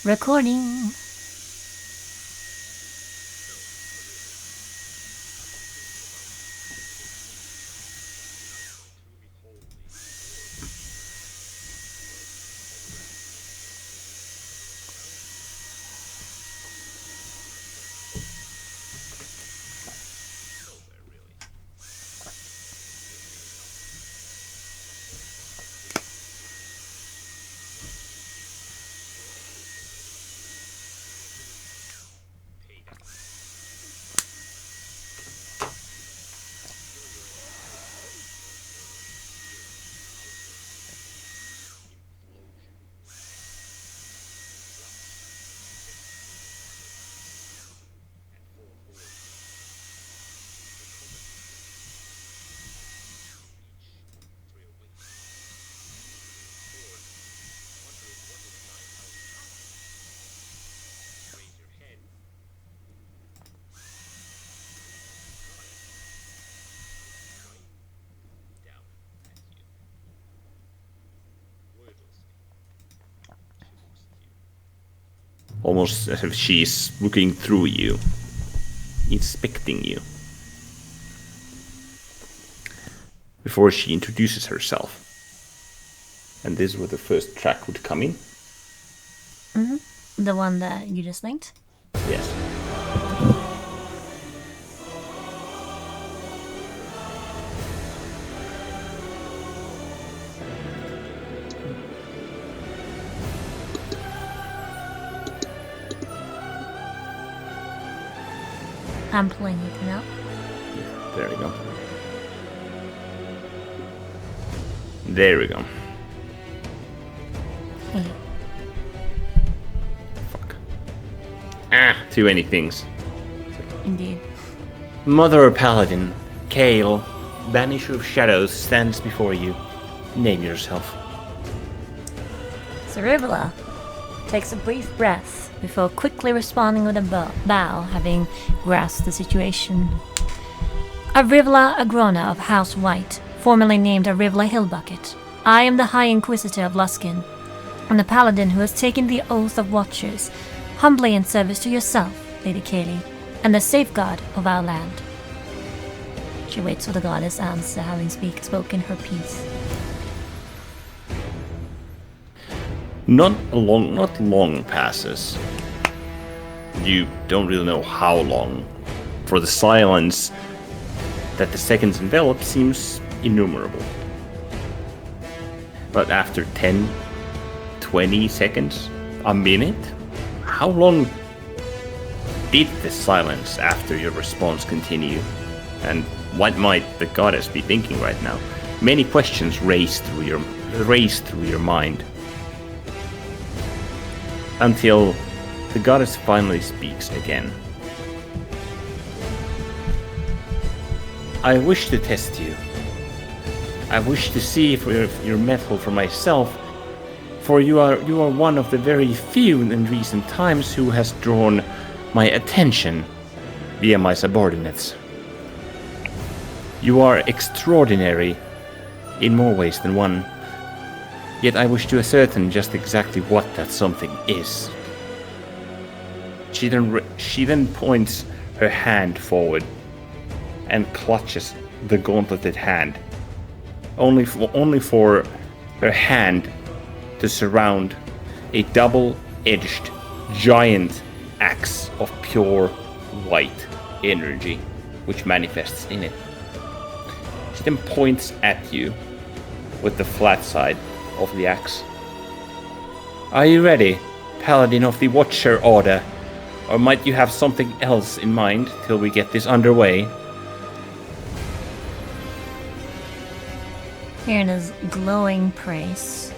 Recording. Almost as if she's looking through you, inspecting you, before she introduces herself. And this is where the first track would come in. Mm-hmm. The one that you just linked? Yes. I'm pulling it now. There we go. There we go. Hey. Fuck. Too many things. Indeed. Mother Paladin, Kale, Banisher of Shadows stands before you. Name yourself. Ceribula takes a brief breath before quickly responding with a bow, having grasped the situation. Arivla Agrona of House White, formerly named Arivla Hillbucket. I am the High Inquisitor of Luskin, and the Paladin who has taken the Oath of Watchers, humbly in service to yourself, Lady Kaylee, and the safeguard of our land. She waits for the goddess answer, having spoken her piece. Not long passes. You don't really know how long, for the silence that the seconds envelop seems innumerable. But after 10, 20 seconds, a minute? How long did the silence after your response continue? And what might the goddess be thinking right now? Many questions race through your mind. Until the goddess finally speaks again. I wish to test you. I wish to see if your mettle for myself, for you are one of the very few in recent times who has drawn my attention via my subordinates. You are extraordinary in more ways than one. Yet I wish to ascertain just exactly what that something is. She then points her hand forward and clutches the gauntleted hand, only for her hand to surround a double-edged giant axe of pure white energy, which manifests in it. She then points at you with the flat side of the axe. Are you ready, Paladin of the Watcher Order? Or might you have something else in mind till we get this underway? Hearing his glowing praise.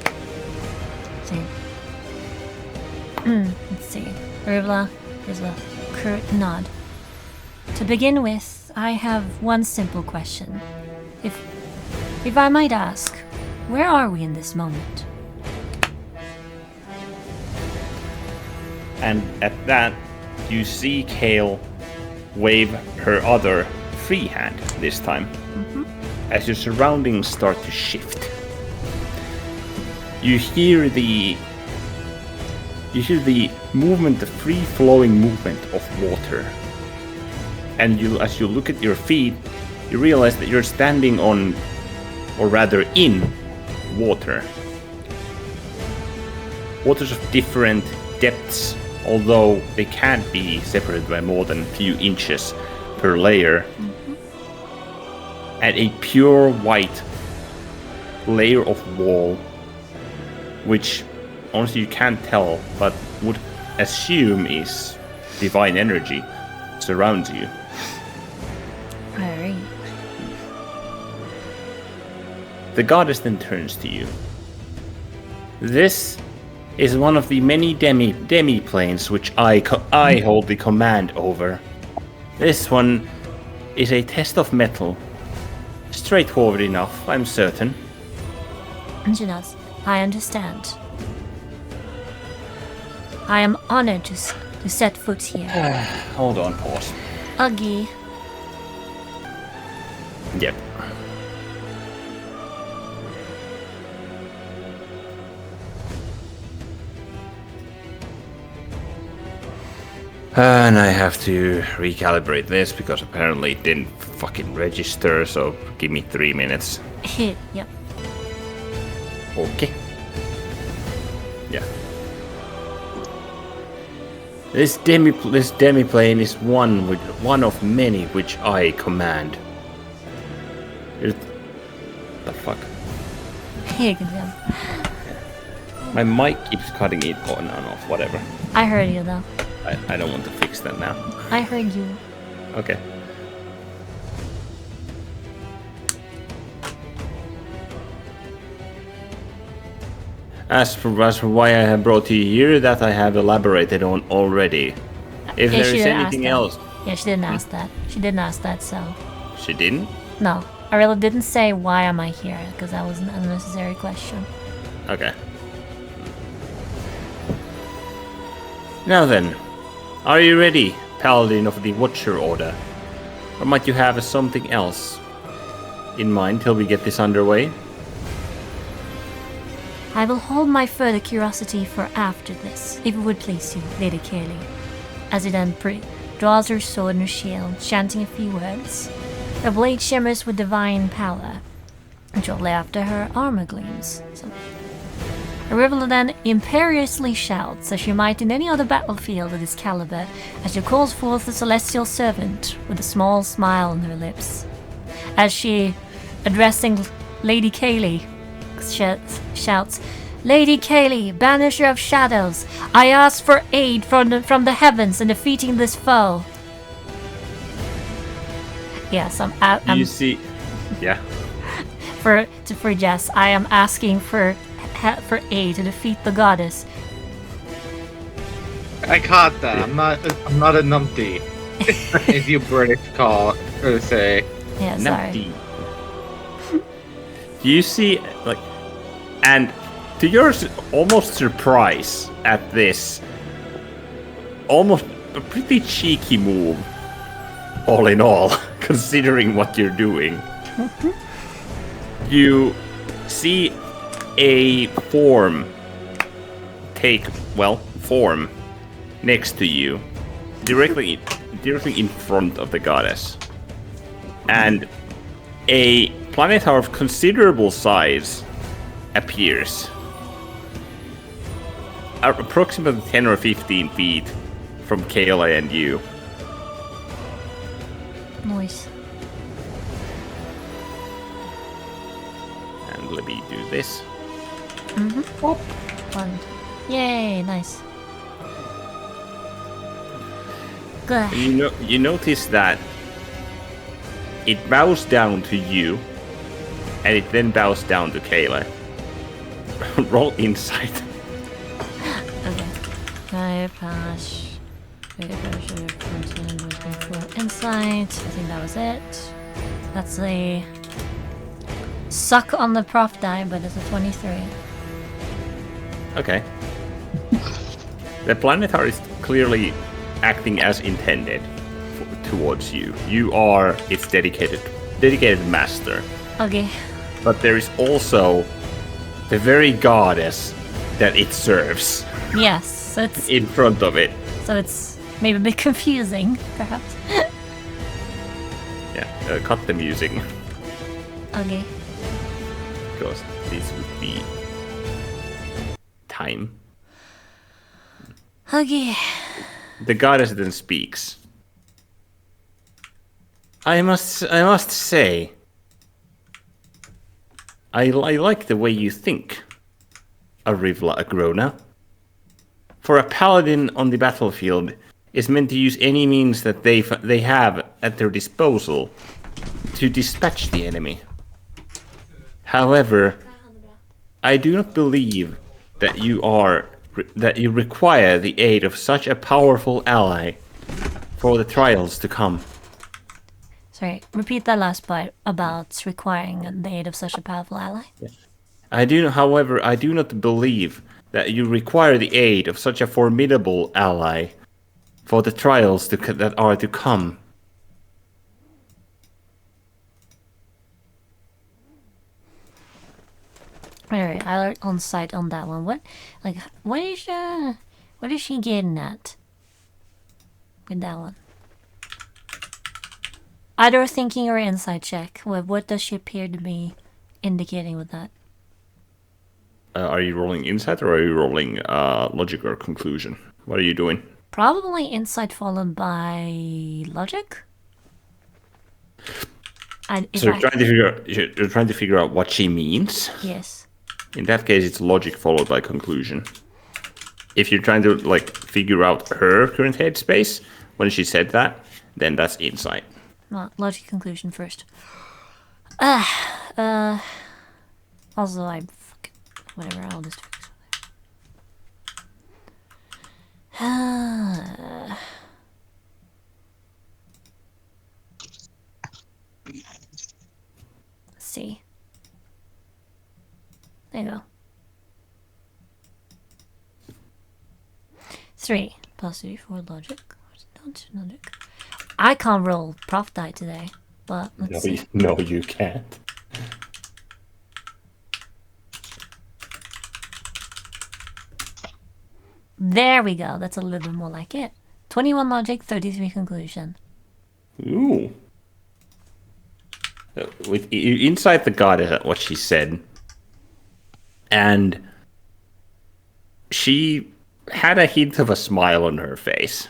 Let's see. Urvla gives a curt nod. To begin with, I have one simple question. If I might ask, where are we in this moment? And at that, you see Kale wave her other free hand this time. As your surroundings start to shift. You hear the you hear the movement, the free-flowing movement of water. And as you look at your feet, you realize that you're standing on, or rather in, water. Waters of different depths, although they can't be separated by more than a few inches per layer. And a pure white layer of wall, which honestly you can't tell, but would assume is divine energy, surrounds you. Alright. The goddess then turns to you. This is one of the many demi-planes which I hold the command over. This one is a test of Mettle. Straightforward enough, I'm certain. And she does. I understand. I am honored to set foot here. Hold on, pause. Uggy. Yep. And I have to recalibrate this because apparently it didn't fucking register, so give me 3 minutes. Yep. Okay. Yeah. This demiplane is one of many which I command. The fuck? Here, good job. My mic keeps cutting it on and off, whatever. I heard you though. I don't want to fix that now. I heard you. Okay. As for why I have brought you here, that I have elaborated on already. If Yeah, there is anything else... Yeah, she didn't ask that. She didn't ask that, so... She didn't? No. I really didn't say why am I here, because that was an unnecessary question. Okay. Now then, are you ready, Paladin of the Watcher Order? Or might you have something else in mind till we get this underway? I will hold my further curiosity for after this, if it would please you, Lady Kaylee. As he then draws her sword and her shield, chanting a few words. Her blade shimmers with divine power, and shortly after her armor gleams. Arivilla then imperiously shouts, as she might in any other battlefield of this caliber, as she calls forth the celestial servant with a small smile on her lips. As she, addressing Lady Kaylee, shouts, Lady Kaylee, banisher of shadows, I ask for aid from the heavens in defeating this foe. Yes, I'm you see, yeah. For Jess, I am asking for aid to defeat the goddess. I caught that. I'm not a numpty, as you British call or say. Yeah, sorry. Numpty. You see, like, and to your almost surprise at this, almost a pretty cheeky move, all in all, considering what you're doing. You see a form form next to you, directly in front of the goddess, and a planetar of considerable size appears, approximately 10 or 15 feet from Kayla and you. Nice. And let me do this. Oh. Fun. Yay, nice. Good. You notice that it bows down to you, and it then bows down to Kayla. Roll insight. Okay. I pass. Insight. I think that was it. That's a suck on the prof die, but it's a 23. Okay. The planetar is clearly acting as intended towards you. You are its dedicated master. Okay. But there is also the very goddess that it serves. Yes. So it's in front of it. maybe a bit confusing, perhaps. Yeah, cut the music. Okay. Because this would be time. Okay. The goddess then speaks. I must say, I like the way you think, Arivla Agrona. For a paladin on the battlefield is meant to use any means that they have at their disposal to dispatch the enemy. However, I do not believe that you require the aid of such a powerful ally for the trials to come. Sorry, repeat that last part about requiring the aid of such a powerful ally. However, I do not believe that you require the aid of such a formidable ally for the trials that are to come. Alright, I'll on site on that one. What is she getting at with that one? Either thinking or insight check. What does she appear to be indicating with that? Are you rolling insight or are you rolling logic or conclusion? What are you doing? Probably insight followed by logic. So you're trying to figure out what she means. Yes. In that case, it's logic followed by conclusion. If you're trying to figure out her current headspace when she said that, then that's insight. Well, logic conclusion first. Also, whatever. I'll just fix it. Let's see. There you go. 3 plus 3 for logic. Logic. I can't roll prof die today, but let's see. No, you can't. There we go. That's a little bit more like it. 21 logic, 33 conclusion. Ooh. With inside the goddess at what she said, and she had a hint of a smile on her face.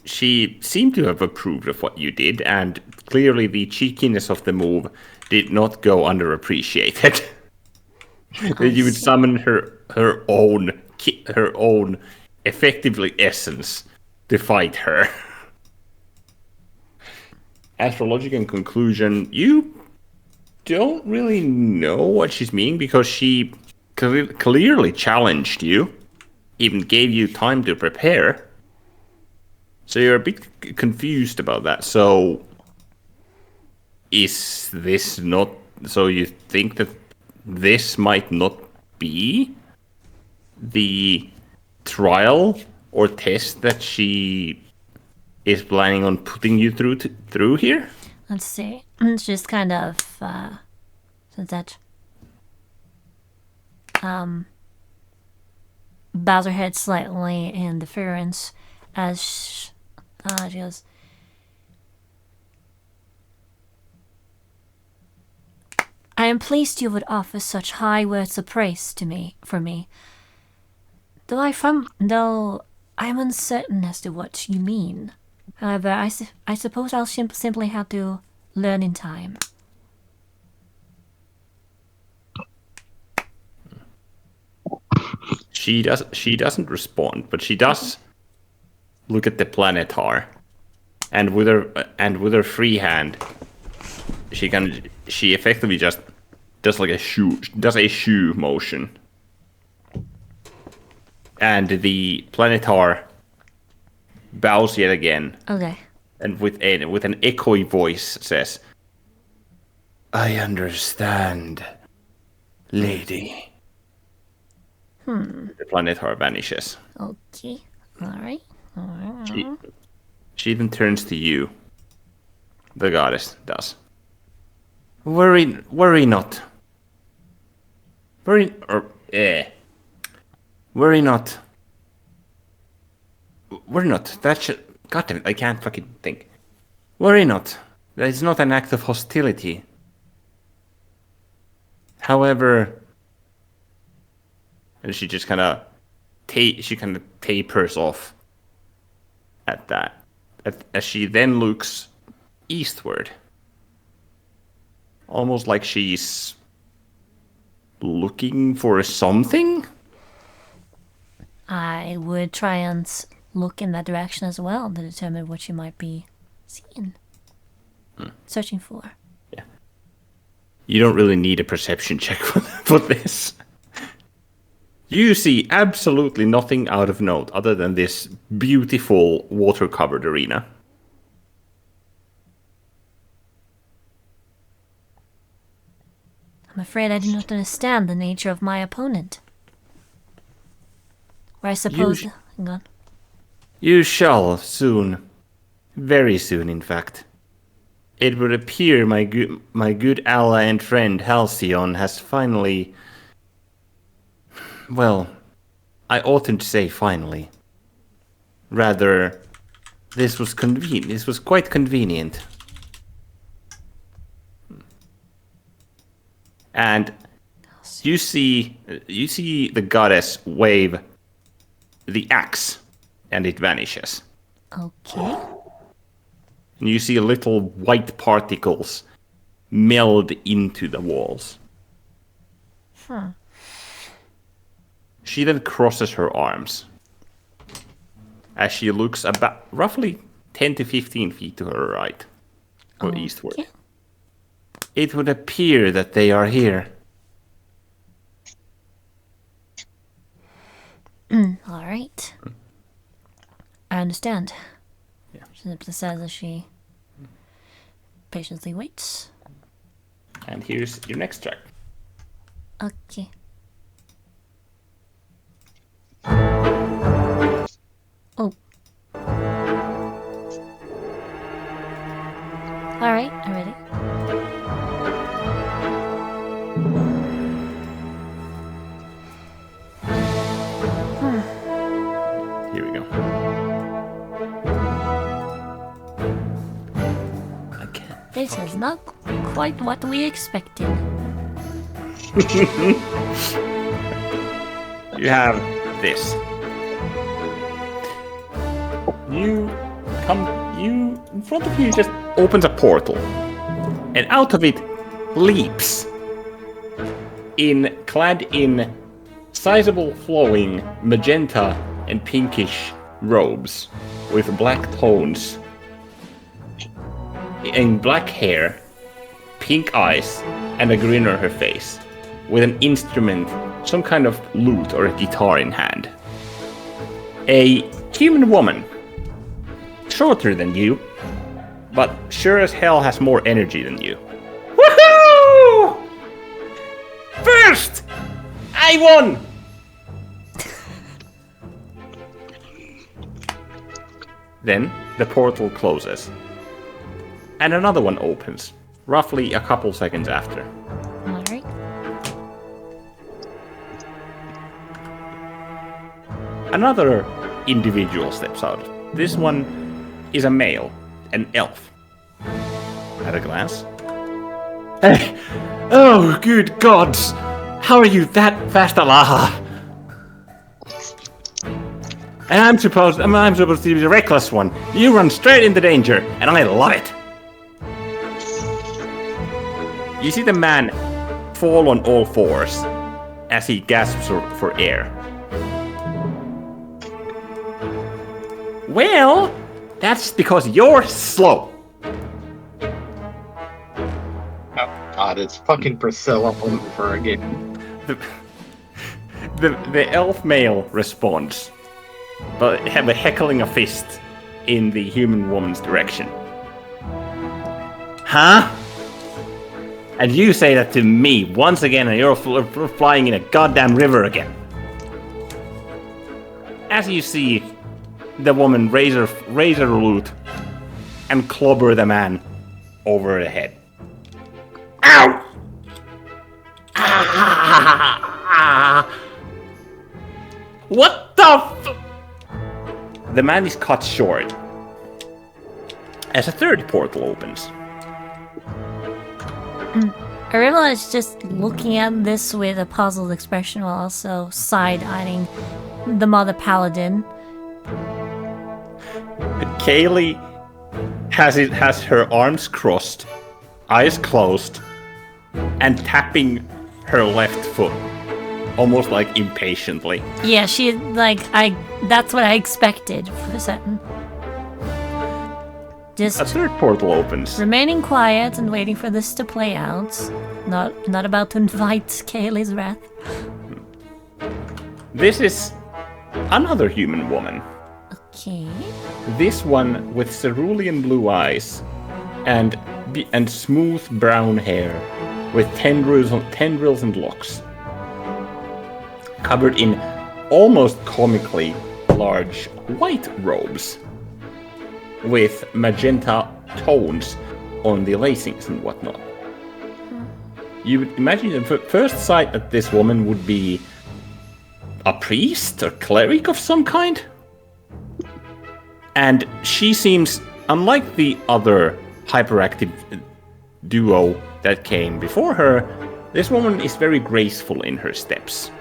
She seemed to have approved of what you did, and clearly the cheekiness of the move did not go underappreciated. That you would summon her own effectively essence to fight her. As for logic and conclusion, you don't really know what she's meaning because she clearly challenged you, even gave you time to prepare. So you're a bit confused about that. So is this not... So you think that this might not be the trial or test that she is planning on putting you through here? Let's see. It's just kind of bows her head slightly in deference as she goes, I am pleased you would offer such high words of praise to me for me. Though I'm uncertain as to what you mean. However, I suppose I'll simply have to learn in time. She doesn't respond, but she does look at the planetar, and with her free hand, she effectively just does a shoe motion, and the planetar bows yet again. Okay. And with an echoey voice says, I understand, lady. The planetar vanishes. Okay. Alright. She even turns to you. The goddess does. Worry not. Worry not. We're not. That should... God damn it, I can't fucking think. Worry not. That is not an act of hostility. However... And she just kind of... tapers off at that. As she then looks eastward. Almost like she's... looking for something? I would try and look in that direction as well to determine what she might be seeing. Searching for. Yeah. You don't really need a perception check for this. You see absolutely nothing out of note other than this beautiful water-covered arena. I'm afraid I do not understand the nature of my opponent. Or I suppose... Hang on. You shall soon. Very soon, in fact. It would appear my good ally and friend Halcyon has finally... Well, I oughtn't say finally. Rather, this was convenient. This was quite convenient. And you see the goddess wave the axe, and it vanishes. Okay. And you see little white particles meld into the walls. She then crosses her arms as she looks about roughly 10 to 15 feet to her right, or eastward. It would appear that they are here. All right. I understand. Yeah. She simply says as she patiently waits. And here's your next track. Okay. Oh. All right, I'm ready. Here we go. Again. This is not quite what we expected. You have this. In front of you just opens a portal. And out of it leaps clad in sizable flowing magenta and pinkish robes with black tones and black hair, pink eyes, and a grin on her face, with an instrument, some kind of lute or a guitar in hand. A human woman, shorter than you, but sure as hell has more energy than you. Woohoo! First! I won! Then the portal closes. And another one opens, roughly a couple seconds after. All right. Another individual steps out. This one is a male, an elf. At a glance. Hey! Oh, good gods! How are you that fast, Alaha? And I'm supposed to be the reckless one. You run straight into danger, and I love it. You see the man fall on all fours as he gasps for air. Well, that's because you're slow. Oh god, it's fucking Priscilla all over again. The elf male responds, but have a heckling a fist in the human woman's direction. Huh? And you say that to me once again, and you're flying in a goddamn river again. As you see the woman raise her lute and clobber the man over the head. Ow! What the the man is cut short as a third portal opens. Arivla is just looking at this with a puzzled expression while also side-eyeing the Mother Paladin. Kaylee has her arms crossed, eyes closed, and tapping her left foot, almost like impatiently. Yeah, she that's what I expected for a second. Just A third portal opens. remaining quiet and waiting for this to play out. Not about to invite Kaylee's wrath. This is another human woman. Okay. This one with cerulean blue eyes and smooth brown hair with tendrils and locks. Covered in almost comically large white robes with magenta tones on the lacings and whatnot. You would imagine at first sight that this woman would be a priest or cleric of some kind. And she seems, unlike the other hyperactive duo that came before her, this woman is very graceful in her steps.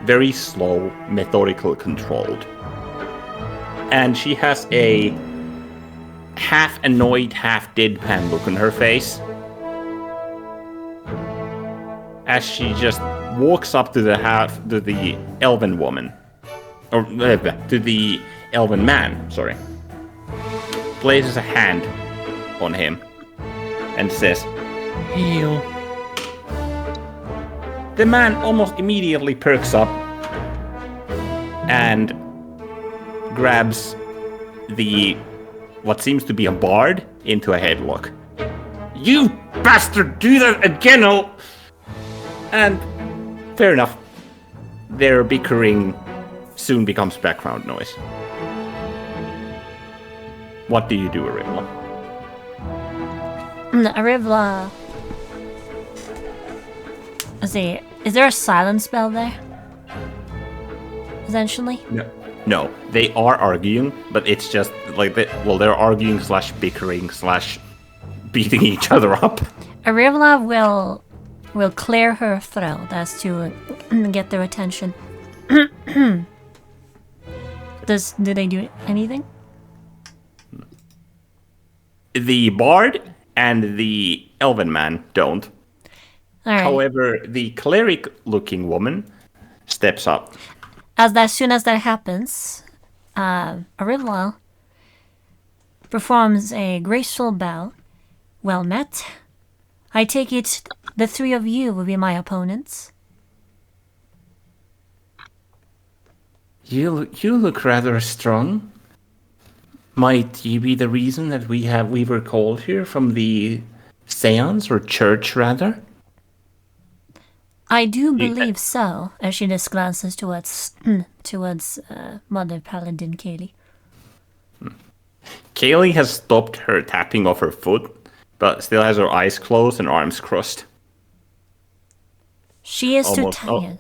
Very slow, methodical, controlled. And she has a half annoyed, half deadpan look on her face as she just walks up to the elven woman, or to the elven man, sorry. Places a hand on him and says, "Heal." The man almost immediately perks up and grabs what seems to be a bard into a headlock. "You bastard, do that again, And fair enough. Their bickering soon becomes background noise. What do you do, Arivla? Arivla. Let's see. Is there a silence spell there? Essentially? No, they are arguing, but it's just like they're arguing / bickering / beating each other up. Arivla will clear her throat as to get their attention. Do they do anything? The bard and the elven man don't. All right. However, the cleric-looking woman steps up. As soon as that happens, Arivla performs a graceful bow. Well met. I take it the three of you will be my opponents. You look rather strong. Might you be the reason that we were called here from the seance or church rather? I do believe so, as she just glances towards Mother Paladin Kaylee. Kaylee has stopped her tapping of her foot, but still has her eyes closed and arms crossed. She is too tired.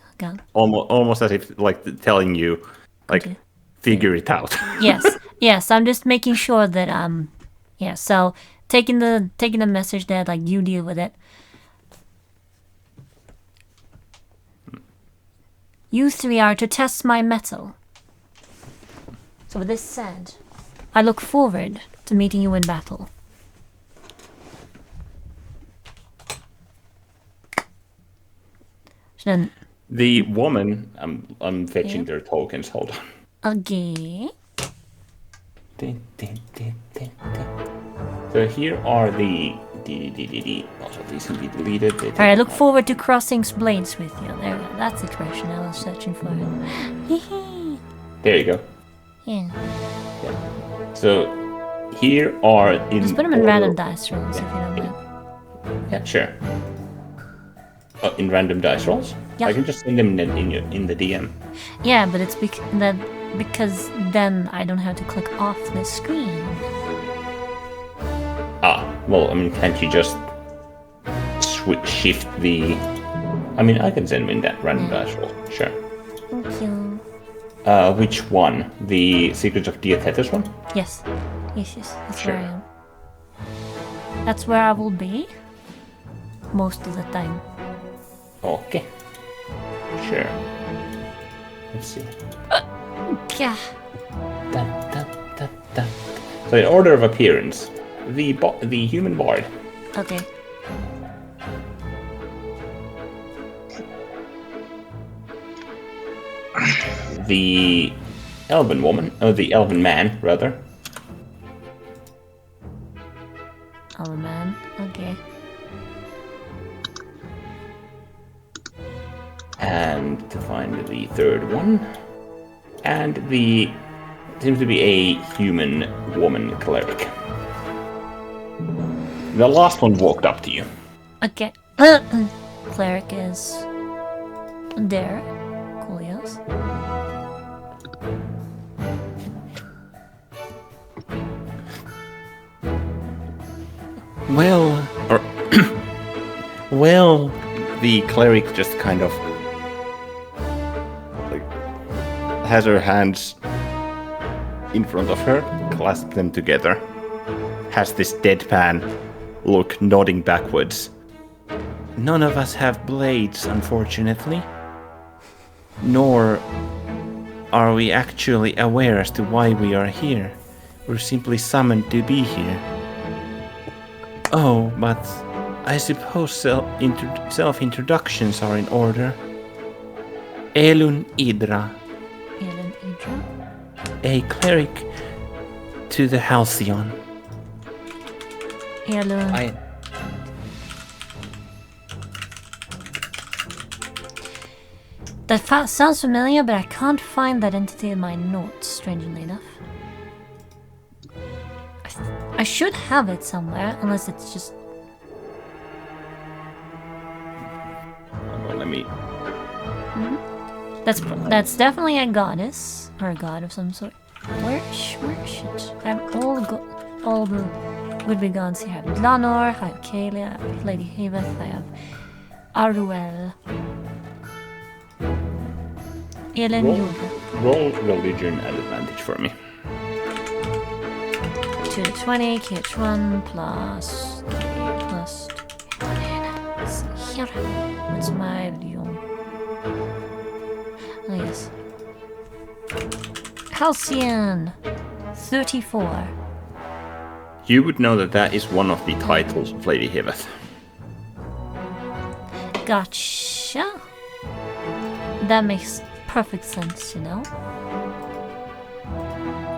Almost as if telling you, Okay. figure it out. Yes. I'm just making sure that yeah. So taking the message that you deal with it. You three are to test my mettle. So with this said, I look forward to meeting you in battle. Then, The woman, I'm fetching their tokens. Hold on. okay. So here are the also these can be deleted. All right. I look forward to crossing blades with you. There we go. That's the expression I was searching for. There you go. Yeah. So here are in. Just put them in random dice rolls if you don't mind. Yeah, sure. In random dice rolls. Yeah. I can just send them in the DM. Yeah, but it's because then I don't have to click off the screen. Well, can't you just shift the... I can send them in that random dice roll. Sure. Thank you. Which one? The Secrets of Diothetus one? Yes. Yes. That's Sure. where I am. That's where I will be. Most of the time. Okay. Sure. Let's see. Yeah. Da, da, da, da. So in order of appearance, the human bard, Okay. the elven woman, or the elven man, rather, Oh man. Okay. and to find the third one, and the seems to be a human woman cleric. The last one walked up to you. Okay. Cleric is there. Cool, yes. Well, the cleric just kind of like has her hands in front of her, clasped them together, has this deadpan look, nodding backwards. None of us have blades, unfortunately. Nor are we actually aware as to why we are here. We're simply summoned to be here. Oh, but I suppose self-introductions are in order. Elun Idra, Ellen Idra. a cleric to the Halcyon. Ellen. That sounds familiar, but I can't find that entity in my notes, strangely enough. I should have it somewhere, unless it's just... Well, let me... That's definitely a goddess, or a god of some sort. Where is it? I have all the would-be gods here. I have Lanor, I have Kaelia, I have Lady Haveth, I have Aruel. Elen Yoga. Roll religion at advantage for me. 2 to 20, KH1 plus 3 plus 2. Let's see here. What's my religion? Oh, yes. Halcyon 34. You would know that is one of the titles of Lady Haveth. Gotcha. That makes perfect sense, you know?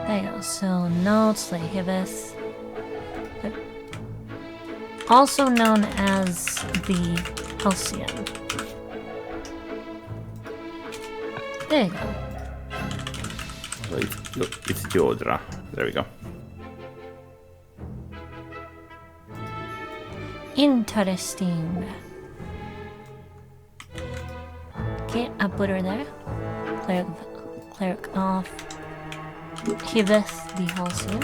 There you go. So, notes, Lady Haveth. Also known as the Halcyon. There you go. So it's Jodra. There we go. Interesting. Okay, I put her there. Cleric off. Haveth the Halcyon.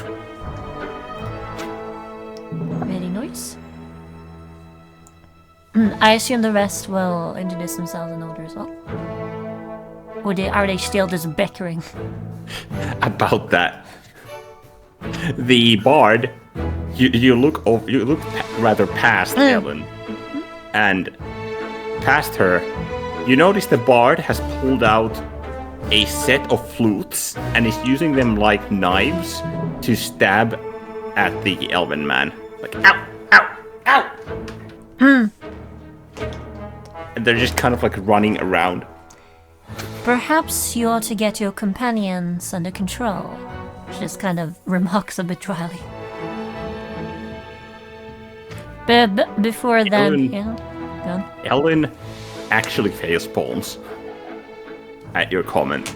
Very nice. I assume the rest will introduce themselves in order as well. Or are they still just bickering? About that, the bard, you look rather past Ellen, and past her, you notice the bard has pulled out a set of flutes and is using them like knives to stab at the elven man. Like, ow, ow, ow! And they're just kind of like running around. Perhaps you ought to get your companions under control. She just kind of remarks a bit dryly. But before then, Ellen- yeah, go on. Ellen actually face palms at your comment.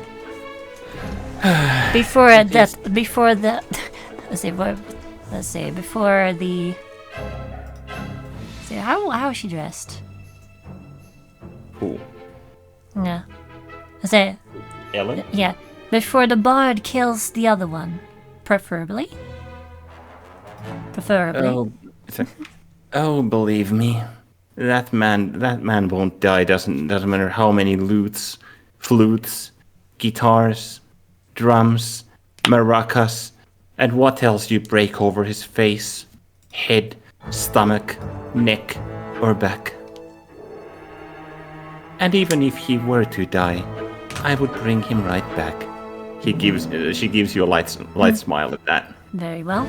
Before the how is she dressed? Cool. Yeah. Ellen? Yeah. Before the bard kills the other one. Preferably. Oh, believe me, that man won't die. Doesn't matter how many flutes guitars, drums, maracas, and what else you break over his face, head, stomach, neck, or back. And even if he were to die, I would bring him right back. She gives you a light smile at that. Very well.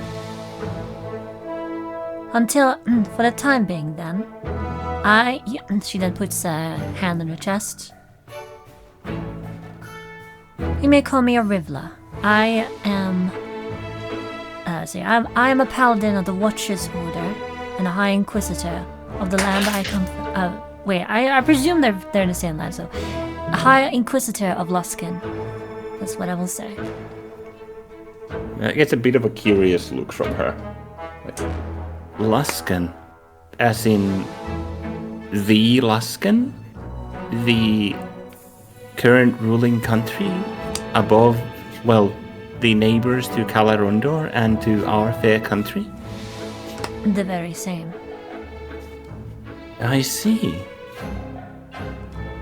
Until, for the time being then, she then puts a hand on her chest. You may call me a Rivla. I am a paladin of the Watcher's Order and a High Inquisitor of the land I come from. I presume they're in the same land, so a High Inquisitor of Luskan. That's what I will say. I get a bit of a curious look from her. Like, Luskan? As in the Luskan? The current ruling country above, well, the neighbors to Kalarondor and to our fair country? The very same. I see.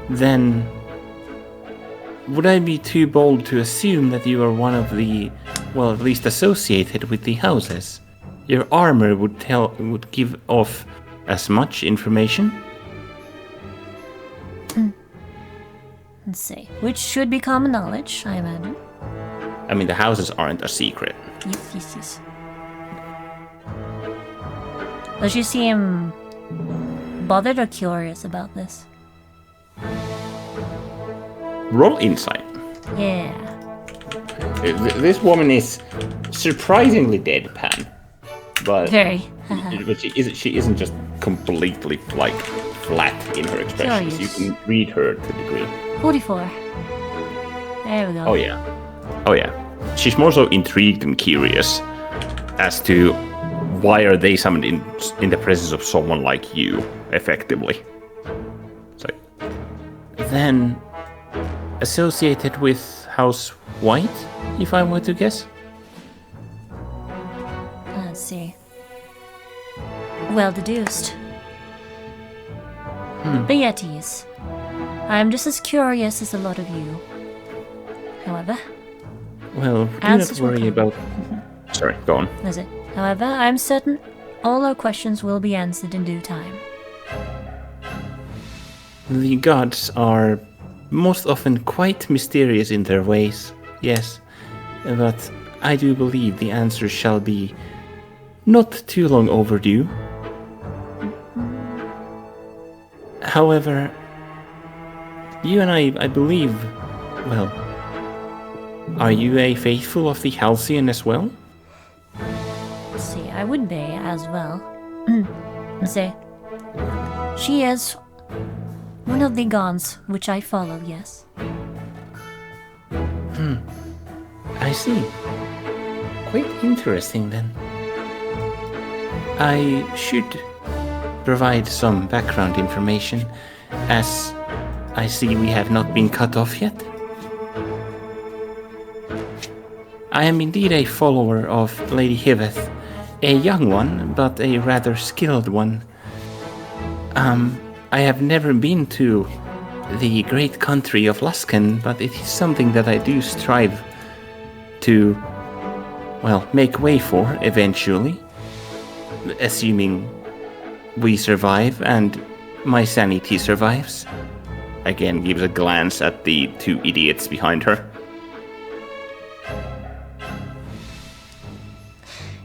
Then, would I be too bold to assume that you are one of the, well, at least associated with the houses? Your armor would give off as much information? Let's see. Which should be common knowledge, I imagine. I mean, the houses aren't a secret. Yes. Does she seem bothered or curious about this? Roll insight. Yeah. This woman is surprisingly deadpan, but Very. but she isn't just completely like flat in her expressions. Curious. You can read her to a degree. 44. There we go. Oh yeah. She's more so intrigued and curious as to why are they summoned in the presence of someone like you, effectively. So then associated with House White, if I were to guess? Let's see. Well deduced. But yet ease. I am just as curious as a lot of you. However, Well, do not answers will worry come. about... Sorry, go on. That's it. However, I am certain all our questions will be answered in due time. The gods are most often quite mysterious in their ways, yes, but I do believe the answers shall be not too long overdue. However, you and I believe, well, are you a faithful of the Halcyon as well? Let's see, I would be as well. Let's see. She is one of the gods which I follow, yes. I see. Quite interesting then. I should provide some background information, as I see we have not been cut off yet. I am indeed a follower of Lady Hiveth, a young one, but a rather skilled one. I have never been to the great country of Luskan, but it is something that I do strive to, well, make way for eventually. Assuming we survive and my sanity survives. Again, gives a glance at the two idiots behind her.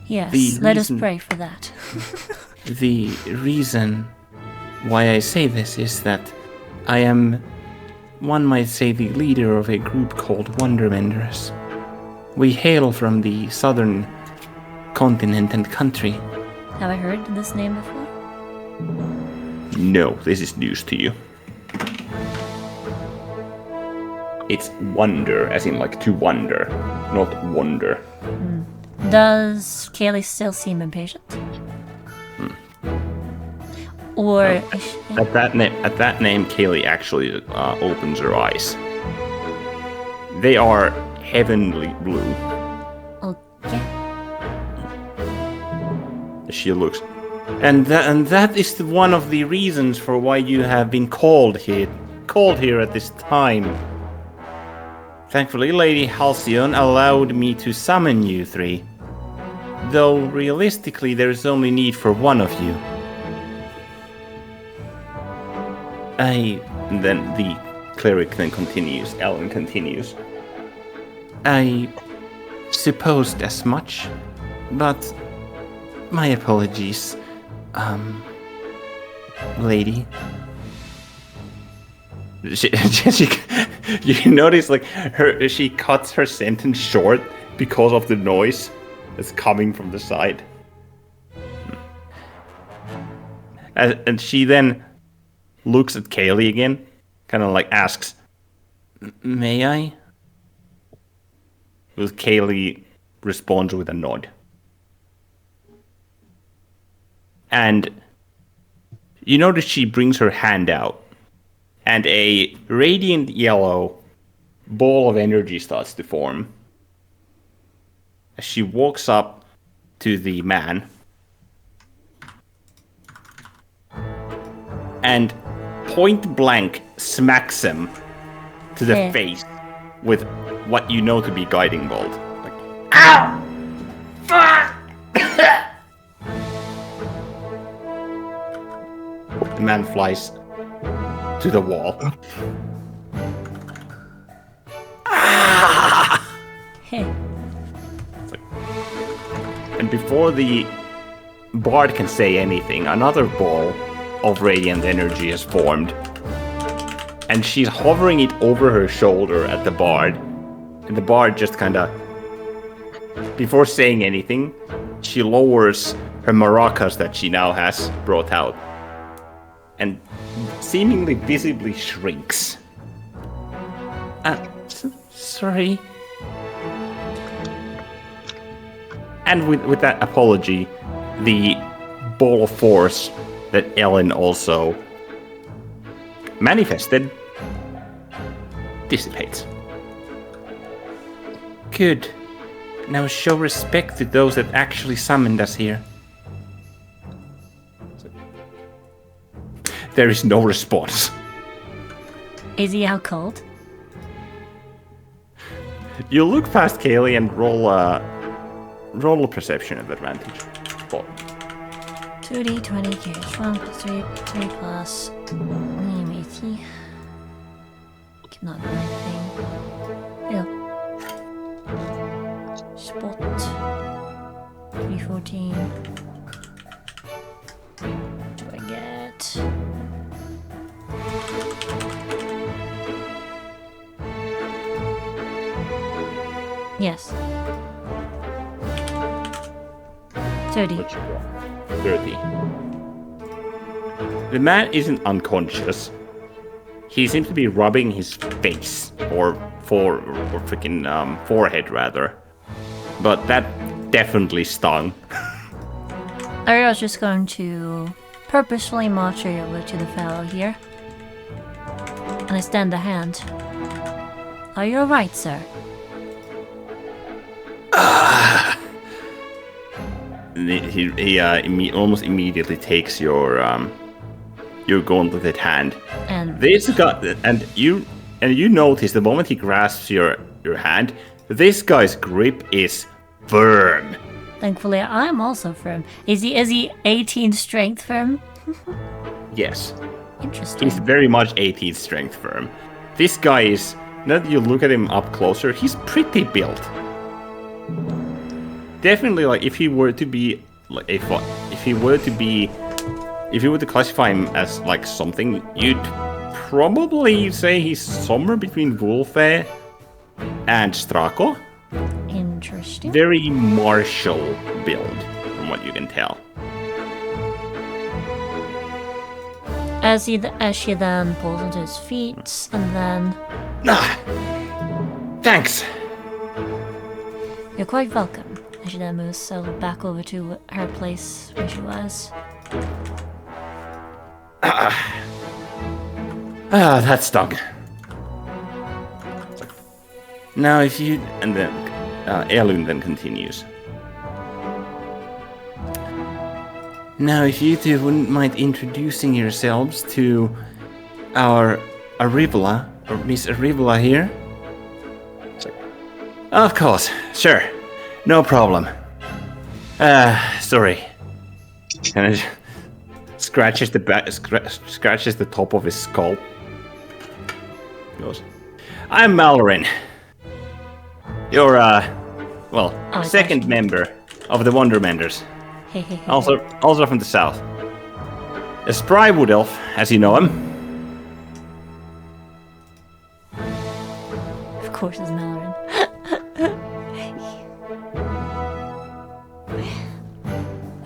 Yes, let us pray for that. The reason why I say this is that I am, one might say, the leader of a group called Wondermenders. We hail from the southern continent and country. Have I heard this name before? No, this is news to you. It's wonder, as in like to wonder, not wonder. Does Kaylee still seem impatient? Or is she... At that name, Kaylee actually opens her eyes. They are heavenly blue. Okay. She looks, and that is one of the reasons for why you have been called here at this time. Thankfully, Lady Halcyon allowed me to summon you three. Though realistically, there's only need for one of you. And then the cleric then continues, Ellen continues. I supposed as much, but my apologies, lady. You notice, like, she cuts her sentence short because of the noise that's coming from the side. And she then looks at Kaylee again, kind of like asks, "May I?" With Kaylee responds with a nod. And you notice she brings her hand out, and a radiant yellow ball of energy starts to form. As she walks up to the man and point blank smacks him to the face with what you know to be guiding bolt. Like, ow! Fuck! The man flies to the wall. And before the bard can say anything, another ball of radiant energy is formed. And she's hovering it over her shoulder at the bard. And the bard just kind of, before saying anything, she lowers her maracas that she now has brought out. And seemingly visibly shrinks. Sorry. And with that apology, the ball of force that Ellen also manifested dissipates. Good. Now show respect to those that actually summoned us here. There is no response. Is he out cold? You look past Kaylee and roll a perception at advantage. 2d 20 gauge 1 plus 3 plus Mettle. Cannot do anything. Yeah. Spot 314. What do I get? Yes. 30. 30. The man isn't unconscious. He seems to be rubbing his face, or freaking forehead rather. But that definitely stung. Ariel's just going to purposefully march over to the fellow here. And extend a hand. Are you alright, sir? He almost immediately takes your gauntleted hand. And this guy, and you notice the moment he grasps your hand, this guy's grip is firm. thankfully, I'm also firm. Is he 18 strength firm? Yes. Interesting. He's very much 18 strength firm. This guy is, now that you look at him up closer, he's pretty built. Definitely, like, if he were to be like if you were to classify him as like something, you'd probably say he's somewhere between Wolfe and Strako. Interesting. Very martial build, from what you can tell. As she then pulls onto his feet, and then... Thanks! You're quite welcome. As she then moves back over to her place where she was. That stung. Now if you... And then Elun then continues. Now if you two wouldn't mind introducing yourselves to our Arivla, or Miss Arivla here. Of course, sure. No problem. Sorry. And it scratches the back, scratches the top of his skull. Goes, I'm Mallorin. You're, well, second member of the Wondermenders. also from the south. A spry wood elf, as you know him. Of course, it's Mallorin.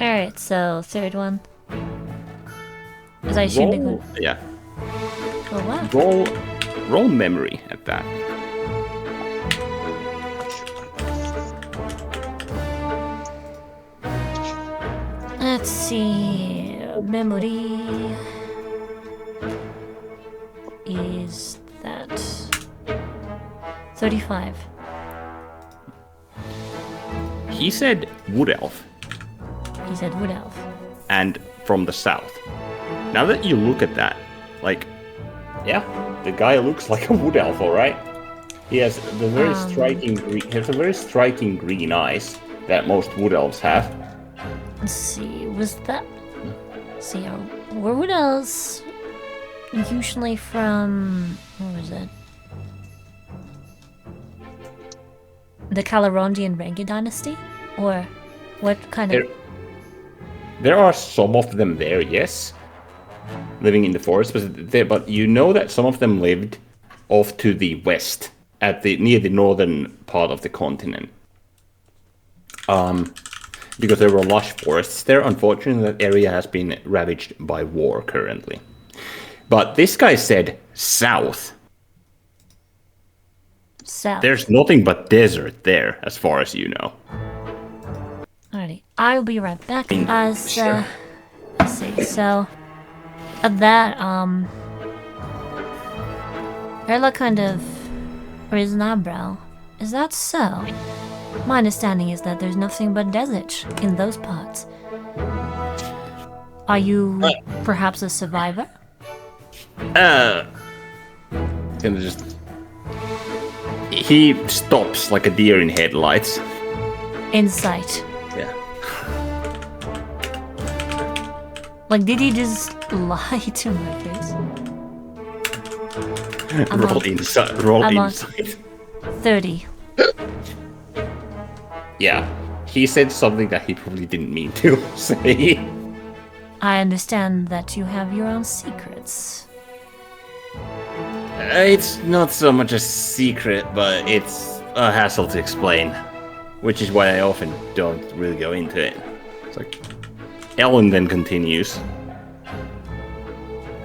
Alright, so third one. As I assume they go. Yeah. Oh, what? Roll memory at that. Let's see. Memory is that 35. He said wood elf. He said wood elf. And from the south. Now that you look at that, like, yeah, the guy looks like a wood elf, all right. He has the very striking green. He has a very striking green eyes that most wood elves have. Let's see. Was that? Let's see. Were wood elves usually from? What was it? The Calarondian Rengi dynasty, or what kind of? There are some of them there, yes, living in the forest, but you know that some of them lived off to the west, near the northern part of the continent. Because there were lush forests there. Unfortunately, that area has been ravaged by war currently. But this guy said south. South. There's nothing but desert there, as far as you know. Alrighty, I'll be right back. Sure. Let's see. So, at that, Erla kind of raised an eyebrow. Is that so? My understanding is that there's nothing but desert in those parts. Are you perhaps a survivor? Gonna just. He stops like a deer in headlights. Insight. Yeah. Like, did he just lie to my face? Roll insight. Roll insight. 30. Yeah. He said something that he probably didn't mean to say. I understand that you have your own secrets. It's not so much a secret, but it's a hassle to explain. Which is why I often don't really go into it. It's like... Ellen then continues.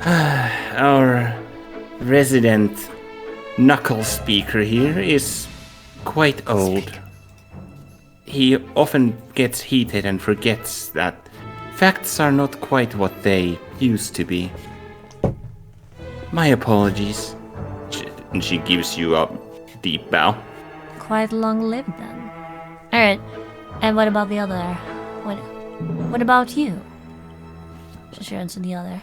Our resident knuckle speaker here is quite old. He often gets heated and forgets that facts are not quite what they used to be. My apologies. And she gives you a deep bow. Quite long-lived then. Alright, and what about the other? What about you? She turns to the other.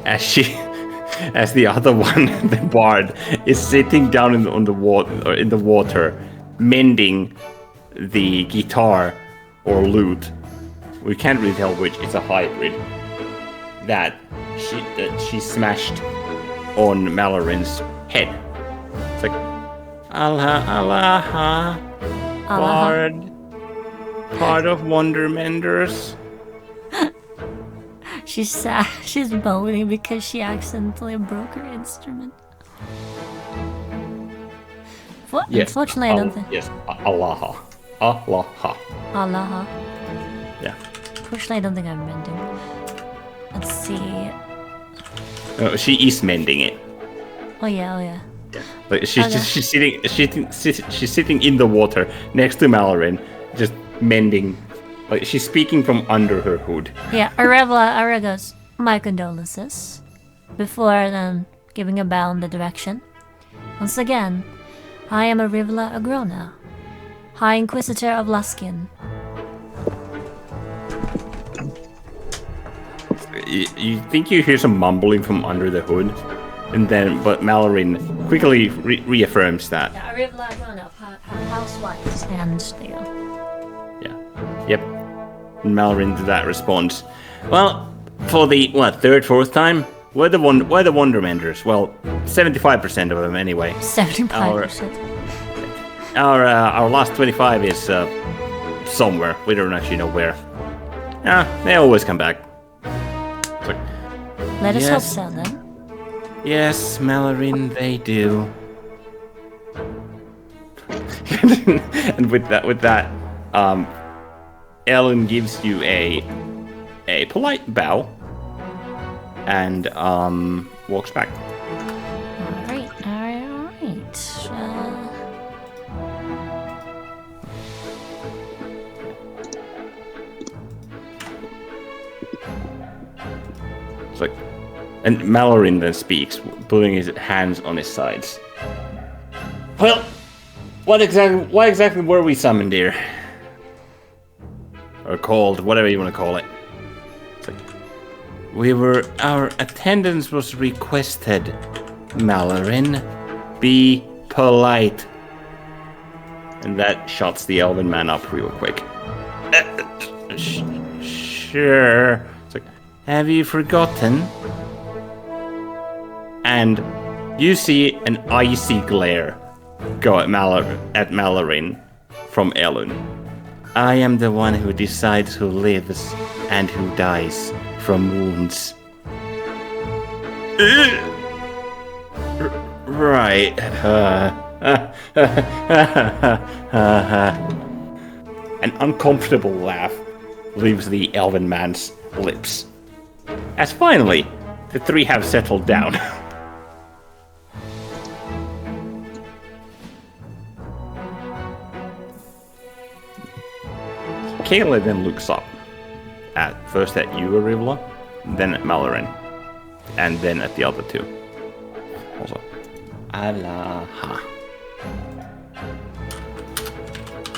As the other one, the bard, is sitting down in the water, mending the guitar or lute. We can't really tell which. It's a hybrid. That she smashed on Mallorin's head. It's like Allah, bard, part of Wondermenders. She's sad. She's moaning because she accidentally broke her instrument. Yes, unfortunately, I don't think. Yes, Allah. Yeah. Unfortunately, I don't think I'm mending. Let's see. She is mending it. Oh yeah. Like she's sitting in the water next to Mallorin, just mending. Like she's speaking from under her hood. Yeah, Arevla goes, my condolences. Before then giving a bow in the direction. Once again, I am Arevla Agrona, High Inquisitor of Luskin. You think you hear some mumbling from under the hood, and then but Mallorin quickly reaffirms that. Yeah, Arevla Agrona, High House White stands there. Yeah. Yep. And Mallorin to that responds, well, for the, third, fourth time? We're the Wondermenders. Well, 75% of them anyway. 75%. Our last 25 is somewhere. We don't actually know where. They always come back. Let us hope so, then. Yes, Mallorin, they do. And with that, Ellen gives you a polite bow and walks back. Alright. It's like, and Mallorin then speaks, putting his hands on his sides. Well, why exactly were we summoned here? Or called, whatever you want to call it. It's like, our attendance was requested, Mallorin. Be polite. And that shuts the elven man up real quick. Sure. It's like, have you forgotten? And you see an icy glare go at Mallorin from Ellen. I am the one who decides who lives and who dies from wounds. Right. An uncomfortable laugh leaves the elven man's lips. As finally, the three have settled down. Kayla then looks up, first at you, Arivla, then at Mallorin, and then at the other two. Also, Alaha.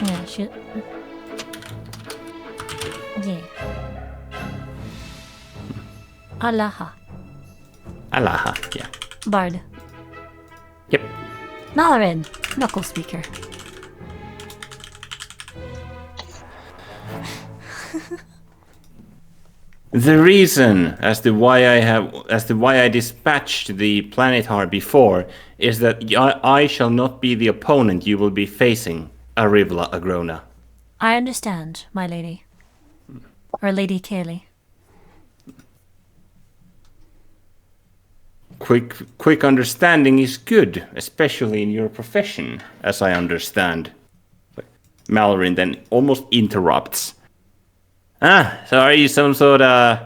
Yeah, shit. Yeah. Alaha. Alaha, yeah. Bard. Yep. Mallorin. Knuckle speaker. The reason as to why I dispatched the Planetar before is that I shall not be the opponent you will be facing, Arivla Agrona. I understand, my lady. Or Lady Kaylee. Quick understanding is good, especially in your profession, as I understand. Mallorin then almost interrupts. So are you some sort of...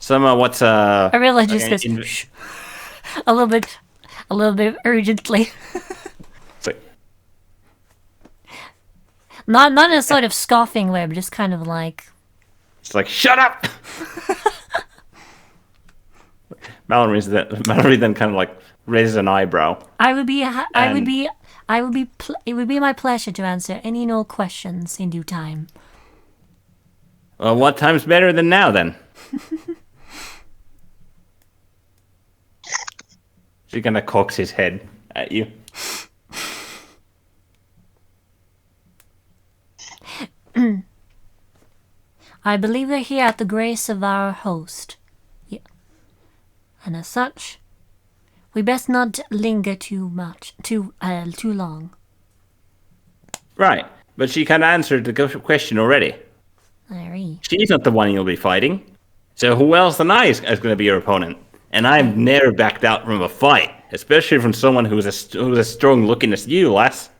what's I really just goes, shh. A little bit urgently. It's like... Not in a sort of scoffing way, but just kind of like... It's like, shut up! Mallory then kind of like raises an eyebrow. It would be my pleasure to answer any and all questions in due time. Well, what time's better than now, then? She kind of cocks his head at you. I believe we're here at the grace of our host. Yeah. And as such, we best not linger too long. Right, but she kind of answered the question already. She's not the one you'll be fighting. So who else than I is going to be your opponent? And I've never backed out from a fight, especially from someone who's as strong looking as you, lass.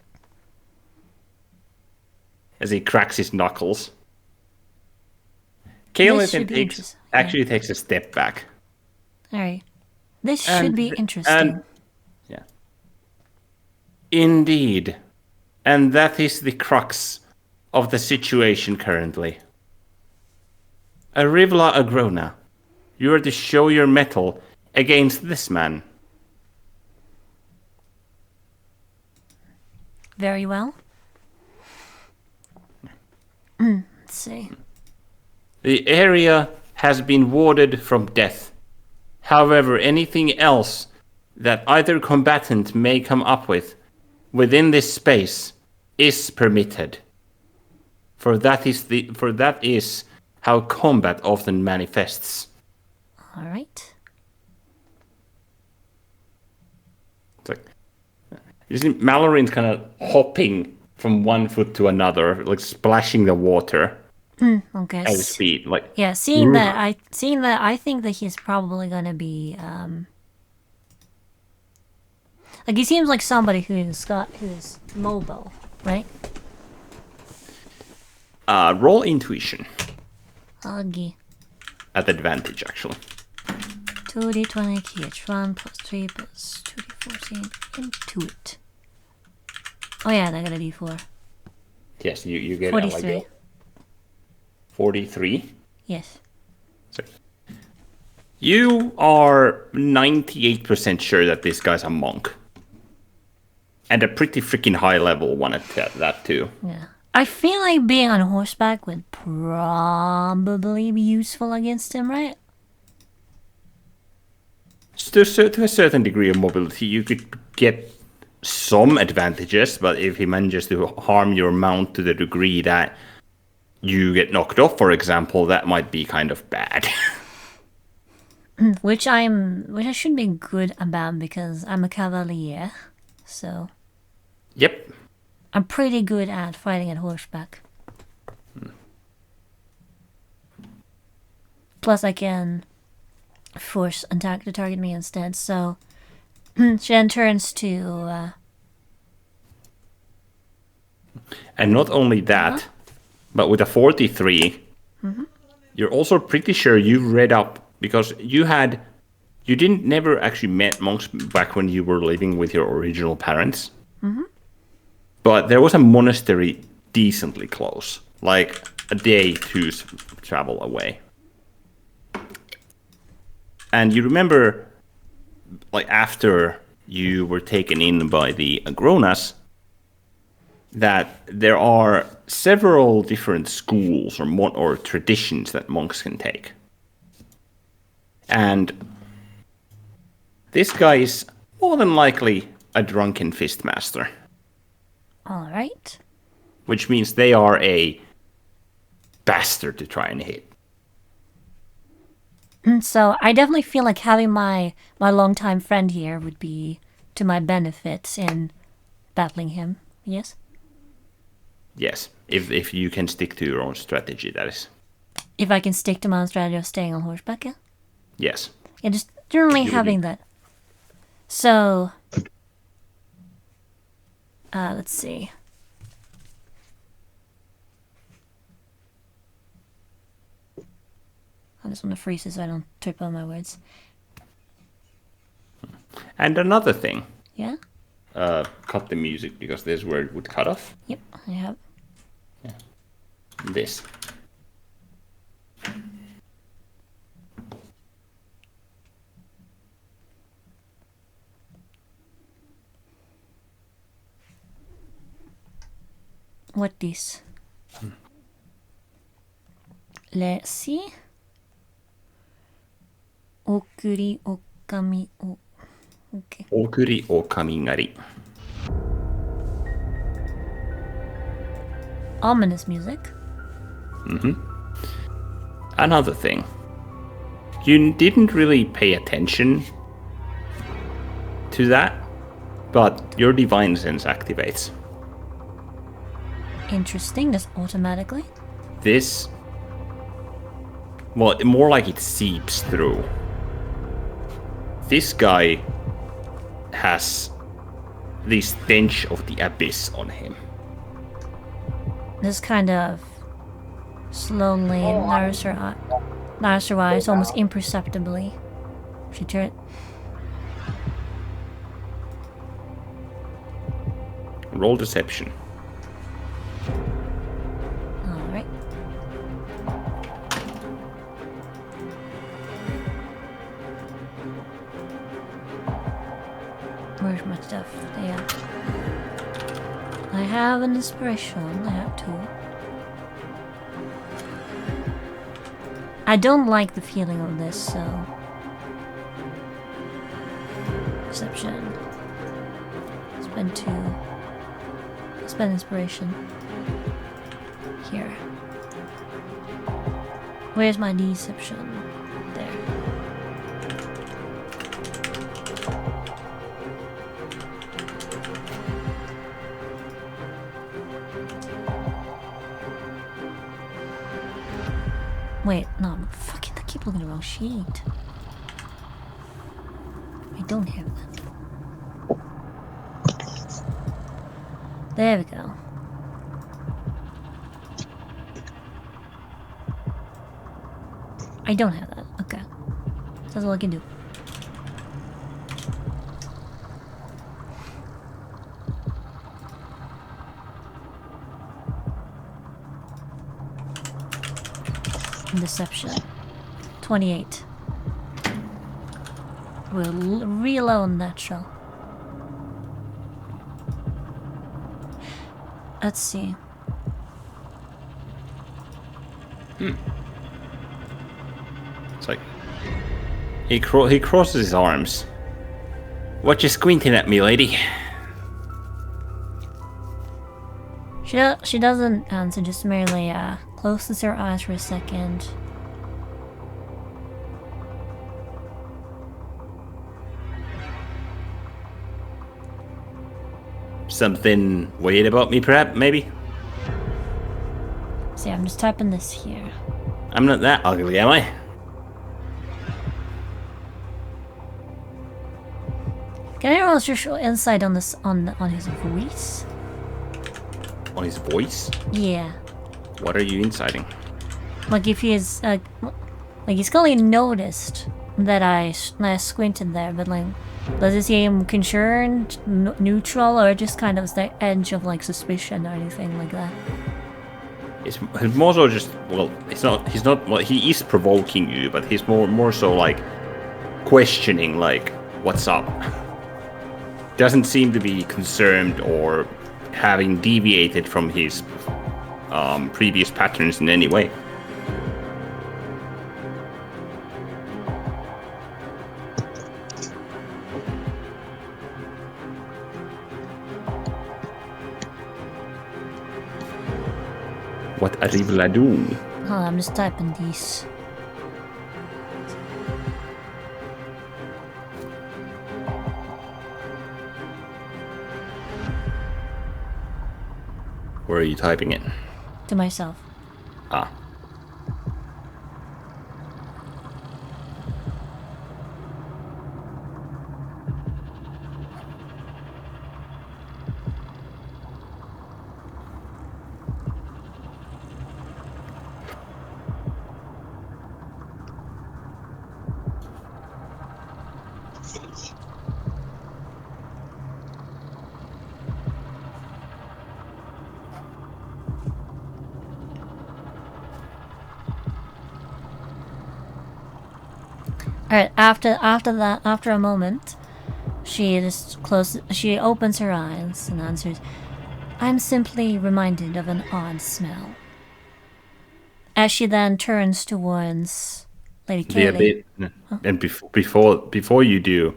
As he cracks his knuckles. Kaelin actually takes a step back. Alright. This should be interesting. Yeah. Indeed. And that is the crux of the situation currently. Arivla Agrona, you are to show your mettle against this man. Very well. Let's see. The area has been warded from death. However, anything else that either combatant may come up with within this space is permitted. For that is how combat often manifests. All right. It's like, you see Mallory's kind of hopping from one foot to another, like splashing the water Okay. at his feet. Like, Yeah, seeing that, I think that he's probably gonna be like he seems like somebody who's mobile, right? roll intuition Huggy. at advantage, actually. 2d20 kh1 plus 3 plus 2d14 into it. Oh yeah, and I got a d4. Yes, you get 43. like 43. Yes. So, you are 98% sure that this guy's a monk. And a pretty freaking high level one at that too. Yeah. I feel like being on horseback would probably be useful against him, right? To a certain degree of mobility, you could get some advantages, but if he manages to harm your mount to the degree that you get knocked off, for example, that might be kind of bad. Which I should be good about because I'm a cavalier, so Yep. I'm pretty good at fighting at horseback. Plus, I can force attack to target me instead. So she then turns to. And not only that, but with a 43, you're also pretty sure you read up because you didn't never actually met monks back when you were living with your original parents. But there was a monastery decently close, like a day to travel away. And you remember, like after you were taken in by the Agronas, that there are several different schools or traditions that monks can take. And this guy is more than likely a drunken fistmaster. All right. Which means they are a bastard to try and hit. So I definitely feel like having my longtime friend here would be to my benefit in battling him. Yes? Yes, if you can stick to your own strategy, that is. If I can stick to my own strategy of staying on horseback, yeah? Yes. Yeah, just generally You having do. that. So, let's see. I just want to freeze it so I don't trip on my words. And another thing, Yeah? cut the music because this is where it would cut off. Yep, I have. This. What this? Let's see. Okuri Okami. Okay. Okuri Okami Gari. Ominous music. Another thing. You didn't really pay attention to that, but your divine sense activates. Interesting, just automatically. This, well, more like it seeps through. This guy has the stench of the abyss on him. This kind of slowly narrows her eyes almost imperceptibly. She turned. Roll deception. Alright. Where's my stuff? There. I have an inspiration. I have two. I don't like the feeling of this, so. Perception. Spend two. spend inspiration. Here. Where's my deception? There. Wait, no, I'm fucking, I keep looking at the wrong sheet. I don't have that. There we go. I don't have that. Okay. So that's all I can do. Deception. 28. We're real low on that show. Let's see. It's like he crosses his arms. What you squinting at me, lady? She doesn't answer, just merely closes her eyes for a second. Something weird about me, perhaps, maybe? See, I'm just typing this here. I'm not that ugly, am I? Can anyone else show insight on this on his voice? On his voice? Yeah. What are you inciting? Like if he is like he's clearly noticed that I squinted there, but like, does it seem concerned, neutral, or just kind of the edge of like suspicion or anything like that? It's more so just, well, he's not, well, he is provoking you, but he's more so like questioning, like, what's up? Doesn't seem to be concerned or having deviated from his previous patterns in any way. What arrive la do? Oh, I'm just typing these. Where are you typing it? To myself. Ah. Alright, after a moment, she opens her eyes and answers, I'm simply reminded of an odd smell. As she then turns towards Lady Kaylee. And before you do,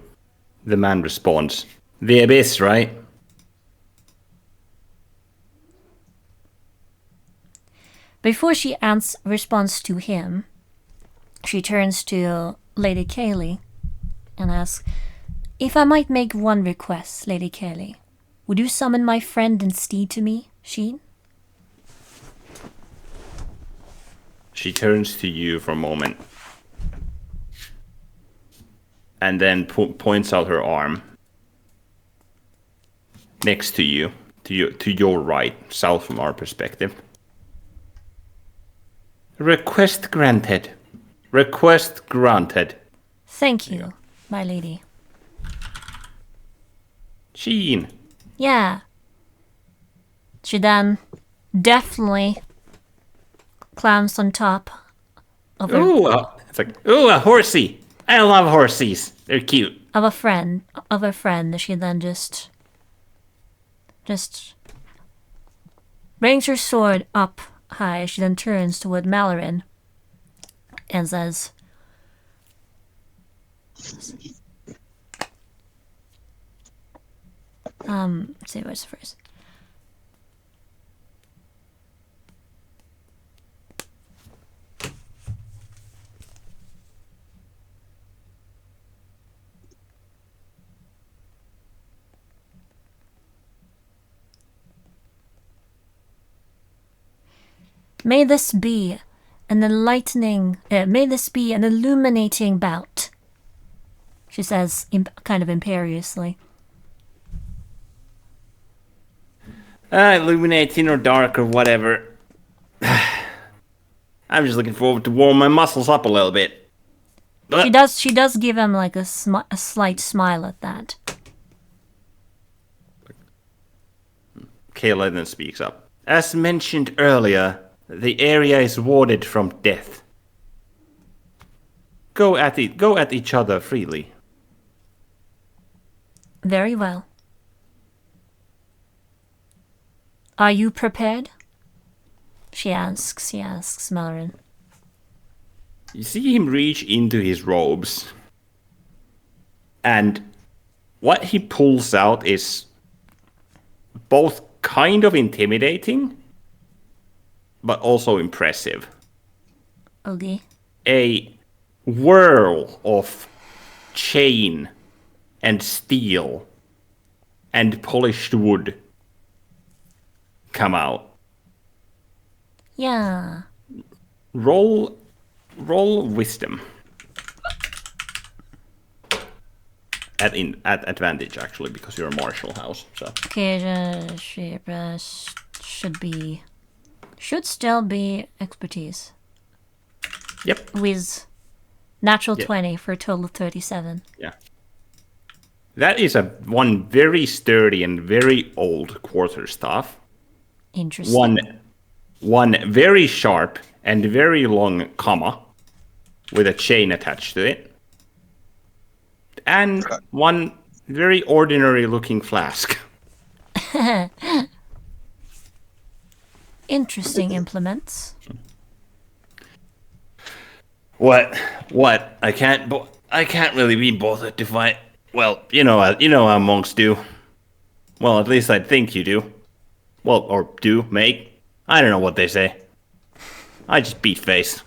the man responds, the abyss, right? Before she responds to him, she turns to Lady Kaylee and asks, if I might make one request, Lady Kaylee, would you summon my friend and steed to me, Sheen? She turns to you for a moment and then points out her arm next to you, to your right, south from our perspective. Request granted. Request granted. Thank you, my lady. Sheen. Yeah. She then definitely climbs on top of It's like, ooh, a horsey. I love horsies. They're cute. of a friend. She then just brings her sword up high. She then turns toward Malarin and says, let's see what's the phrase. May this be an illuminating bout, she says, kind of imperiously. Illuminating or dark or whatever. I'm just looking forward to warm my muscles up a little bit. But She does give him like a slight smile at that. Kayla then speaks up. As mentioned earlier, the area is warded from death. Go at each other freely. Very well. Are you prepared? She asks Mallorin. You see him reach into his robes. And what he pulls out is both kind of intimidating, but also impressive. Okay. A whirl of chain and steel and polished wood come out. Yeah. Roll wisdom. At advantage, actually, because you're a martial house. So. Okay, should still be expertise. Yep. With natural 20 for a total of 37. Yeah. That is one very sturdy and very old quarterstaff. Interesting. One very sharp and very long comma with a chain attached to it. And one very ordinary looking flask. Interesting implements. What? I can't really be bothered to fight. Well, you know how monks do. Well, at least I think you do. Well, or do, mate. I don't know what they say. I just beat face.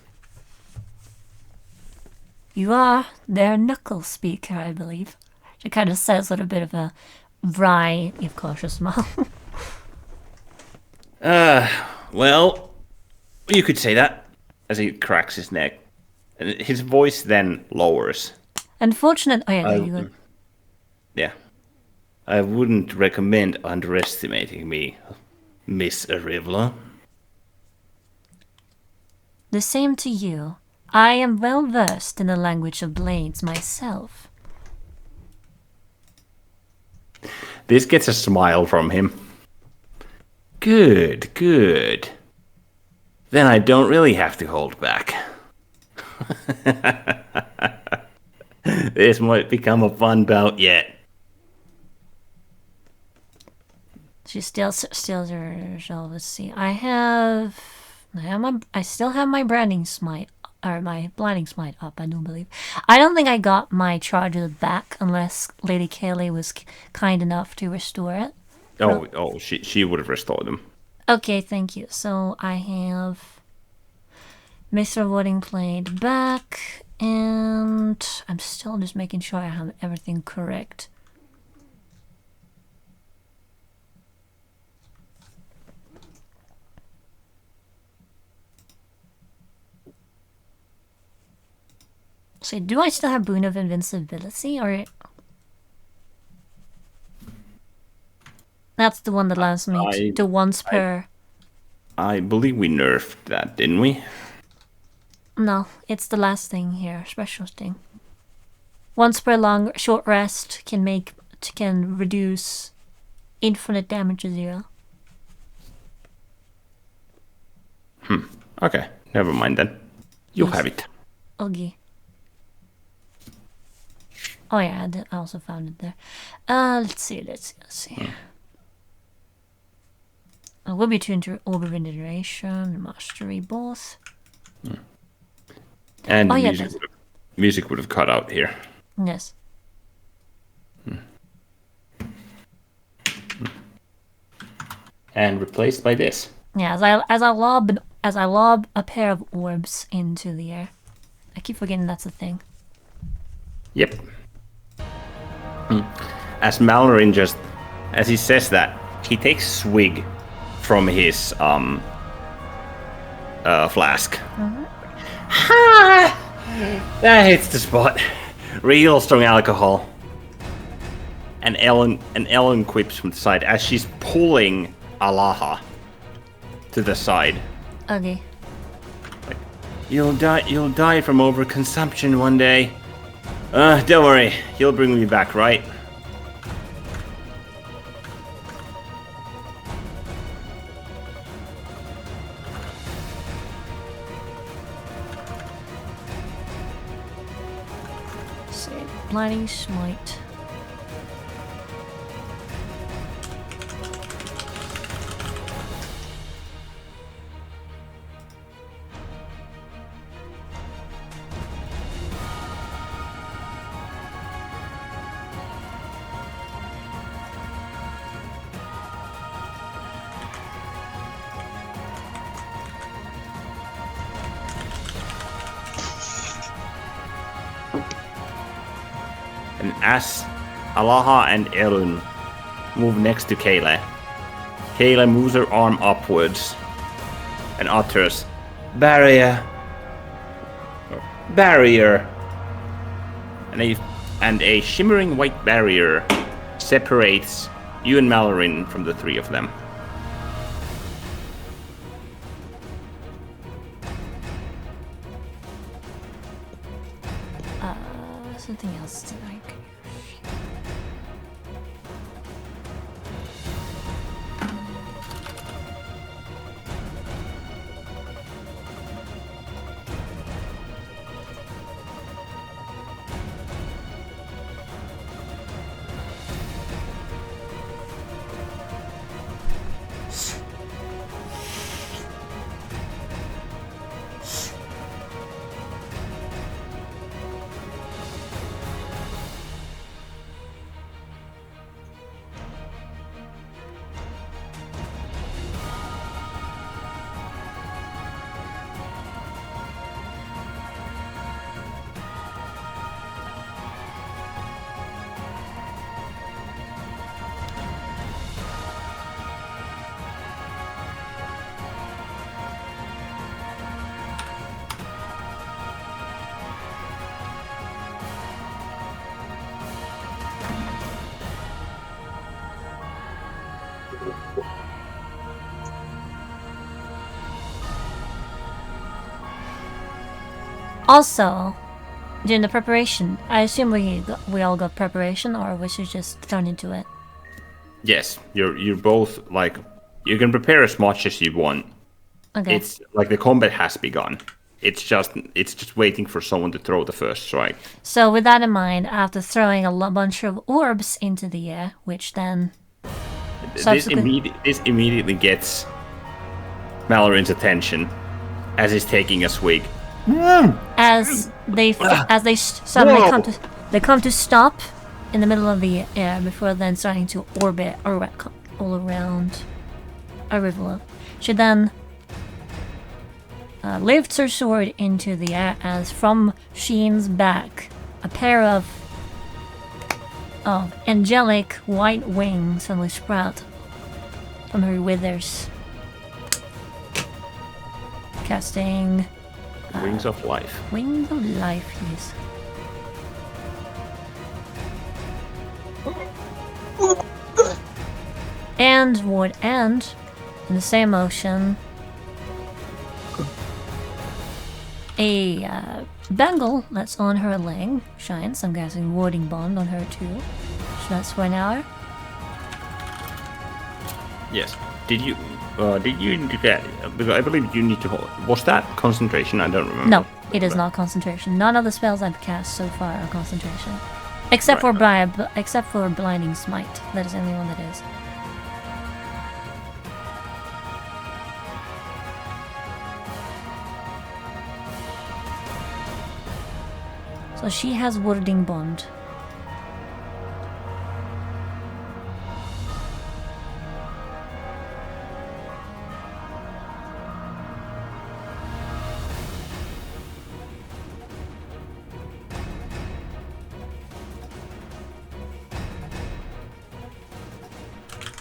You are their knuckle speaker, I believe. She kind of says with a bit of a wry, if cautious smile. Well, you could say that, as he cracks his neck. And his voice then lowers. Unfortunate. Oh, yeah, you would. Yeah. I wouldn't recommend underestimating me, Miss Arivla. The same to you. I am well versed in the language of blades myself. This gets a smile from him. Good. Then I don't really have to hold back. This might become a fun bout yet. She still her shell. Let's see. I still have my branding smite, or my blinding smite up, I do believe. I don't think I got my charges back unless Lady Kaylee was kind enough to restore it. Oh, she would have restored them. Okay, thank you. So I have Mr. Wooding played back, and I'm still just making sure I have everything correct. So do I still have Boon of Invincibility, or... That's the one that allows me to once per... I believe we nerfed that, didn't we? No, it's the last thing here, special thing. Once per long short rest can reduce infinite damage to 0. Okay, never mind then. You have it. Okay. Oh yeah, I also found it there. Let's see. It will be tuned to Orb of Regeneration, Mastery both. And music would have cut out here. Yes. And replaced by this. Yeah, as I lob a pair of orbs into the air. I keep forgetting that's a thing. Yep. As Mallorin as he says that, he takes a swig from his flask. Ha! That hits the spot. Real strong alcohol. And Ellen quips from the side as she's pulling Alaha to the side. Okay. Like, you'll die from overconsumption one day. Don't worry, you'll bring me back, right? Say blinding smite. And as Alaha and Elun move next to Kayla, Kayla moves her arm upwards and utters, "Barrier. Barrier." And a shimmering white barrier separates you and Mallorin from the three of them. Something else to like. Also, during the preparation, I assume we all got preparation, or we should just turn into it. Yes, you're both like you can prepare as much as you want. Okay. It's like the combat has begun. It's just waiting for someone to throw the first strike. So with that in mind, after throwing a bunch of orbs into the air, which then This immediately gets Mallorin's attention as he's taking a swig. as they suddenly come to stop in the middle of the air before then starting to orbit all around Arivula. She then lifts her sword into the air as from Sheen's back a pair of angelic white wings suddenly sprout from her withers, casting Wings of life. Wings of life, yes. And would end in the same motion. A bangle that's on her leg shines. I'm guessing warding bond on her too. So that's for an hour. Yes. Did you do that? Because I believe you need to hold. Was that concentration? I don't remember. No, it is not concentration. None of the spells I've cast so far are concentration, except for blinding smite. That is the only one that is. So she has warding bond.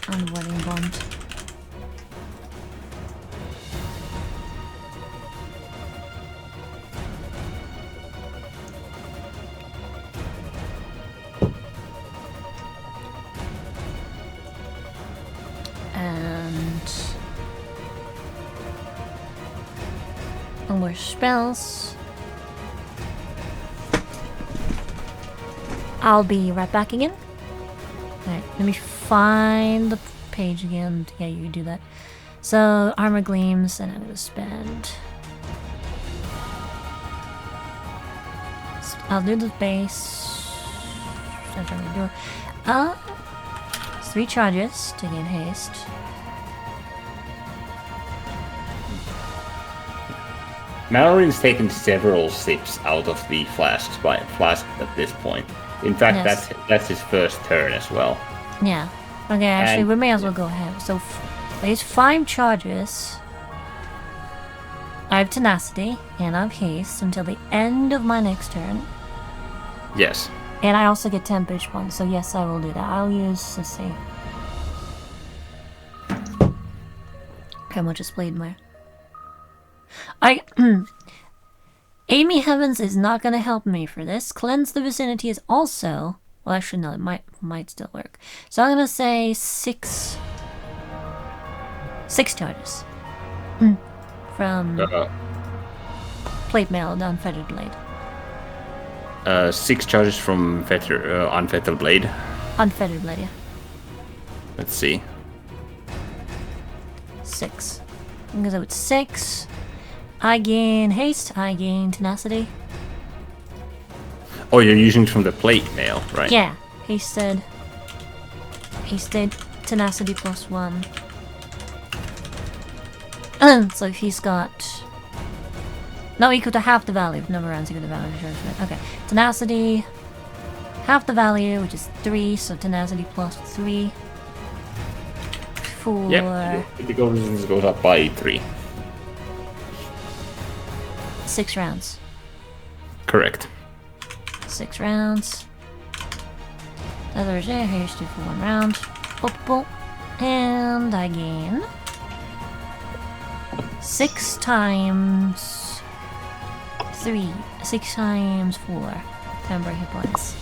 Unwilling bond. No more spells. I'll be right back again. Alright, let me find the page again. Yeah, you do that. So, armor gleams, and I'm gonna spend... I'll do the base. That's what I'm gonna do. 3 charges to gain haste. Mallory's taken several sips out of the flask at this point. In fact, Yes. that's his first turn as well. Yeah. Okay, actually, And- we may as well go ahead. So, there's 5 charges. I have tenacity, and I have haste until the end of my next turn. Yes. And I also get 10 pitch points, so yes, I will do that. I'll use, let's see. How much is Blade Mire? Amy Heavens is not gonna help me for this. Cleanse the Vicinity is also... Well, actually, no, it might still work. So I'm gonna say 6 charges. From Plate Mail down Feathered Blade. 6 charges from Unfettered Blade. Unfettered Blade, yeah. Let's see. 6. I'm gonna go with 6. I gain haste, I gain tenacity. Oh, you're using from the plate mail, right? Yeah, hasted, tenacity plus 1. So if he's got... No, equal to half the value. Number rounds equal to value. Okay, tenacity, half the value, which is 3, so tenacity plus 3. 4. Yep. The resistance goes up by 3. 6 rounds. Correct. 6 rounds. Others there, here's 2 for 1 round. Boop, boop. And I gain 6 times 3. 6 times 4. Temporary hit points.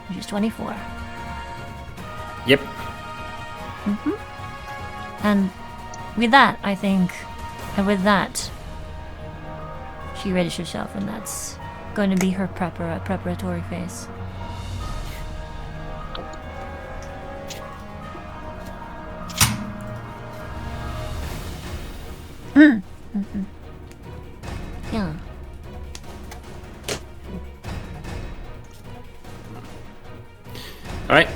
Which is 24. Yep. And with that, I think, and with that, she readies herself, and that's going to be her preparatory phase. Yeah. Alright.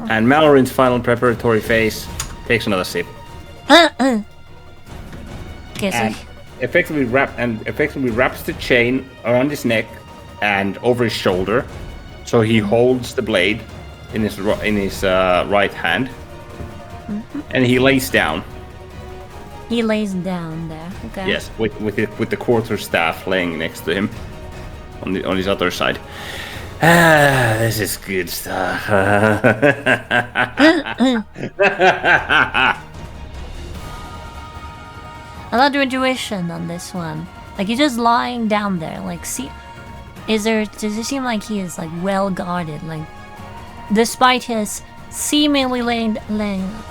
And Mallorin's final preparatory phase takes another sip. Okay, so And effectively wraps the chain around his neck and over his shoulder, so he holds the blade in his right hand, and he lays down. he lays down there. Okay. Yes, with the quarterstaff laying next to him on his other side. Ah, this is good stuff. I love your intuition on this one. Like, he's just lying down there. Like, see, does it seem like he is like well guarded? Like, despite his seemingly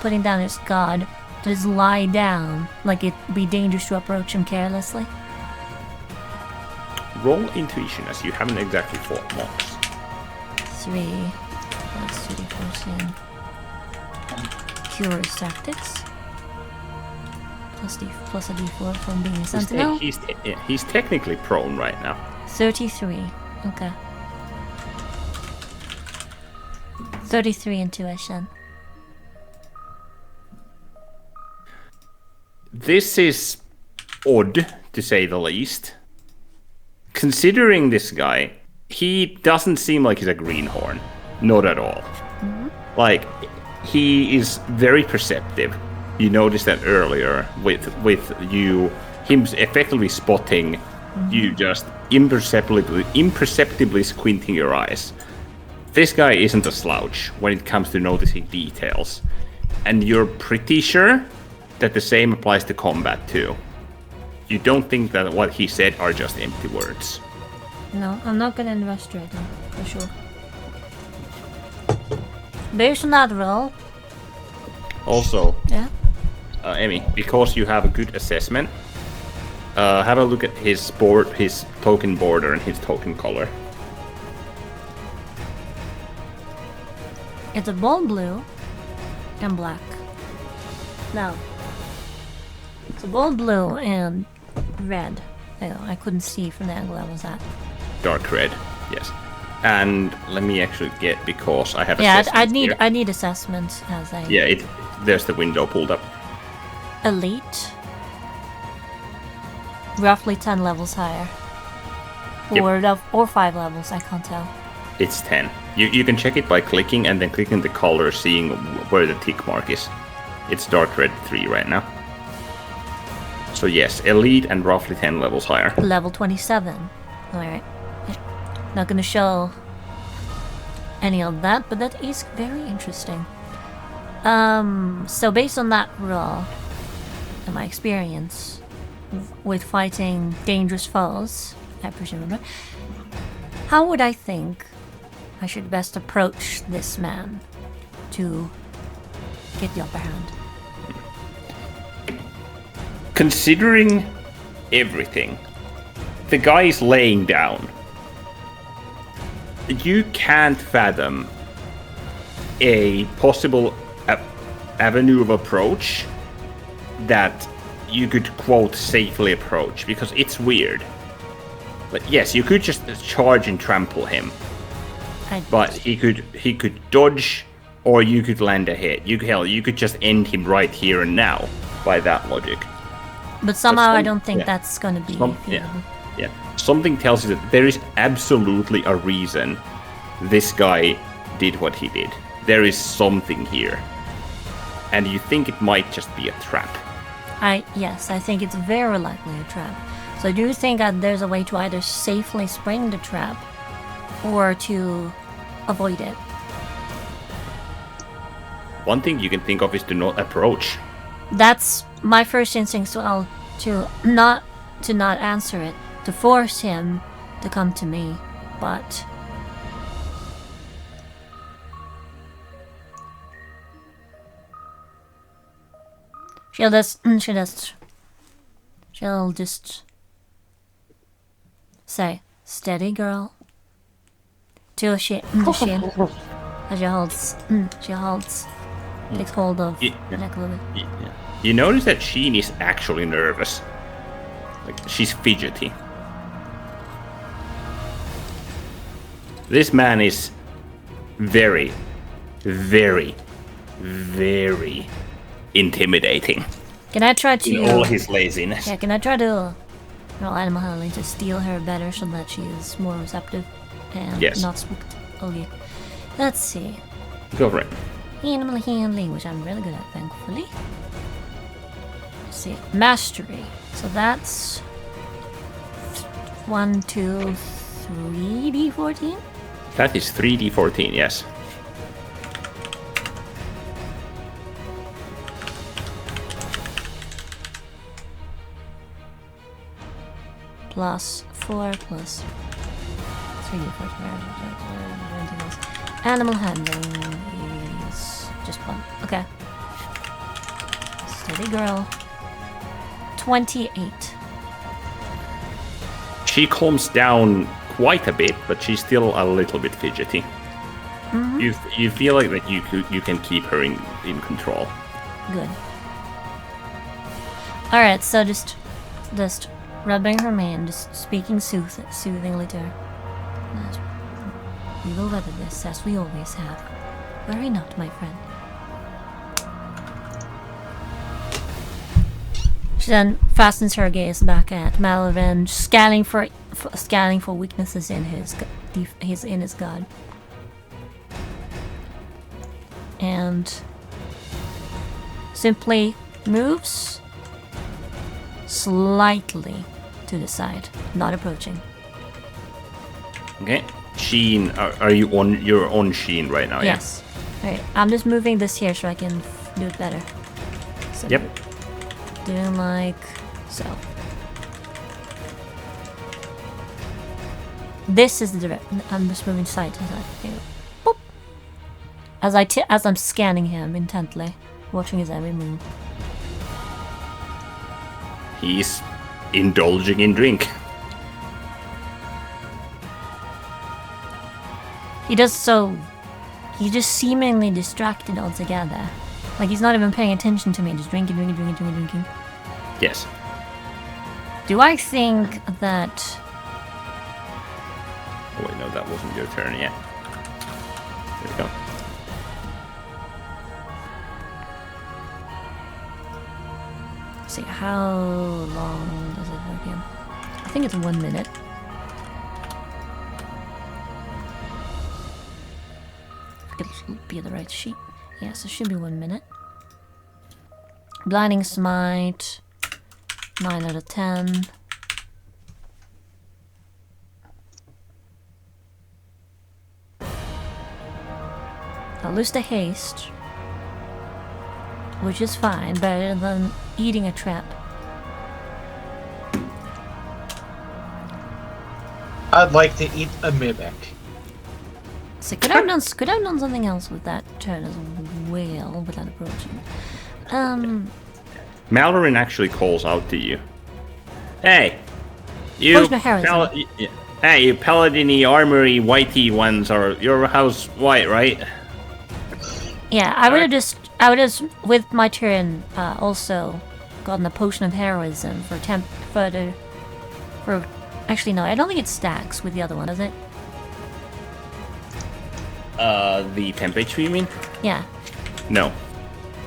putting down his guard, just lie down like it'd be dangerous to approach him carelessly. Roll intuition, as you haven't exactly fought monks. 3 plus 2d4 Curious Tactics. Plus a d4 from being a sentinel. He's technically prone right now. 33. Okay. 33 intuition. This is odd, to say the least. Considering this guy, he doesn't seem like he's a greenhorn. Not at all. Like, he is very perceptive. You noticed that earlier with him effectively spotting you just imperceptibly squinting your eyes. This guy isn't a slouch when it comes to noticing details. And you're pretty sure that the same applies to combat too. You don't think that what he said are just empty words. No, I'm not gonna investigate him, for sure. Based on that roll, Also, yeah. Emmy, because you have a good assessment, have a look at his board, his token border, and his token color. It's a bold blue and black. No. It's a bold blue and red. Oh, I couldn't see from the angle I was at. Dark red, yes. And let me actually get, because I have I need assessment as I... Yeah, there's the window pulled up. Elite. Roughly 10 levels higher. Yep. Or 5 levels, I can't tell. It's 10. You can check it by clicking and then clicking the color, seeing where the tick mark is. It's dark red 3 right now. So yes, elite and roughly 10 levels higher. Level 27. Alright. Not gonna show any of that, but that is very interesting. So based on that roll, and my experience with fighting dangerous foes, I presume, how would I think I should best approach this man to get the upper hand? Considering everything, the guy is laying down. You can't fathom a possible avenue of approach that you could, quote, safely approach, because it's weird. But yes, you could just charge and trample him. But he could dodge, or you could land a hit. You could just end him right here and now, by that logic. But somehow I don't think that's gonna be... Yeah. Something tells you that there is absolutely a reason this guy did what he did. There is something here. And you think it might just be a trap. Yes, I think it's very likely a trap. So I do think that there's a way to either safely spring the trap or to avoid it. One thing you can think of is to not approach. That's my first instinct, so to not answer it, to force him to come to me, but she'll just say, "Steady, girl." To she as she holds, takes hold of the neck a little bit. You notice that Sheen is actually nervous. Like, she's fidgety. This man is very, very, very intimidating. Can I try to... In all his laziness. Yeah, can I try to roll animal handling to steal her better so that she is more receptive and not spooked? Okay. Let's see. Go for it. Animal handling, which I'm really good at, thankfully. Let's see. Mastery. So that's 1, 2, 3 D14? That is 3d14, yes. Plus 4 plus 3d14. Animal handling is just 1. Okay. Steady girl. 28. She calms down quite a bit, but she's still a little bit fidgety. Mm-hmm. You feel like that you can keep her in control. Good. Alright, so just rubbing her mane, just speaking soothingly to her. We will weather this as we always have. Worry not, my friend. She then fastens her gaze back at Malvin, scanning for weaknesses in his god, and simply moves slightly to the side, not approaching. Okay, Sheen, are you on? You're on Sheen right now. Yes. Yeah? Alright, I'm just moving this here so I can do it better. So yep. Doing like so. This is the direction. I'm just moving side to side. Okay. Boop. As I'm scanning him intently, watching his every move. He's indulging in drink. He does so. He's just seemingly distracted altogether. Like he's not even paying attention to me, just drinking. Yes. Do I think that... Oh wait, no, that wasn't your turn yet. There we go. Let's see, how long does it work in? I think it's 1 minute. It'll be the right sheet. Yes, it should be 1 minute. Blinding Smite. 9 out of 10. I'll lose the haste, which is fine, better than eating a trap. I'd like to eat a mimic. So could I have done something else with that turn as well without approaching? Mallorin actually calls out to you. Hey, you Where's my heroism? hey, you paladin-y, armory, whitey ones are your house white, right? Yeah, I would have with my turn also gotten a potion of heroism for actually no, I don't think it stacks with the other one, does it? The temperature, you mean? Yeah. No.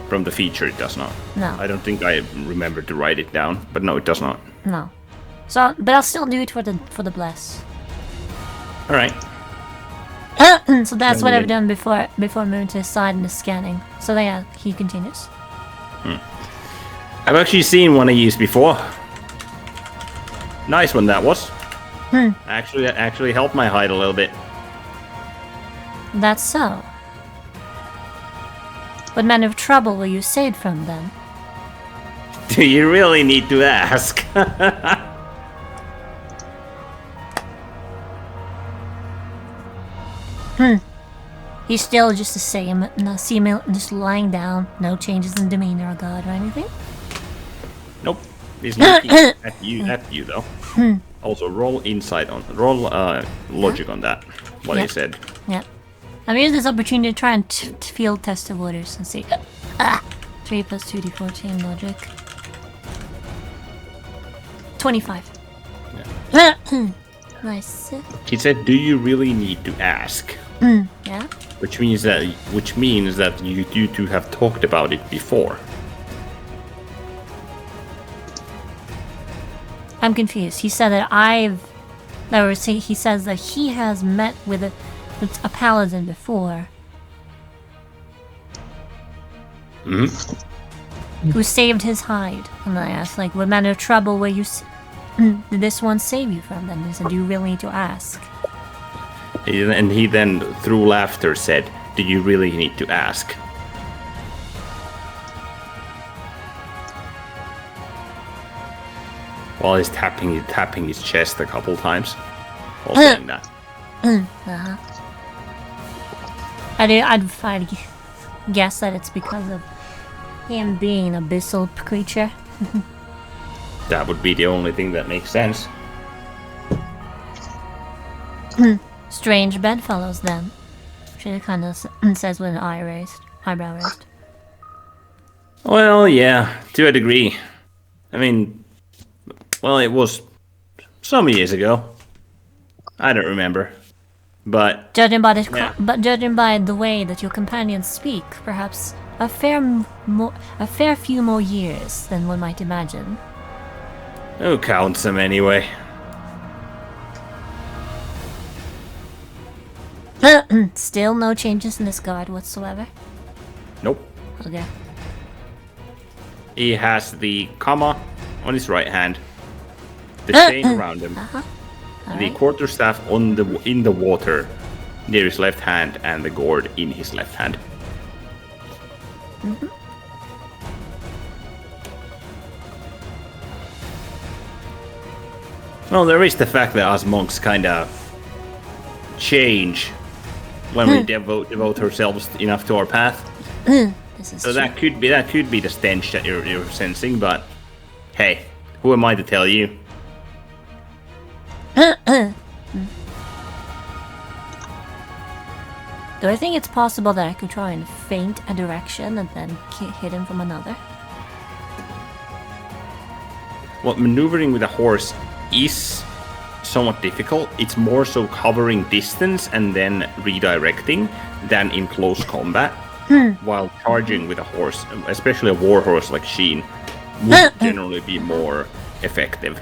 From the feature, it does not. No. I don't think I remember to write it down, but no, it does not. No. So, but I'll still do it for the bless. All right. So that's what I've done before moving to his side and the scanning. So yeah, he continues. I've actually seen one of these before. Nice one that was. Actually helped my hide a little bit. That's so. What manner of trouble were you saved from then? Do you really need to ask? He's still just the same, just lying down, no changes in demeanor or god or anything? Nope. He's looking at you though. Also roll insight on logic on that. What he said. Yeah. I'm using this opportunity to try and field test the waters and see. 3 plus 2d14 logic. 25. Yeah. Nice. He said, "Do you really need to ask?" Yeah. Which means that you two have talked about it before. I'm confused. He said that he says that he has met with a paladin before. Who saved his hide. And I asked, like, what manner of trouble were you did this one save you from then? He said, do you really need to ask? And he then, through laughter, said, "Do you really need to ask?" While he's tapping his chest a couple times. While saying that. I'd guess that it's because of him being an abyssal creature. That would be the only thing that makes sense. Strange bedfellows then. She kind of says with an eyebrow raised. Well, yeah, to a degree. I mean, well, it was some years ago. I don't remember, but judging by the way that your companions speak, perhaps a fair few more years than one might imagine. who counts them anyway? Still no changes in this guard whatsoever. Nope. Okay. He has the comma on his right hand, the chain around him, the Alright. quarterstaff in the water near his left hand, and the gourd in his left hand. Well, there is the fact that us monks kind of change when we devote ourselves enough to our path. This is So true. that could be the stench that you're sensing, but hey, Who am I to tell you? Do I think it's possible that I could try and feint a direction and then hit him from another? Well, maneuvering with a horse is somewhat difficult. It's more so covering distance and then redirecting than in close combat. While charging with a horse, especially a war horse like Sheen, would generally be more effective.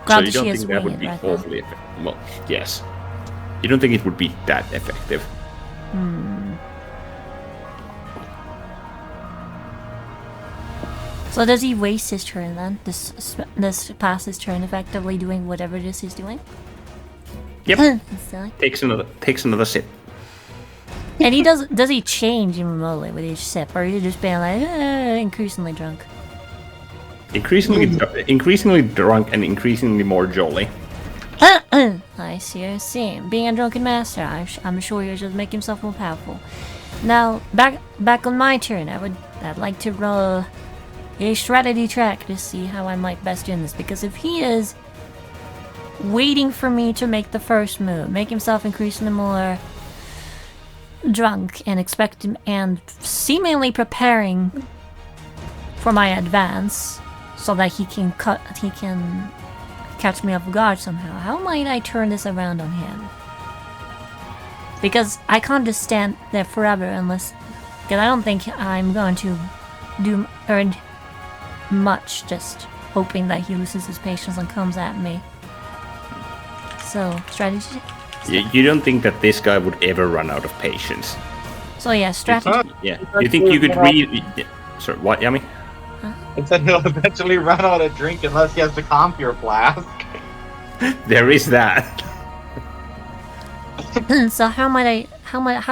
So you don't think that would be awfully effective? Well, yes. You don't think it would be that effective? So does he waste his turn then? This pass his turn effectively doing whatever it is he's doing? Yep. Takes another sip. And does he change remotely with each sip, or is he just being like increasingly drunk? Increasingly drunk and increasingly more jolly. I see. Being a drunken master, I'm sure he'll just make himself more powerful. Now, back on my turn, I'd like to roll a strategy track to see how I might best do this. Because if he is waiting for me to make the first move, make himself increasingly more drunk and seemingly preparing for my advance, so that he can catch me off guard somehow. How might I turn this around on him? Because I can't just stand there forever because I don't think I'm going to earn much just hoping that he loses his patience and comes at me. So, strategy? You don't think that this guy would ever run out of patience? So yeah, strategy. Yeah. You think you could Sorry, what, Yummy? It said he'll eventually run out of drink unless he has to comp your flask. There is that. So how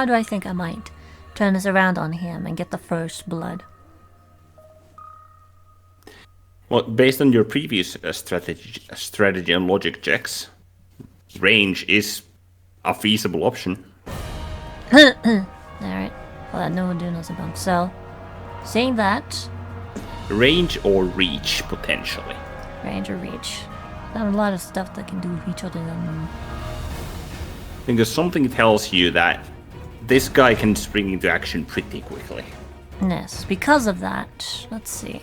do I think I might turn this around on him and get the first blood? Well, based on your previous strategy and logic checks, range is a feasible option. Alright. Well, that no one knows about. So, saying that... Range or reach, potentially. Range or reach. There's a lot of stuff that can do reach other than... Because something tells you that this guy can spring into action pretty quickly. Yes, because of that. Let's see.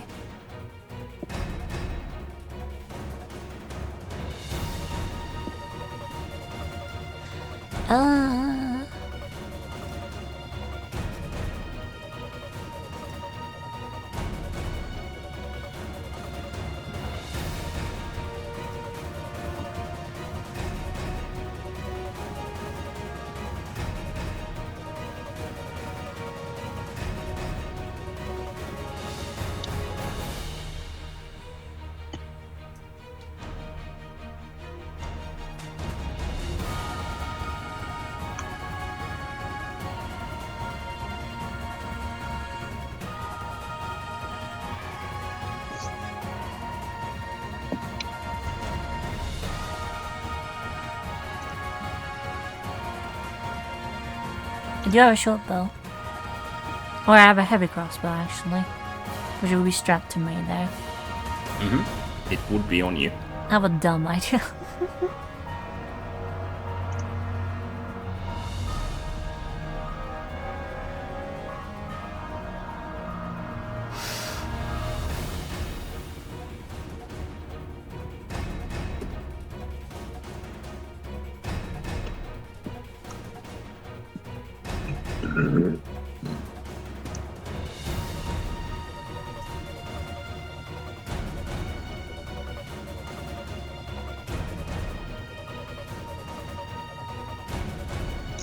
I do have a short bow. Or I have a heavy crossbow, actually. Which will be strapped to me there. It would be on you. I have a dumb idea.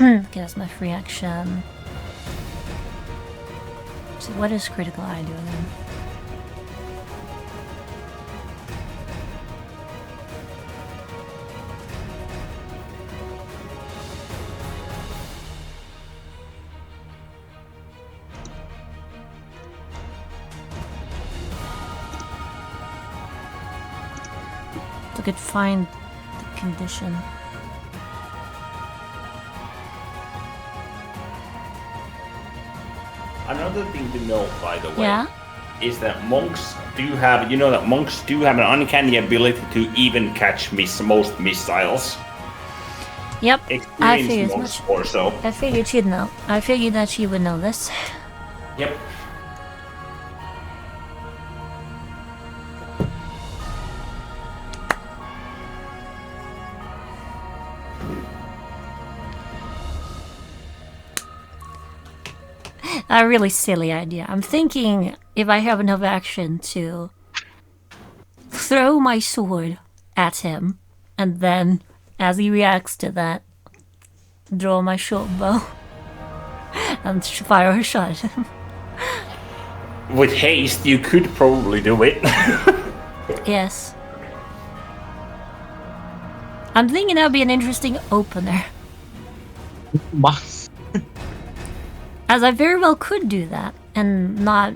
Okay, that's my free action. So what is critical eye doing then? So I could find the condition. Another thing to note, by the way, Yeah? is that monks do have, an uncanny ability to even catch most missiles. Yep, I figured as Monks much. or so. I figured she'd know. I figured that she would know this. Yep. A really silly idea. I'm thinking if I have enough action to throw my sword at him, and then, as he reacts to that, draw my short bow and fire a shot at him. With haste, you could probably do it. Yes. I'm thinking that would be an interesting opener. Must. As I very well could do that, and not...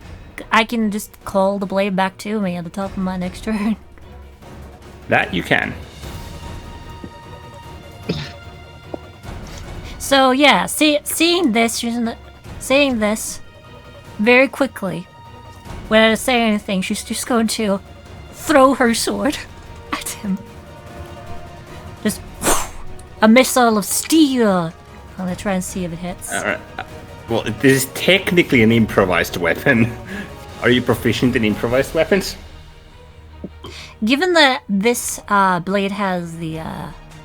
I can just call the blade back to me at the top of my next turn. That you can. So yeah, seeing this very quickly, without saying anything, she's just going to throw her sword at him. Just a missile of steel. I'm gonna try and see if it hits. Alright. Well, this is technically an improvised weapon. Are you proficient in improvised weapons? Given that this blade has the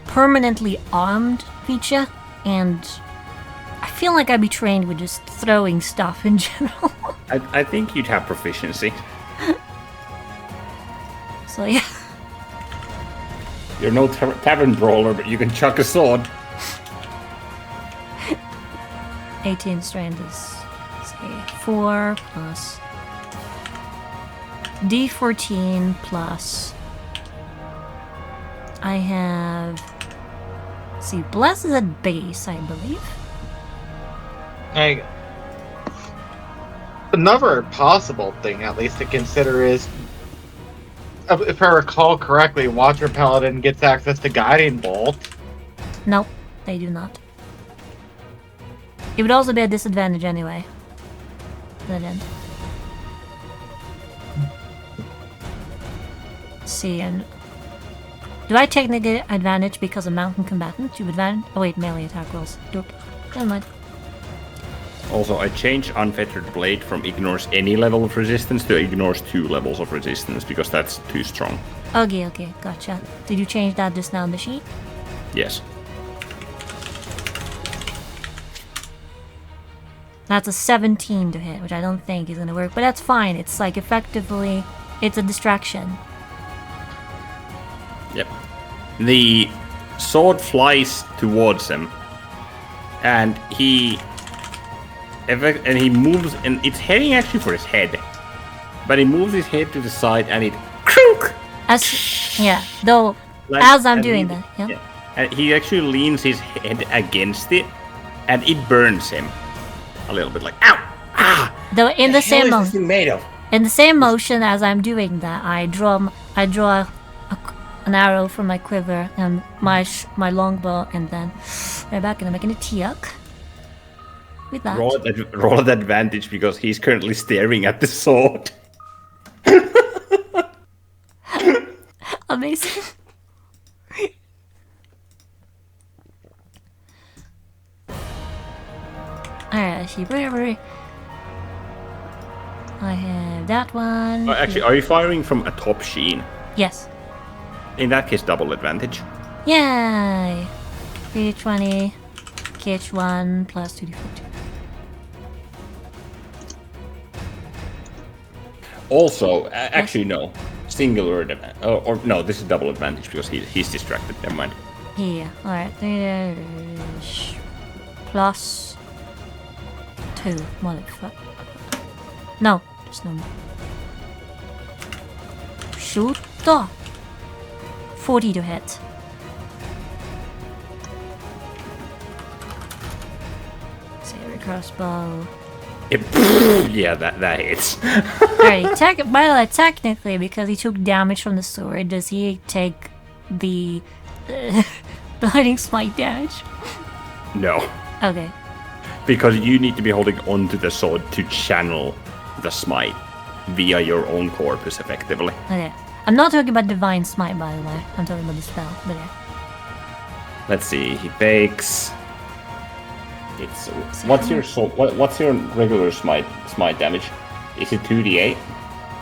permanently armed feature, and I feel like I'd be trained with just throwing stuff in general. I think you'd have proficiency. So yeah. You're no tavern brawler, but you can chuck a sword. 18 strength is, say, 4 plus D14 plus. I have. Let's see, Bless is at base, I believe. Hey, another possible thing, at least to consider, is if I recall correctly, Watcher Paladin gets access to Guiding Bolt. Nope, they do not. It would also be a disadvantage anyway. That end. Let's see, and do I technically get advantage because of mountain combatant? You advantage? Oh wait, melee attack rolls. Nope. Never mind. Also, I changed Unfettered Blade from ignores any level of resistance to ignores 2 levels of resistance, because that's too strong. Okay, gotcha. Did you change that just now in the sheet? Yes. That's a 17 to hit, which I don't think is gonna work, but that's fine. It's like effectively, it's a distraction. Yep. The sword flies towards him, and he moves, and it's heading actually for his head, but he moves his head to the side, and it crunk. Though Like, as I'm and doing he- that, yeah. yeah. And he actually leans his head against it, and it burns him a little bit, like ow, ah. Though in the same What is this thing made of? in the same motion as I'm doing that, I draw an arrow from my quiver and my longbow, and then right back, and I'm making a tiak with that. Roll at advantage because he's currently staring at the sword. Amazing. Alright, see, wherever I have that one. Actually, are you firing from atop Sheen? Yes. In that case, double advantage. Yay! 3d20, KH1 plus 2d4. Also, actually, no. Singular advantage. Or no, this is double advantage because he's distracted. Never mind. Yeah, alright. Plus 2. Motherfucker. No, there's no more. Shoot the 40 to hit. Save crossbow. Yeah, that hits. Alright, by the way, technically, because he took damage from the sword, does he take the blinding smite damage? No, Okay. because you need to be holding onto the sword to channel the smite. via your own corpus, effectively. Okay. I'm not talking about Divine Smite, by the way. I'm talking about the spell. But yeah. Let's see. He takes. It's what's your regular smite damage? Is it 2d8?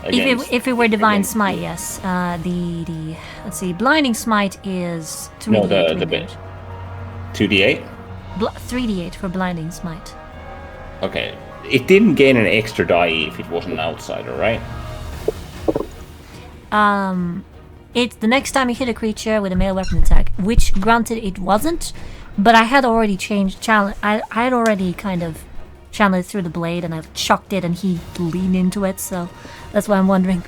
If it were Divine Smite, yes. The let's see, Blinding Smite is 3d8. No, the bit. 2d8. 3d8 for Blinding Smite. Okay, it didn't gain an extra die if it was an outsider, right? It's the next time you hit a creature with a melee weapon attack, which granted it wasn't, but I had already changed I had already kind of channeled it through the blade and I've chucked it and he leaned into it, so that's why I'm wondering.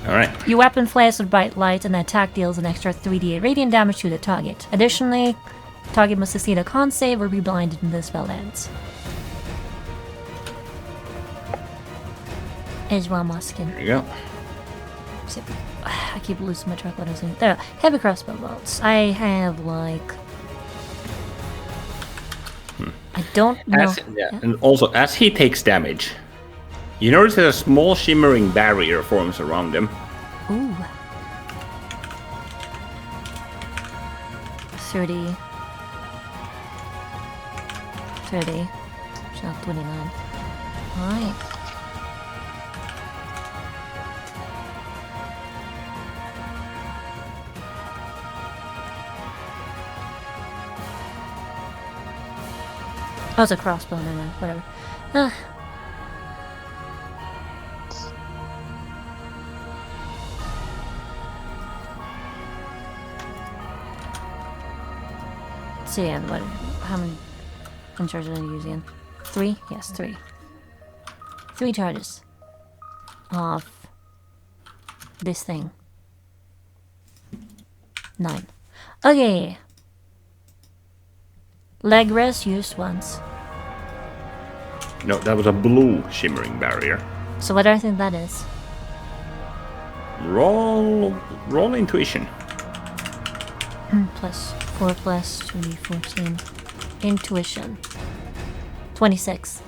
Alright. Your weapon flares with bright light and the attack deals an extra 3d8 radiant damage to the target. Additionally, target must succeed a con save or be blinded when the spell ends. Is what I'm asking. There you go. I keep losing my track what I was doing. There, heavy crossbow bolts. I have like... I don't know. And also, as he takes damage, you notice that a small shimmering barrier forms around him. Ooh. 30. 30. It's not 29. Alright. Oh, it's a crossbow, no, whatever. So yeah, how many charges are you using? 3? Yes, 3. 3 charges of this thing. 9. Okay. Leg rest used once. No, that was a blue shimmering barrier. So what do I think that is? Roll intuition. Plus 4 plus 2d 14. Intuition. 26.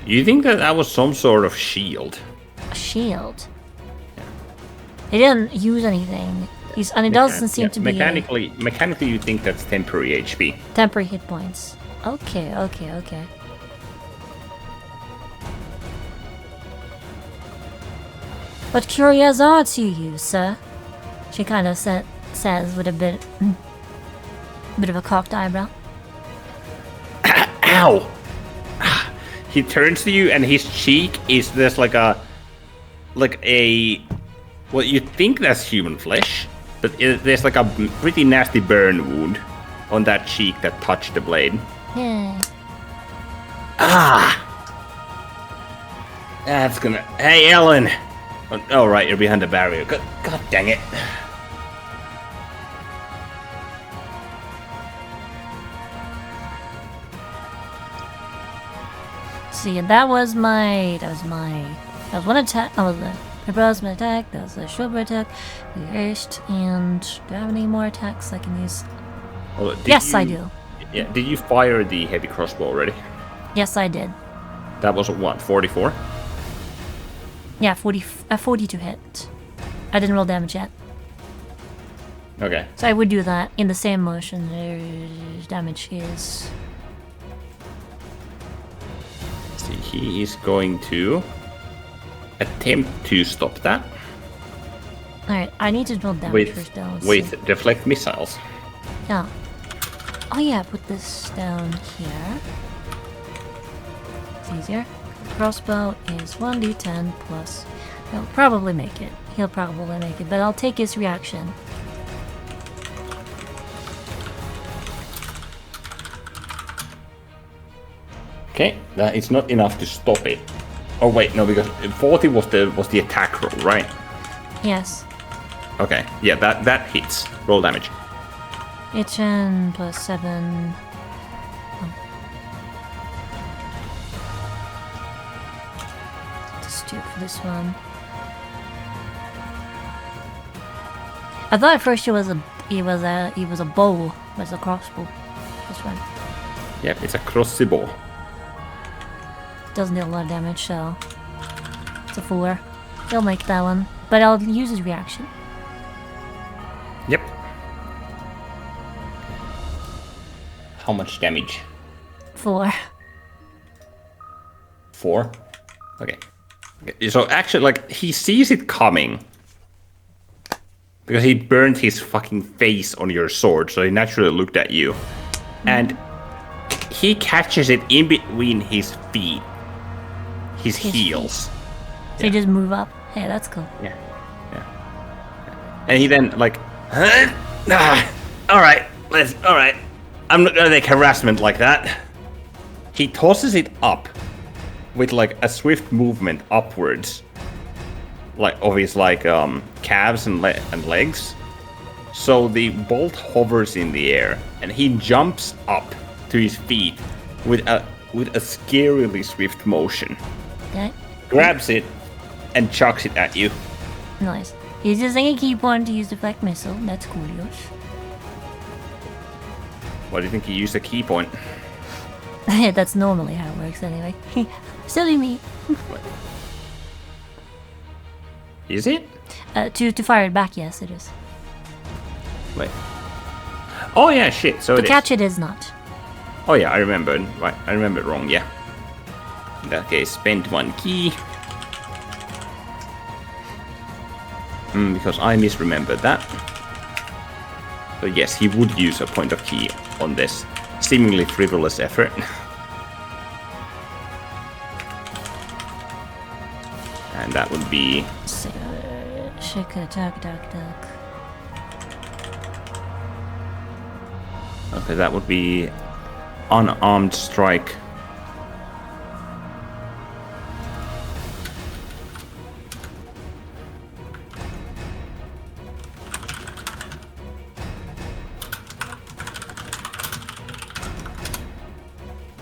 You think that was some sort of shield? A shield? He didn't use anything. And it doesn't seem to be mechanically, you think that's temporary HP. Temporary hit points. Okay. What curious arts you use, sir? She kind of says with a bit of a cocked eyebrow. Ow! He turns to you, and his cheek is there's like a well, you think that's human flesh. But there's like a pretty nasty burn wound on that cheek that touched the blade. Yeah. Ah! That's gonna... Hey, Ellen! Oh, right, you're behind the barrier. God dang it. See, that was one attack. That was the harassment attack. That was a shoulder attack. Reversed. And do I have any more attacks I can use? Oh, yes, I do. Yeah. Did you fire the heavy crossbow already? Yes, I did. That was what? 44. Yeah, 40 to hit. I didn't roll damage yet. Okay. So I would do that in the same motion. Damage is. See, he is going to attempt to stop that. Alright, I need to roll damage first though. With deflect missiles. Yeah. Oh yeah, put this down here. It's easier. Crossbow is 1d10 plus. He'll probably make it. But I'll take his reaction. Okay, that is not enough to stop it. Oh wait, no, because 40 was the attack roll, right? Yes. Okay, yeah, that hits. Roll damage. H10 plus 7. Just do it for this one. I thought at first it was a bow, but it's a crossbow. This one. Yep, it's a crossbow. doesn't do a lot of damage, so it's a 4. He'll make that one, but I'll use his reaction. Yep. How much damage? 4. 4? Okay. So actually, like, he sees it coming. Because he burned his fucking face on your sword, so he naturally looked at you. And he catches it in between his feet. His heels. So you just move up. Hey, that's cool. Yeah. And he then, like, alright, alright. I'm not gonna make harassment like that. He tosses it up with, like, a swift movement upwards. Like, of his, like, calves and legs. So the bolt hovers in the air, and he jumps up to his feet with a scarily swift motion. Okay. Grabs it and chucks it at you. Nice. He's using a key point to use deflect missile. That's cool, Yosh. What do you think he used a key point? That's normally how it works anyway. Silly me. Is it? To fire it back, yes, it is. Wait. Oh yeah, shit. So to catch it is not. Oh yeah, I remembered. Right, I remembered wrong. Yeah. In that case, spend 1 key. Because I misremembered that. So yes, he would use a point of key on this seemingly frivolous effort. And that would be... Okay, that would be unarmed strike.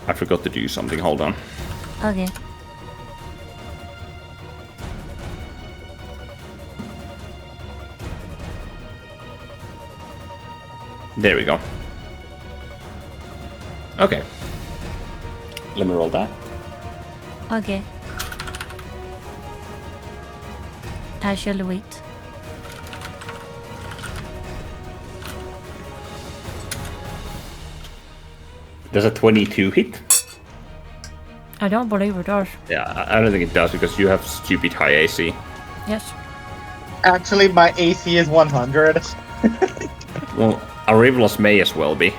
I forgot to do something, hold on. Okay. There we go. Okay. Let me roll that. Okay. I shall wait. Does a 22 hit? I don't believe it does. Yeah, I don't think it does because you have stupid high AC. Yes. Actually, my AC is 100. Well, Arrivalos may as well be.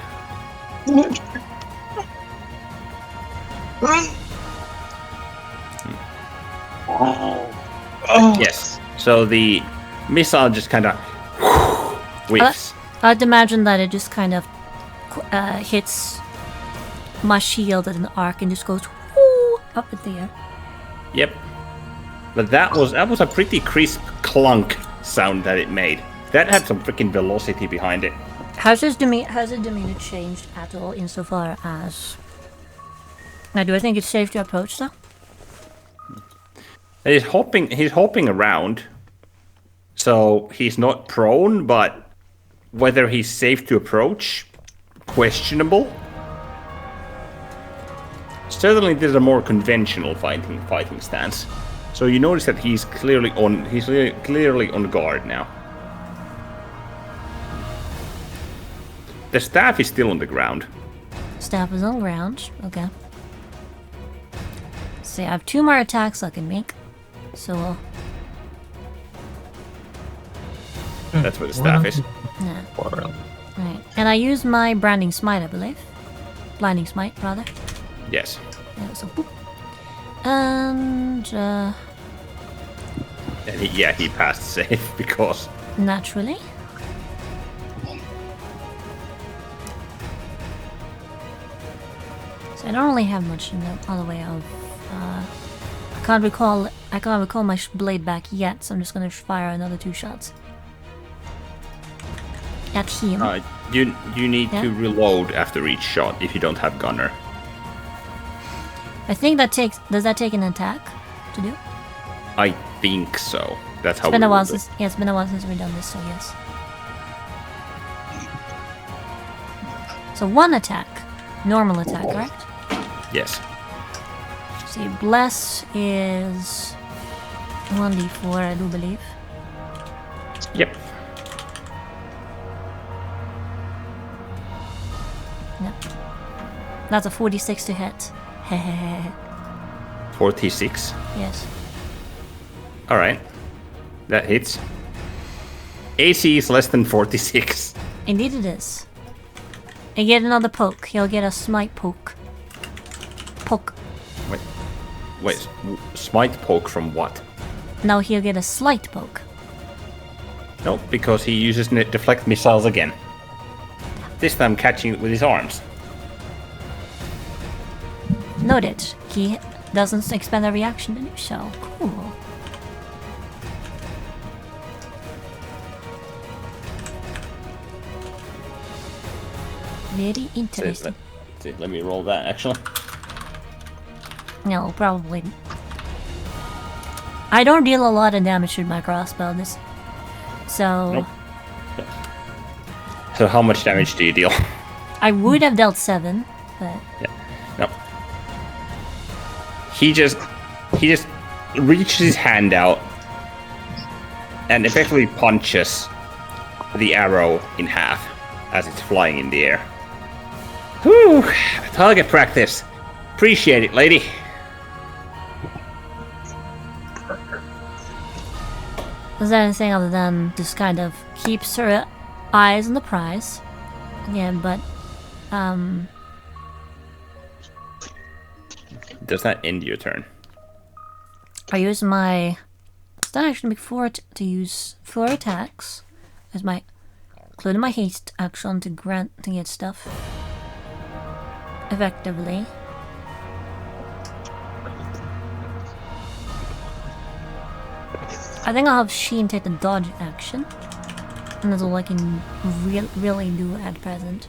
Yes. So the missile just kind of whiffs. I'd imagine that it just kind of hits my shield at an arc and just goes whoo, up in the air. Yep. But that was a pretty crisp clunk sound that it made. That had some freaking velocity behind it. Has the demeanor changed at all insofar as... Now, do I think it's safe to approach though? He's hopping around. So he's not prone, but whether he's safe to approach, questionable. Certainly there's a more conventional fighting stance. So you notice that he's clearly on guard now. The staff is still on the ground. Staff is on ground. Okay. See, I have 2 more attacks I can make. So, That's where the staff is. yeah. Alright. And I use my branding smite, I believe. Blinding smite, rather. Yes. Yeah, so boop. And, And he passed safe because... naturally. So I don't really have much in the other way of... I can't recall my blade back yet, so I'm just gonna fire another 2 shots. At him. You need to reload after each shot if you don't have gunner. I think that takes... Does that take an attack to do? I think so. That's how It's been a while rolled it. since... Yeah, it's been a while since we've done this, so yes. So 1 attack. Normal attack, correct? Yes. See, bless is 1d4, I do believe. Yep. Yep. That's a 46 to hit. 46. Yes. Alright. That hits. AC is less than 46. Indeed it is. And get another poke. He'll get a smite poke. Poke. Wait, smite poke from what? Now he'll get a slight poke. No, because he uses deflect missiles again. This time catching it with his arms. Noted. He doesn't expend a reaction to do so. Cool. Very interesting. Let me roll that, actually. No, probably. I don't deal a lot of damage with my crossbow. So... Nope. So how much damage do you deal? I would have dealt 7, but... Yeah. No. He just reaches his hand out and effectively punches the arrow in half as it's flying in the air. Whew! Target practice. Appreciate it, lady. Is there anything other than just kind of keeps her eyes on the prize? Yeah, but Does that end your turn? I use my stun action before to use 4 attacks as my, including my haste action to get stuff effectively. I think I'll have Sheen take the dodge action, and that's all I can really do at present.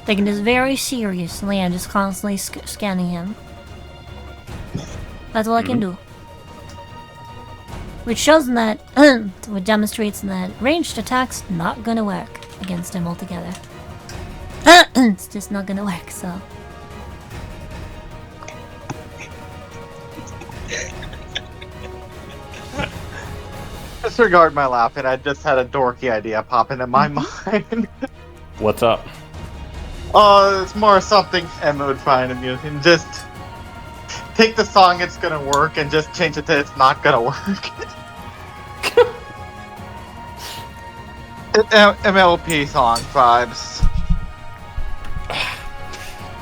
Taking this very seriously and just constantly scanning him. That's all I can do. Which shows that, which demonstrates that ranged attacks not gonna work against him altogether. It's just not gonna work, so. Disregard my laughing, I just had a dorky idea pop into my mind. What's up? Oh, it's more something Emma would find amusing. Just take the song "It's Gonna Work" and just change it to "It's Not Gonna Work." MLP song vibes.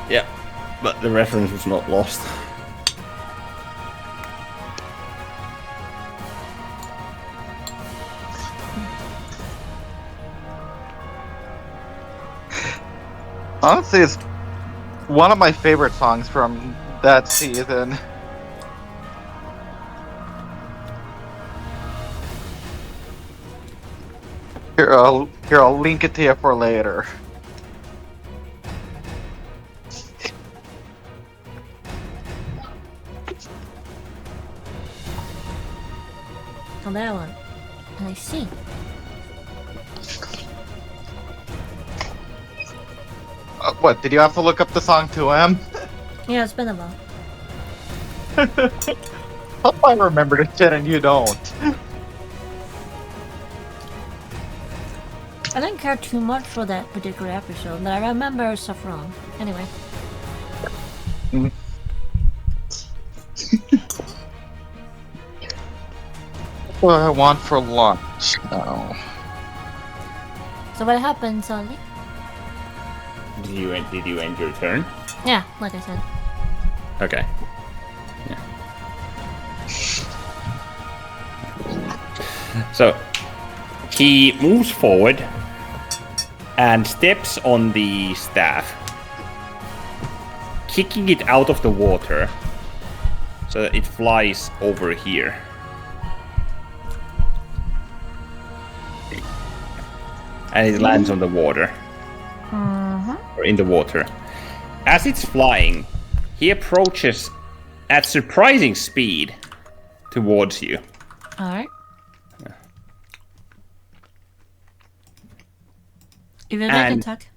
Yeah, but the reference was not lost. Honestly, it's one of my favorite songs from that season. Here, I'll link it to you for later. Oh, that one. I see. What, did you have to look up the song 2M? Yeah, it's been a while. Hope I remember this shit and you don't. I didn't care too much for that particular episode, but I remember stuff wrong. Anyway. What I want for lunch now. So what happened, Sully? Did you end your turn? Yeah, like I said. Okay. Yeah. So he moves forward and steps on the staff, kicking it out of the water so that it flies over here. And it lands on the water. Or in the water. As it's flying, he approaches at surprising speed towards you. Alright. You will make an attack.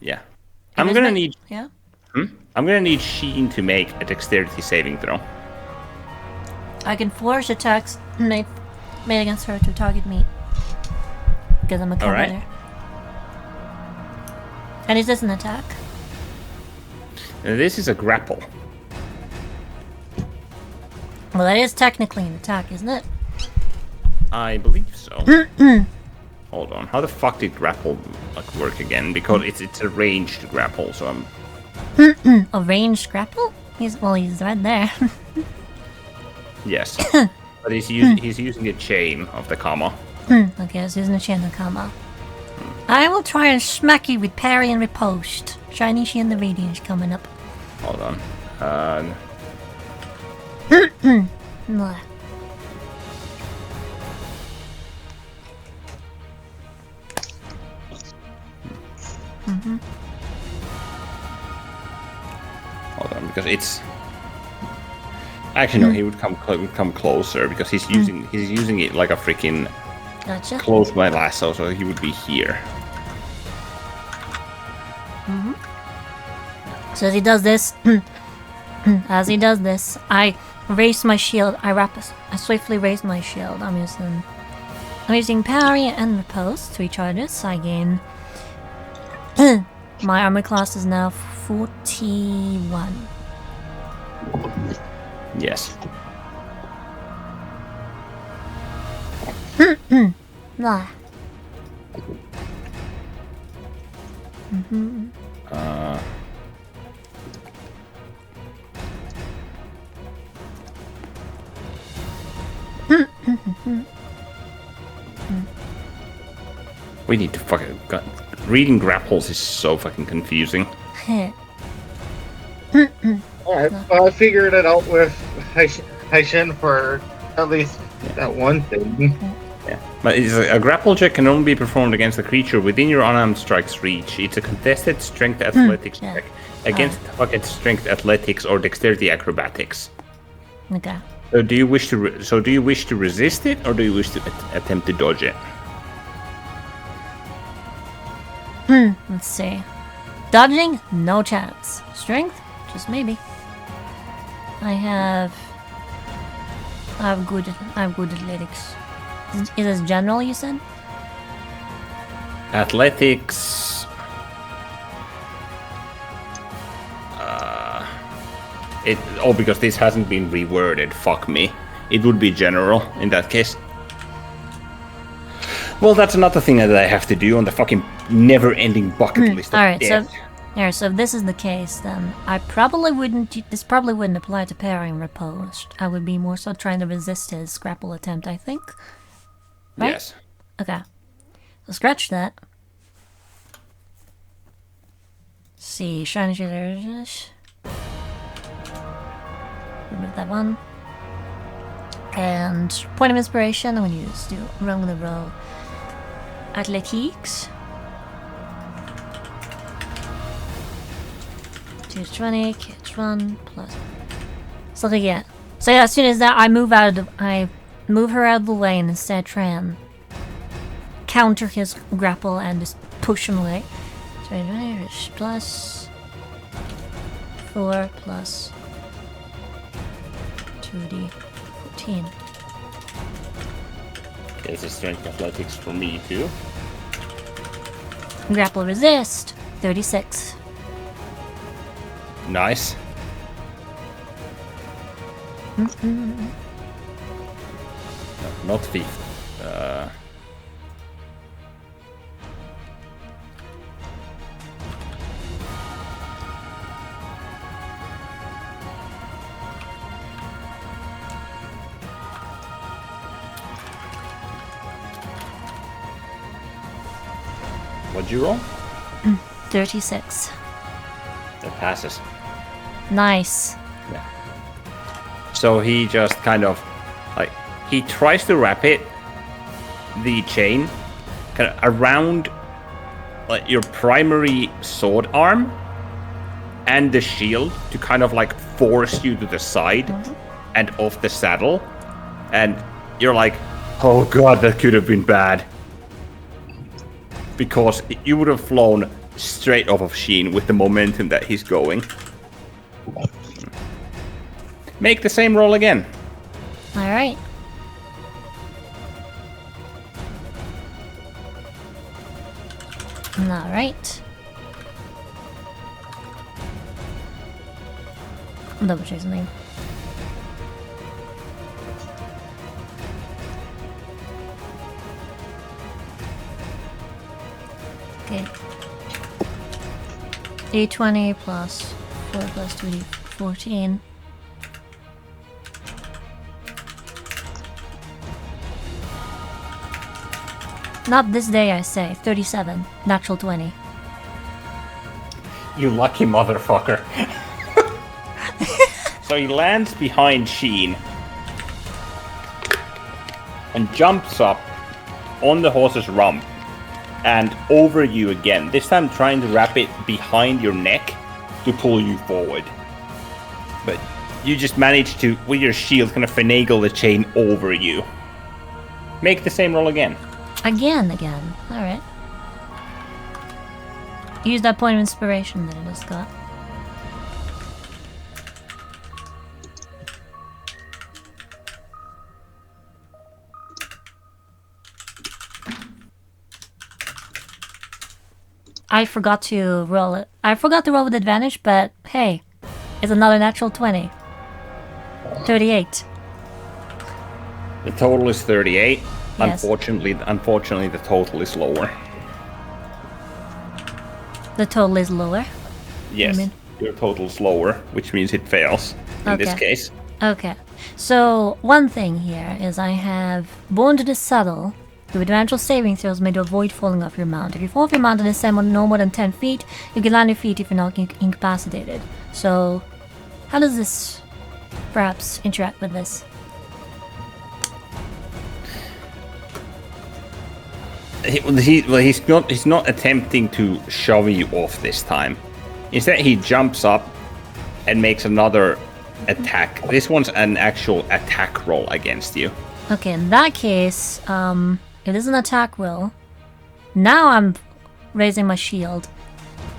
Yeah. I'm gonna need. Yeah. I'm gonna need Sheen to make a dexterity saving throw. I can force attacks made against her to target me. Because I'm a commander. And is this an attack? This is a grapple. Well, that is technically an attack, isn't it? I believe so. Hold on. How the fuck did grapple work again? Because it's a ranged grapple, so I'm... A ranged grapple? He's right there. Yes. But he's using the chain of the comma. Okay, so using the chain of comma. I will try and smack you with parry and riposte. Shiny Shi and the Radiance coming up. Hold on. Mwah. Hold on, because it's... Actually, no, he would come closer because he's using it like a freaking Gotcha. close my lasso, so he would be here. So as he does this, I raise my shield. I swiftly raise my shield. I'm using parry and riposte, 3 charges. I gain. My armor class is now 41. Yes. Blah. We need to fucking... Reading grapples is so fucking confusing. Alright, well, I figured it out with Haishin for at least that one thing. Yeah. But a grapple check can only be performed against a creature within your unarmed strike's reach. It's a contested strength athletics check against target strength athletics or dexterity acrobatics. Okay. So do you wish to resist it, or do you wish to attempt to dodge it? Let's see. Dodging, no chance. Strength, just maybe. I have good athletics. Is this general, you said? Athletics. Because this hasn't been reworded. Fuck me. It would be general in that case. Well, that's another thing that I have to do on the fucking never-ending bucket list of Alright, death. so if this is the case, then I probably wouldn't. This probably wouldn't apply to parry and riposte. I would be more so trying to resist his grapple attempt, I think. Right? Yes. Okay. So scratch that. See, shiny shaders. Remove that one. And point of inspiration, I'm gonna use I'm gonna roll athletics. 220, catch 1 plus. So yeah. So yeah, as soon as that, I move her out of the way and instead try and counter his grapple and just push him away. So plus 4 plus 2d 14. There's a strength athletics for me too. Grapple resist 36. Nice. No, not 50. What'd you roll? 36. That passes. Nice. Yeah. So he just kind of, he tries to wrap the chain, kind of around, your primary sword arm and the shield to kind of, force you to the side and off the saddle. and you're like, oh god, that could have been bad. Because you would have flown straight off of Sheen with the momentum that he's going. Make the same roll again. Alright. Alright. I'm double checking something. Okay. D20 plus 4 plus 2D 14. Not this day, I say. 37. Natural 20. You lucky motherfucker. So he lands behind Sheen and jumps up on the horse's rump and over you again. This time trying to wrap it behind your neck to pull you forward. But you just managed to, with your shield, kind of finagle the chain over you. Make the same roll again. Again. Alright. Use that point of inspiration that I just got. I forgot to roll it. I forgot to roll with advantage, but hey, it's another natural 20. 38. The total is 38. Yes. Unfortunately, the total is lower. The total is lower? Yes, You mean? your total is lower, which means it fails in this Okay. case. Okay. So, one thing here is I have Born to the Saddle. With advantage saving throws made to avoid falling off your mount. If you fall off your mount and descend no more than 10 feet, you can land your feet if you're not incapacitated. So, how does this perhaps interact with this? He's not attempting to shove you off this time. Instead, he jumps up and makes another attack. This one's an actual attack roll against you. Okay, in that case, it is an attack roll. Now I'm raising my shield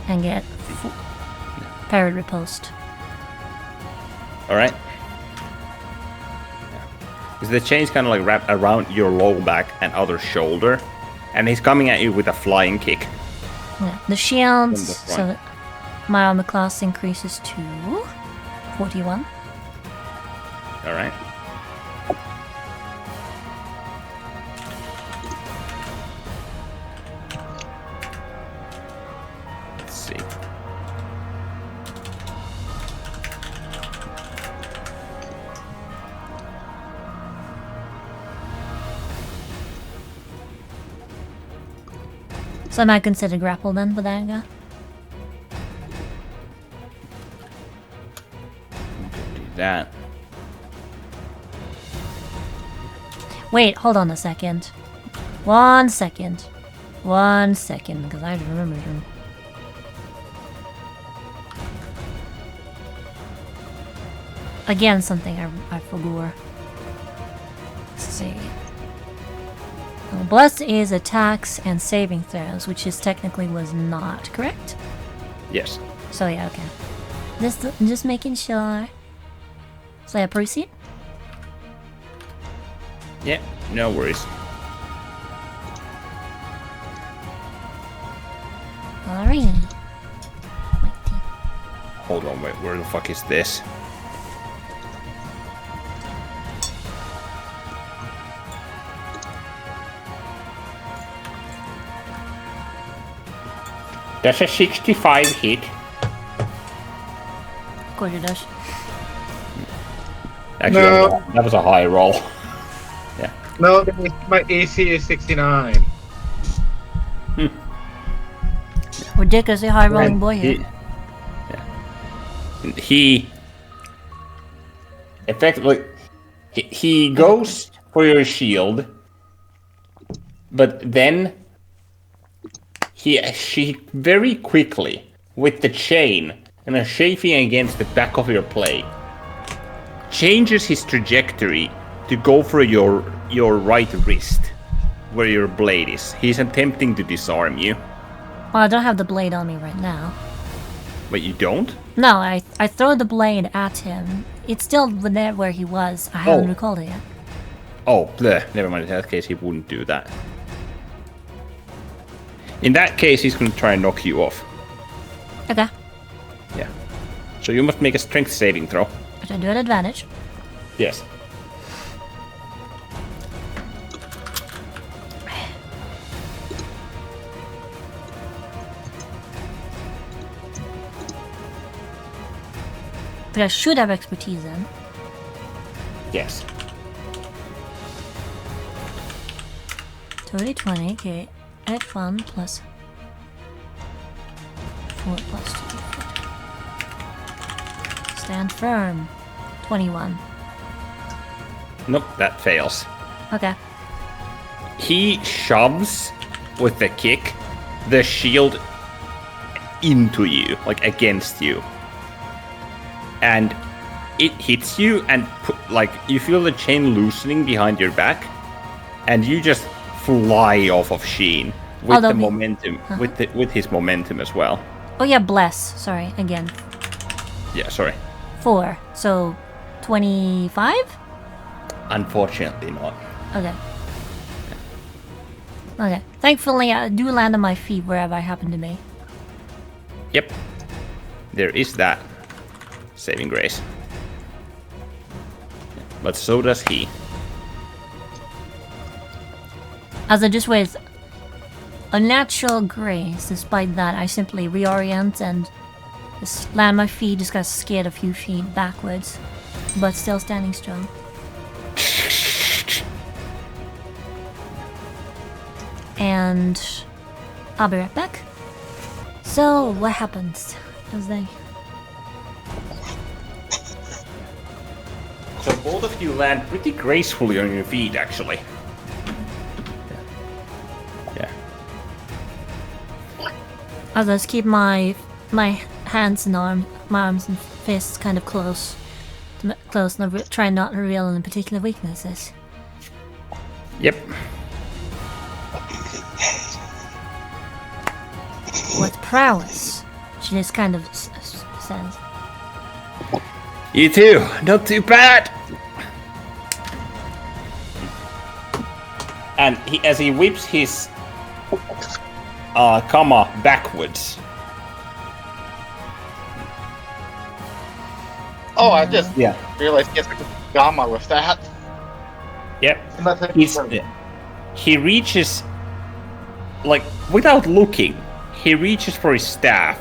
and get parry riposte. Alright. Because the chain's kind of like wrapped around your low back and other shoulder. And he's coming at you with a flying kick. Yeah, the shield, From the so front. that my armor class increases to 41. Alright. Let's see. So am I considered grapple then with Haga? Do that. Wait, hold on a second. One second, because I remember him. Again, something I forgot. Let's see. Bless is attacks and saving throws, which is technically was not correct. Yes. So yeah, okay. Just making sure. So yeah, proceed. Yeah, no worries. Alright. Hold on, wait, where the fuck is this? That's a 65 hit. Of course it does. Actually, No. that was a high roll. Yeah. No, my AC is 69. Ridiculously high rolling boy here. He effectively he goes for your shield, but then she very quickly with the chain and a chafing against the back of your plate changes his trajectory to go for your right wrist, where your blade is. He's attempting to disarm you. Well, I don't have the blade on me right now. But you don't? No, I throw the blade at him. It's still there where he was. I haven't recalled it yet. Oh, bleh. Never mind. In that case, he wouldn't do that. In that case, he's going to try and knock you off. Okay. Yeah. So you must make a strength saving throw. Which I do at advantage. Yes. But I should have expertise in. Yes. 20, okay. Add 1 plus 4 plus 2. Stand firm. 21. Nope, that fails. Okay. He shoves with the kick the shield into you, like against you. And it hits you and you feel the chain loosening behind your back and you just fly off of Sheen with the momentum, with his momentum as well. Oh yeah, bless. Sorry, again. Yeah, sorry. 4. So 25? Unfortunately not. Okay. Okay. Thankfully, I do land on my feet wherever I happen to be. Yep. There is that saving grace. But so does he. As I just with a natural grace, despite that, I simply reorient and just land on my feet, just got scared a few feet backwards, but still standing strong. And I'll be right back. So, what happens as they... So both of you land pretty gracefully on your feet, actually. Yeah. I'll just keep my hands and my arms and fists kind of close, and try not to reveal any particular weaknesses. Yep. With prowess, she just kind of says. You too. Not too bad. And as he whips his kama backwards. Oh, I just realized he has a gamma with that. Yep. He reaches, like, without looking, he reaches for his staff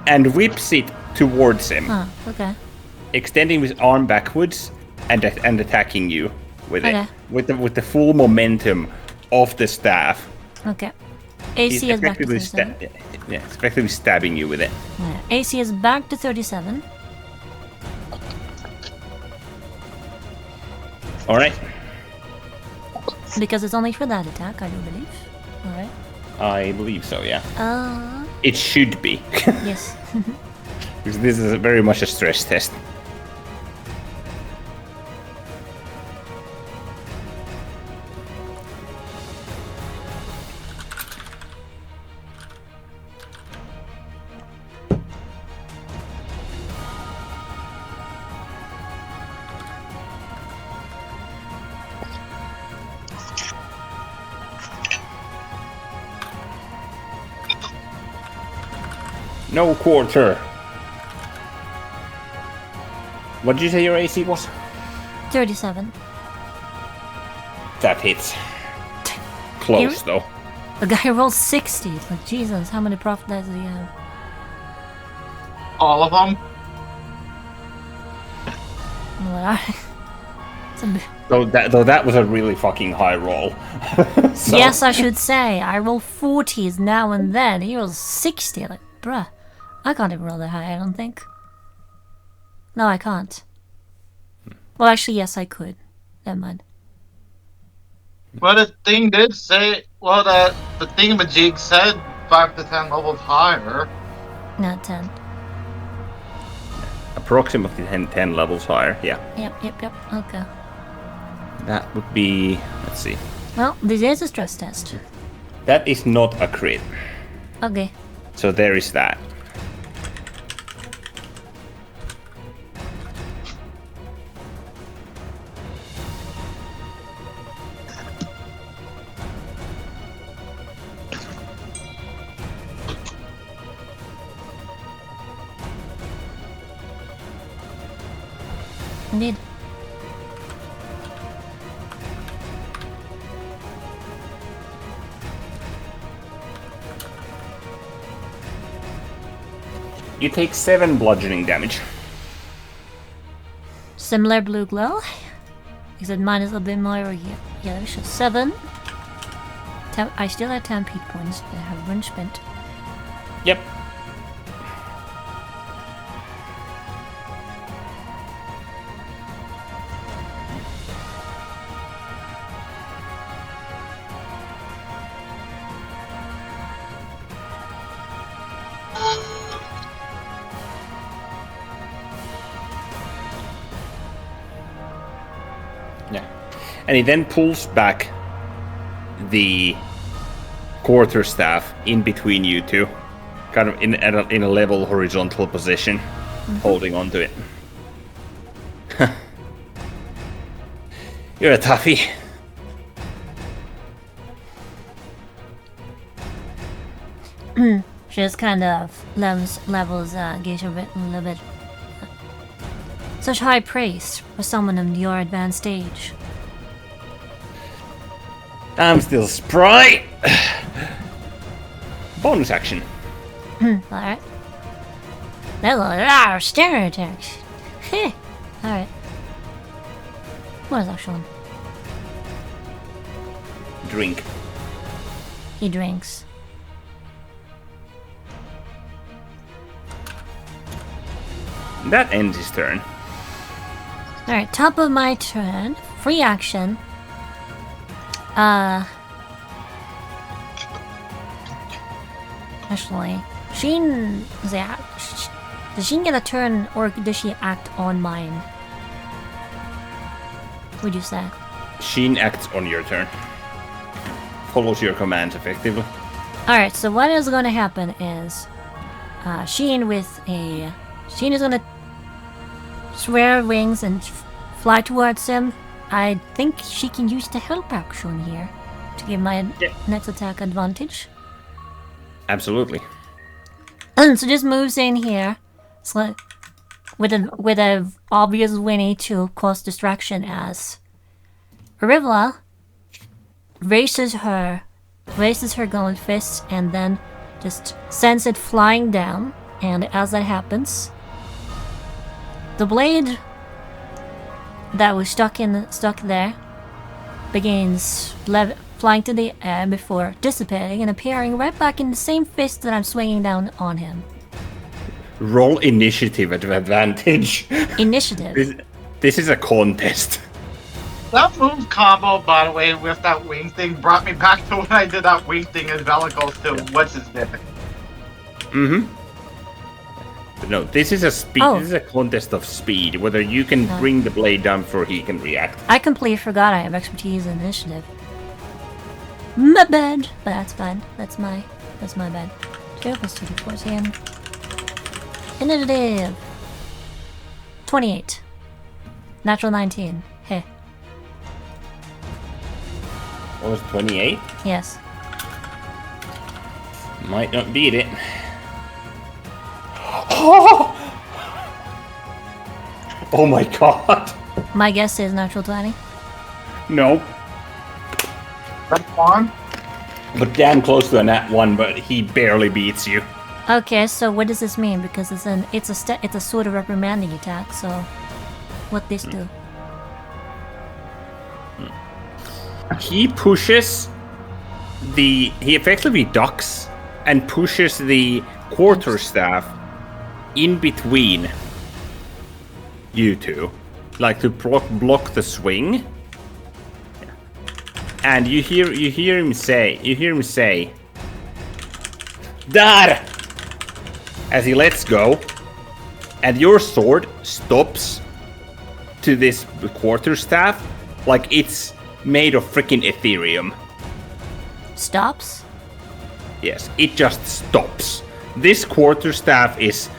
and whips it towards him. Oh, okay. Extending his arm backwards and attacking you with it. With the full momentum of the staff. Okay. AC is back to 37. Effectively stabbing you with it. Yeah. AC is back to 37. Alright. Because it's only for that attack, I do believe. Alright. I believe so, yeah. Uh... It should be. Yes. Because this is very much a stress test. No quarter. What did you say your AC was? 37. That hits. Close, though. The guy rolled 60. It's like, Jesus, how many profit dice does he have? All of them? What are they? Though that was a really fucking high roll. So. Yes, I should say. I roll 40s now and then. He rolls 60. Like, bruh. I can't even roll that high, I don't think. No, I can't. Well, actually, yes, I could. Never mind. Well, the thing did say, well, the thingamajig said 5 to 10 levels higher. Not 10. approximately 10 levels higher. Yeah. Yep. Okay. That would be. Let's see. Well, this is a stress test. That is not a crit. Okay. So there is that. Indeed. You take 7 bludgeoning damage. Similar blue glow. Except mine is a bit more yellowish. 7. I still have 10 peak points that I haven't spent. Yep. Yeah. And he then pulls back the quarterstaff in between you two, kind of in a level horizontal position, holding onto it. You're a toughie. She just kind of levels Geisha a little bit. Such high praise for someone in your advanced stage. I'm still spry. Bonus action. Alright. That was stereotypes. Heh. Alright. What is actually one? Drink. He drinks. That ends his turn. Alright, top of my turn. Free action. Actually, Sheen... Does Sheen get a turn, or does she act on mine? Would you say? Sheen acts on your turn. Follows your commands effectively. Alright, so what is going to happen is... Sheen is going to swear wings and fly towards him. I think she can use the help action here to give my next attack advantage. Absolutely. So just moves in here, so with a obvious Winnie to cause distraction as Rivla raises her gauntlet fist and then just sends it flying down. And as that happens, the blade that was stuck there begins flying to the air before dissipating and appearing right back in the same fist that I'm swinging down on him. Roll initiative at advantage. Initiative. This is a contest. That move combo, by the way, with that wing thing, brought me back to when I did that wing thing in Velicals to what's his name. Mm-hmm. But no, this is a speed. Oh. This is a contest of speed. Whether you can bring the blade down before he can react. I completely forgot I have expertise in initiative. My bad, but that's fine. That's my bad. 2 plus 2 to 14. Initiative. 28. Natural 19. Hey. What was 28? Yes. Might not beat it. Oh my god. My guess is natural 20. No. That's one. But damn close to a nat 1, but he barely beats you. Okay, so what does this mean? Because it's a sort of reprimanding attack. So, what this do? He pushes he effectively ducks and pushes the quarterstaff in between you two, like to block the swing. And you hear him say, "Dar!" as he lets go and your sword stops to this quarterstaff like it's made of freaking Ethereum. Stops? Yes, it just stops. This quarterstaff is...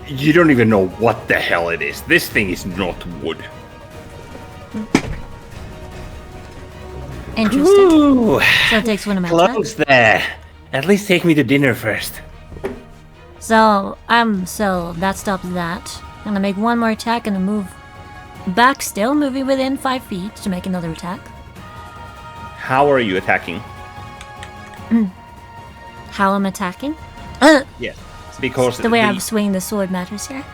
You don't even know what the hell it is. This thing is not wood. Interesting. Ooh, So it takes one of my close attacks. there. At least take me to dinner first. So that stops that. I'm gonna make one more attack and then move back, still moving within 5 feet to make another attack. How are you attacking? How I'm attacking? Yes, because The way I'm swinging the sword matters here.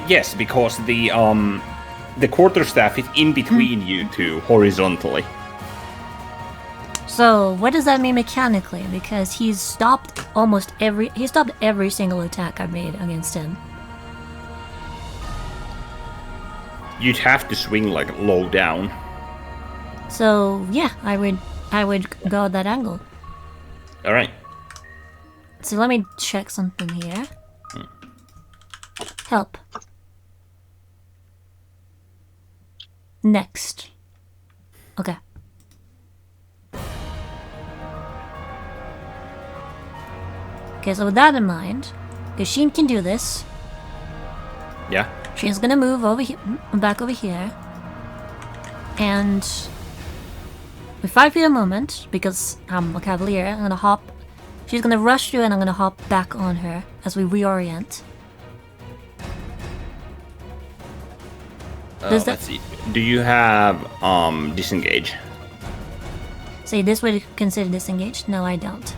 yes, because the quarterstaff is in between you two horizontally. So what does that mean mechanically? Because he stopped every single attack I've made against him. You'd have to swing like low down. So yeah, I would go at that angle. All right. So let me check something here. Help. Next. Okay. Okay, so with that in mind, Gashin can do this. Yeah. She's gonna move over here, back over here, and with 5 feet a moment, because I'm a cavalier, I'm gonna hop. She's gonna rush through, and I'm gonna hop back on her as we reorient. Does that- Let's see. Do you have disengage? Say this would consider disengaged? No, I don't.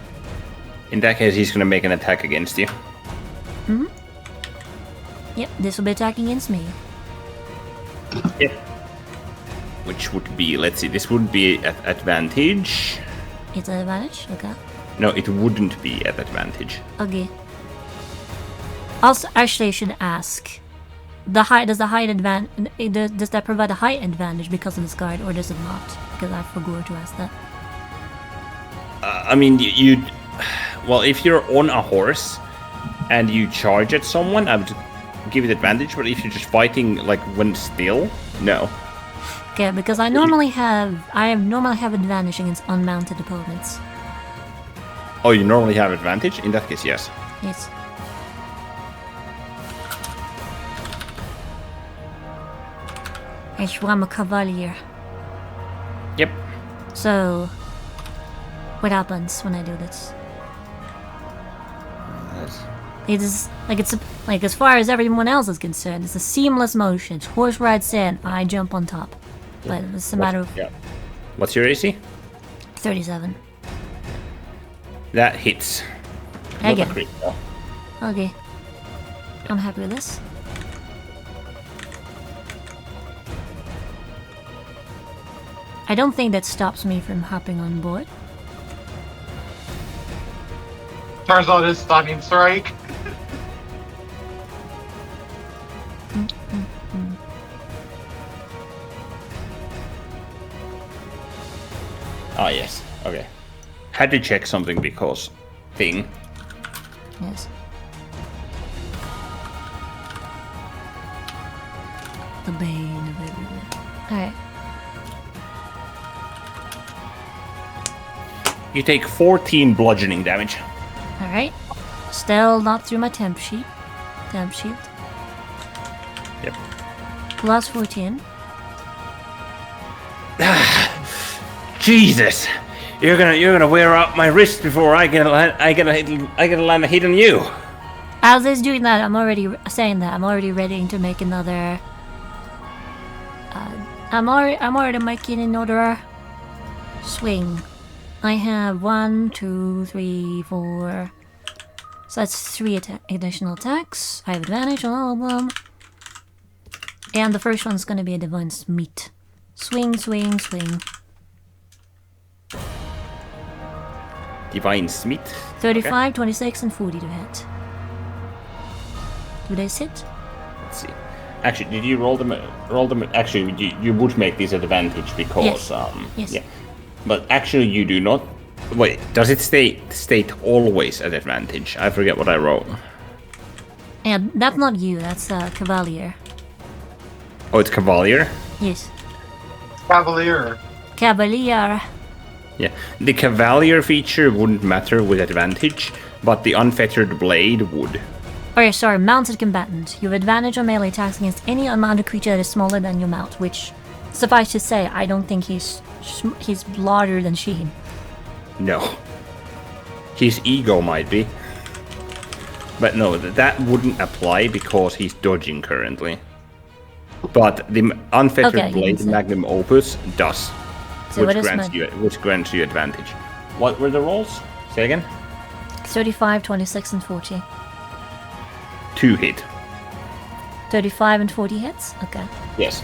In that case, he's gonna make an attack against you. Yep, this will be attacking against me. Yep. Which would be, let's see, this would be at advantage. It's an advantage? Okay. No, it wouldn't be at advantage. Okay. Also, actually, I should ask. Does that provide a height advantage because of this guard, or does it not? Because I forgot to ask that. I mean, well, if you're on a horse and you charge at someone, I would give it advantage. But if you're just fighting like when still, no. Okay, because I normally have advantage against unmounted opponents. Oh, you normally have advantage? In that case, yes. Yes. I'm a cavalier. Yep. So, what happens when I do this? It is like as far as everyone else is concerned, it's a seamless motion. It's horse rides in, I jump on top. But it's a matter of Yeah. What's your AC? 37. That hits. Not Again. a crit, though. Okay. I'm happy with this. I don't think that stops me from hopping on board. Turns out it's stunning strike. Ah, yes. Okay. Had to check something because thing. Yes. The bane of everything. Alright. You take 14 bludgeoning damage. Alright. Still not through my temp sheet. Temp sheet. Yep. Plus 14. Jesus! You're gonna wear out my wrist before I get a land a hit on you. As is doing that, I'm already saying that. I'm already ready to make another. I'm already making another swing. I have 1, 2, 3, 4. So that's 3 additional attacks. I have advantage on all of them. And the first one's gonna be a divine smite. Swing, swing, swing. Divine Smith. 35, Okay. 26, and 40 to hit. Do they hit? Let's see. Actually, did you roll them? Actually, you would make this advantage because Yes. Yes. Yeah. But actually, you do not. Wait, does it state always at advantage? I forget what I wrote. And that's not you, that's Cavalier. Oh, it's Cavalier? Yes. Cavalier. Cavalier. Yeah. The Cavalier feature wouldn't matter with advantage, but the Unfettered Blade would. Okay, sorry, mounted combatant. You have advantage on melee attacks against any unmounted creature that is smaller than your mount, which, suffice to say, I don't think he's larger than she. No. His ego might be. But no, that wouldn't apply because he's dodging currently. But the Unfettered Blade Magnum Opus does, So which grants you advantage. What were the rolls? Say again? 35, 26, and 40. 2 hit. 35 and 40 hits? Okay. Yes.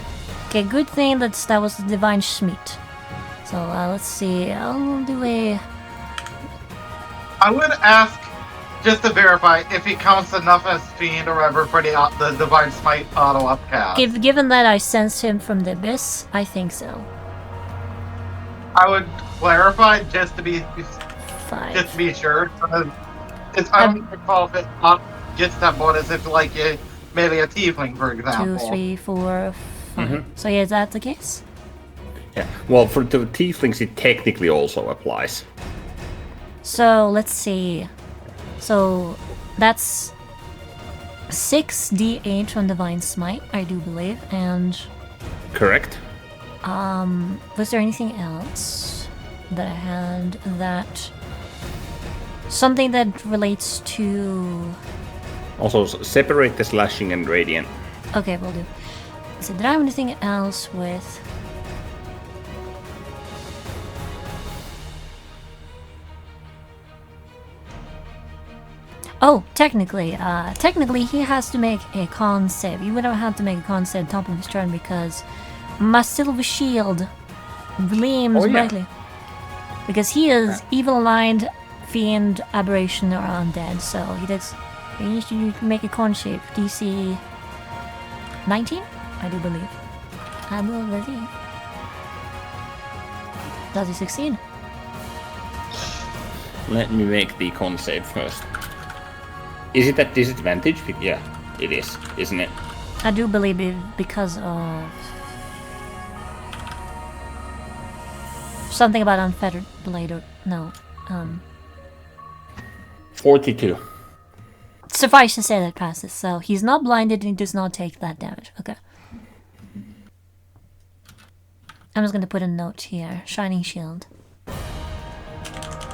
Okay, good thing that was the Divine Schmidt. So let's see, I'll do a... I would ask, just to verify, if he counts enough as Fiend or whatever for the Divine Smite auto upcast. Given that I sense him from the Abyss, I think so. I would clarify just to be 5. sure. Because I don't recall if it gets that bonus if like you melee a tiefling, for example. 2, 3, 4, 5. Mm-hmm. So yeah, is that the case? Yeah. Well, for the tieflings, it technically also applies. So let's see. So that's 6d8 from Divine Smite, I do believe, and Correct. was there anything else that I had that something that relates to? Also, separate the slashing and radiant. Okay, we'll do. So did I have anything else with? Oh, technically he has to make a con save. You would have had to make a con save at the top of his turn because my silver shield gleams brightly. Because he is evil aligned, fiend, aberration, or undead, so he needs to make a con save. DC 19? I do believe. I will believe. Does he succeed? Let me make the con save first. Is it at disadvantage? Yeah, it is, isn't it? I do believe it because of something about unfettered blade or no. 42. Suffice to say that passes, so he's not blinded and he does not take that damage. Okay. I'm just gonna put a note here. Shining shield.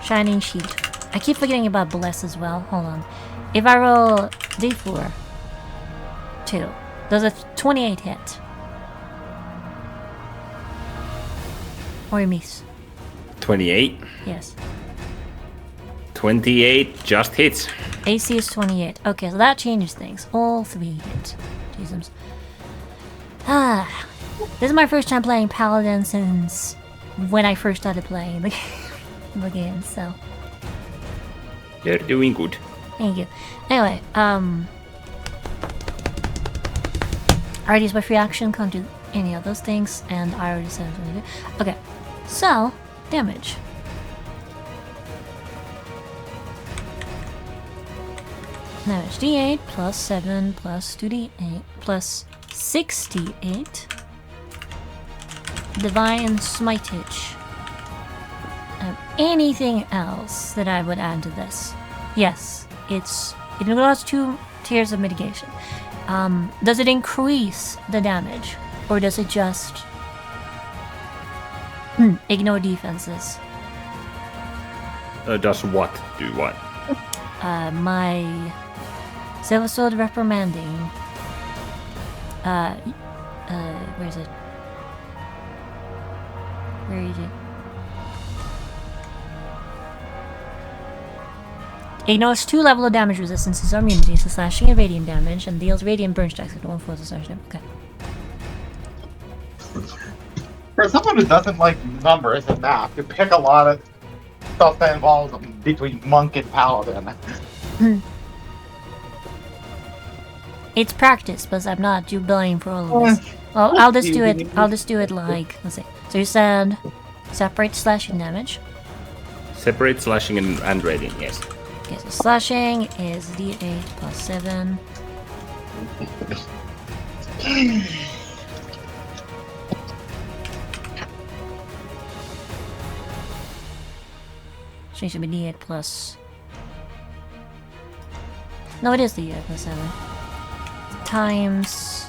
Shining sheet. I keep forgetting about bless as well. Hold on. If I roll d4, 2, does a 28 hit? Or you miss? 28. Yes. 28 just hits. AC is 28. Okay, so that changes things. All 3 hit. Jesus. This is my first time playing Paladin since when I first started playing the game, so. They're doing good. Thank you. Anyway, I already used my free action, can't do any of those things, and I already said I was going to do. Okay, so, damage. Damage d8 plus 7 plus 2d8 plus 6d8. Divine Smitage. Anything else that I would add to this? Yes, it involves 2 tiers of mitigation. Does it increase the damage, or does it just ignore defenses? Does what do what? My Silver Sword reprimanding. Where is it? Where is it? Ignores 2 level of damage resistances or immunities to slashing and radiant damage, and deals radiant burn strikes with 1 force of slashing. Okay. For someone who doesn't like numbers and math, you pick a lot of stuff that involves between monk and paladin. It's practice, but I'm not due blame for all of this. Well, I'll just do it. I'll just do it like, let's see. So you said separate slashing damage. Separate slashing and radiant, yes. Okay, so slashing is d8 plus 7 She should be D8 plus. No, it is the D8 plus 7. Times.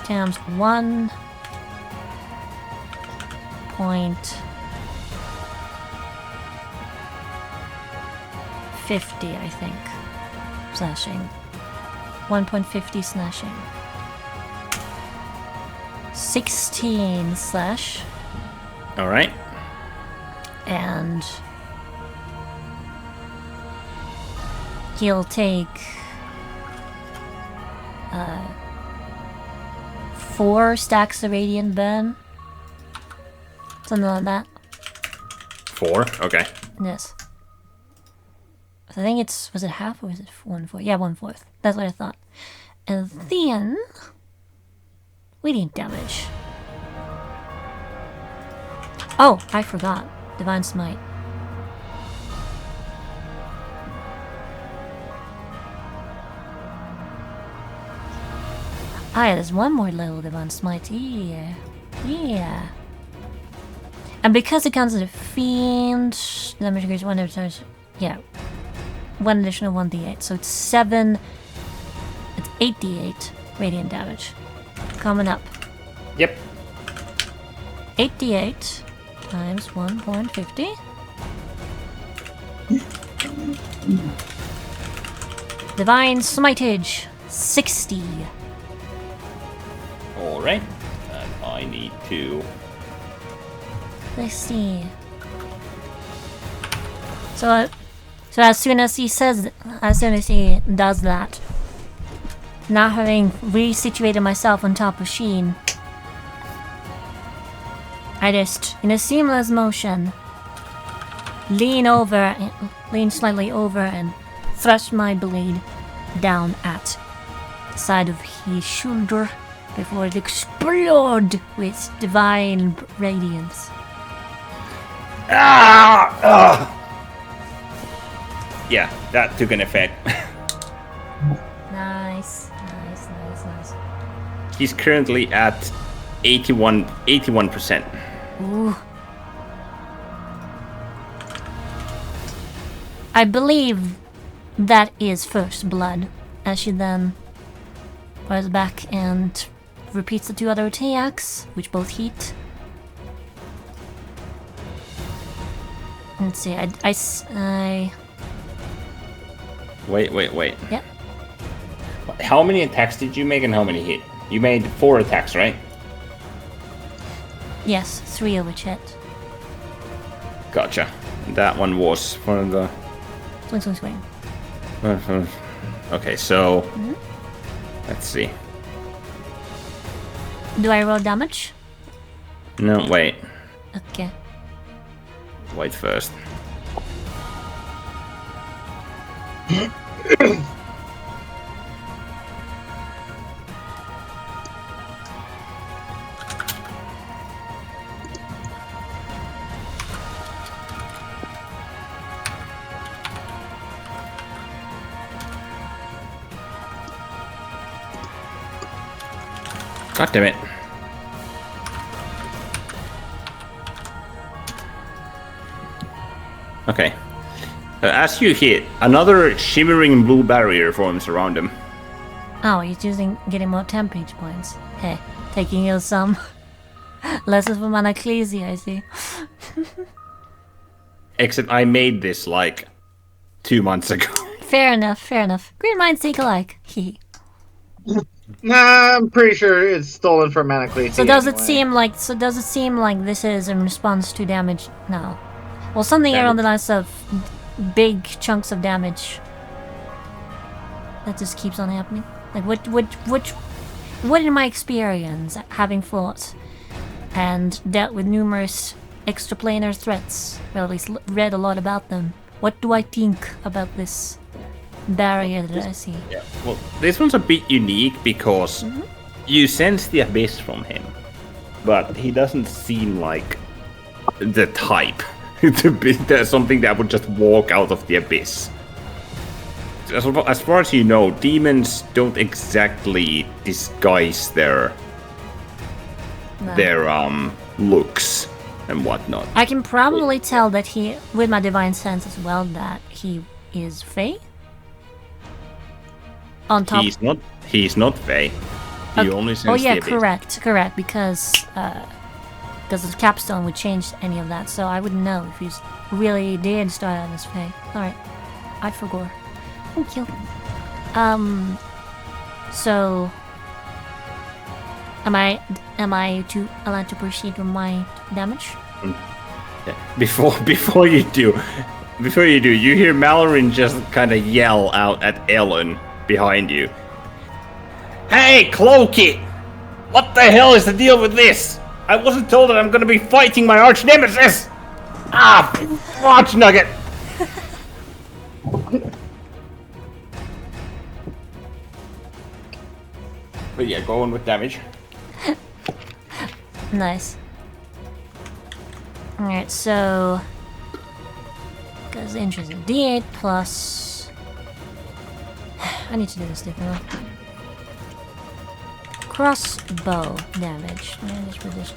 Times 1.50, I think. Slashing. 1.50 slashing. 16 slash. Alright. And he'll take 4 stacks of radiant burn. Something like that. 4? Okay. Yes. I think it's... Was it half or was it 1/4? Yeah, 1/4. That's what I thought. And then... radiant damage. Oh, I forgot. Divine Smite. Ah, yeah, there's one more level Divine Smite. Yeah. Yeah. And because it counts as a fiend, damage increases 1 every time. Yeah. 1 additional 1d8. So it's 7. It's 8d8 radiant damage. Coming up. Yep. 8d8 times 1.50. Divine Smitage 60. Alright. And I need to... 60. So as soon as he does that, now having resituated myself on top of Sheen, I just, in a seamless motion, lean slightly over and thrust my blade down at the side of his shoulder before it explode with divine radiance. Yeah, that took an effect. Nice. He's currently at 81%. Ooh. I believe that is first blood, as she then goes back and repeats the 2 other attacks, which both hit. Let's see, I Wait. Yep. How many attacks did you make and how many hit? You made 4 attacks, right? Yes, 3 of which hit. Gotcha. That one was for the... Swing. Okay, so... Let's see. Do I roll damage? No, wait. Okay. Wait first. God damn it. Okay. As you hit, another shimmering blue barrier forms around him. Oh, he's getting more tempage points. Hey, taking you some lessons from Anaclesia, I see. Except I made this like 2 months ago. Fair enough. Green minds think alike. Hee. Nah, I'm pretty sure it's stolen from Manaclete. So does it seem like this is in response to damage? No. Well, something around the lines of big chunks of damage that just keeps on happening. Like what in my experience, having fought and dealt with numerous extraplanar threats, well, at least read a lot about them, what do I think about this barrier that I see? Yeah. Well, this one's a bit unique because you sense the abyss from him, but he doesn't seem like the type. to be something that would just walk out of the abyss. As far as you know, demons don't exactly disguise their looks and whatnot. I can probably tell that he, with my divine sense as well, that he is Fey. On top. He's not Fey. He only sends the abyss. correct. Because the capstone would change any of that, so I wouldn't know if he's really did start out as Fey. All right, I forgot. Thank you. So am I allowed to proceed with my damage? Yeah. Before you do, you hear Mallorin just kind of yell out at Ellen behind you. Hey, Clokey! What the hell is the deal with this? I wasn't told that I'm gonna be fighting my arch nemesis! Ah, watch nugget! But yeah, go on with damage. Nice. Alright, so... Because interesting. D8 plus... I need to do this differently. Crossbow damage. Let me just put this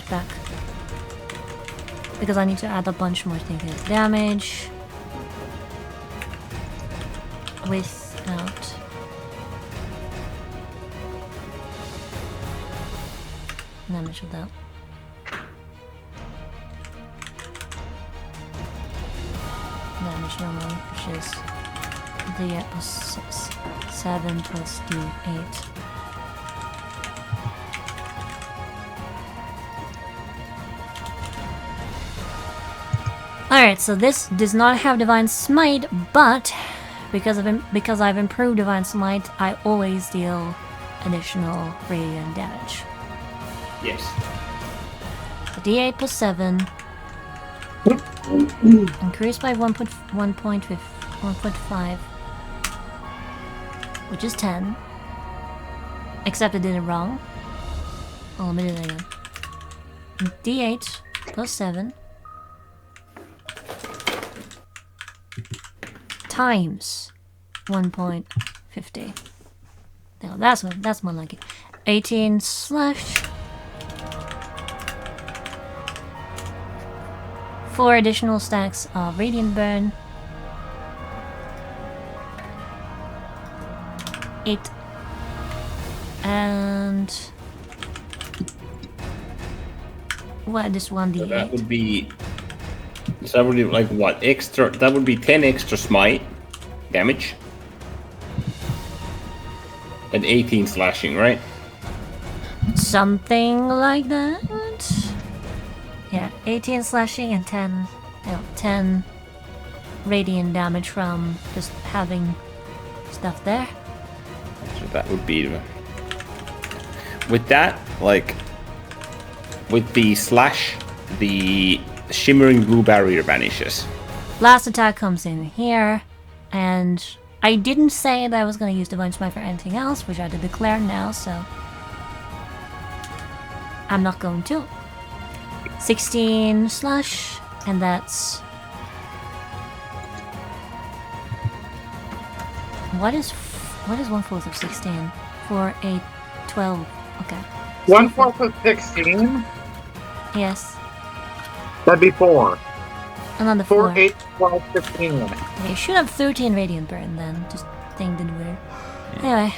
back. Because I need to add a bunch more things here. Damage. Without. Damage without. Damage normally, which is D8 plus 7 plus D8. Alright, so this does not have Divine Smite, but because I've improved Divine Smite, I always deal additional radiant damage. Yes. D8 plus 7. Increased by 1.5, which is 10. Except I did it wrong. Oh, let me do that again. D8 plus 7 times 1.50. No, that's more like it. 18 slash 4 additional stacks of Radiant Burn. 8 and what? This 1d8. So that would be. So that would be like what extra? That would be 10 extra smite damage and 18 slashing, right? Something like that. Yeah, 18 slashing and 10 radiant damage from just having stuff there. So that would be with that, like with the slash, the shimmering blue barrier vanishes. Last attack comes in here, and I didn't say that I was going to use Divine Smite for anything else, which I had to declare now, so I'm not going to. 16 slash, and that's... What is 1/4 of 16? 4, 8, 12. Okay. 1/4 of 16? Yes. That'd be 4. Another 4. 4, 8, 12, 15. Okay, you should have 13 Radiant Burn then. Just thing did weird. Anyway,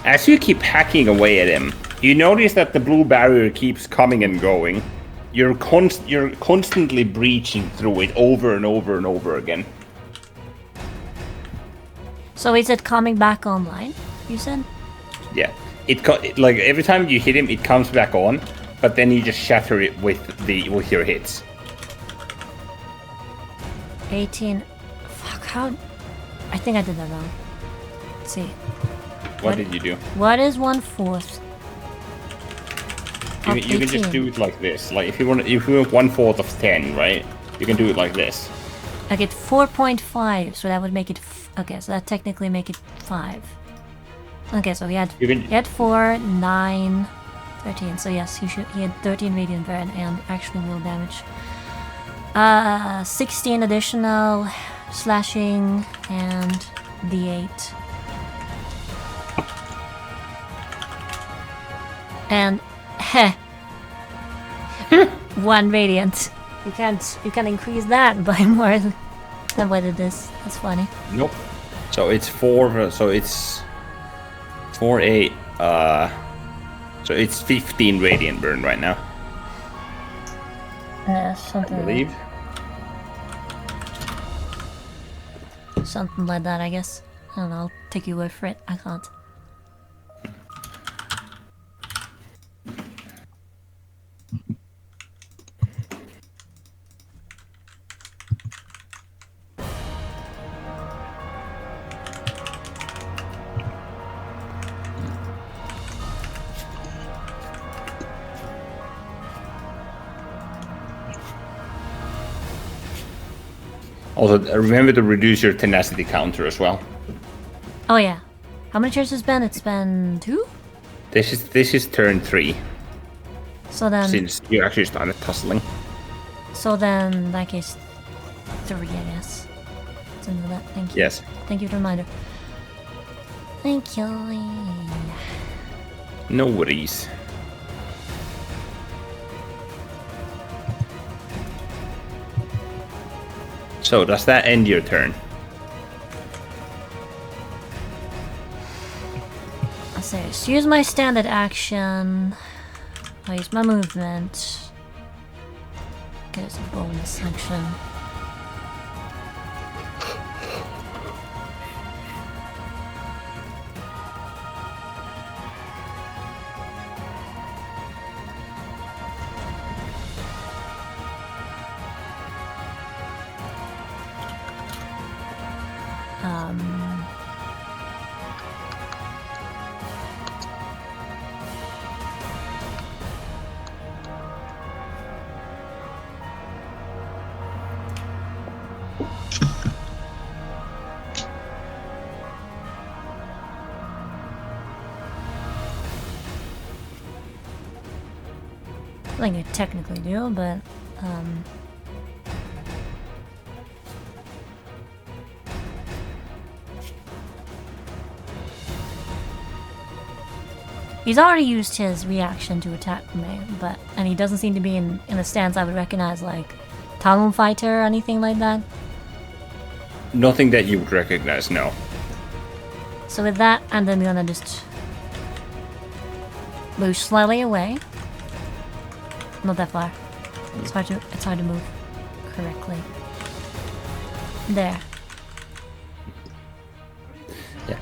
As you keep hacking away at him, you notice that the blue barrier keeps coming and going. You're constantly breaching through it over and over and over again. so is it coming back online, you said? Yeah, it like every time you hit him, it comes back on, but then you just shatter it with your hits. 18. Fuck, how? I think I did that wrong. Let's see. What did you do? What is 1/4? You can just do it like this. Like if you want 1/4 of 10, right? You can do it like this. I get 4.5, so that would make it. Okay, so that technically make it 5. Okay, so he had You can- he had 4, 9, 13. So yes, he had 13 radiant burn and actually real damage. 16 additional slashing and D8. And heh. 1 radiant. You can increase that by more than what it is. That's funny. Nope. So it's 4. So it's 4, 8. So it's 15 radiant burn right now. Something. I believe. Something like that, I guess. I don't know. I'll take your word for it. I can't. Also, remember to reduce your tenacity counter as well. Oh yeah. How many turns has it been? It's been 2? This is turn 3 So then since you actually started tussling. in that case 3, I guess. Let's do that. Thank you. Yes. Thank you for the reminder. Thank you. No worries. So does that end your turn? I say, just use my standard action. I use my movement. Okay, it's a bonus action. I think I technically do, but he's already used his reaction to attack me, and he doesn't seem to be in a stance I would recognize, like Talon Fighter or anything like that. Nothing that you would recognize, no. So with that, I'm then gonna just move slightly away. Not that far. It's hard to move correctly. There. Yeah.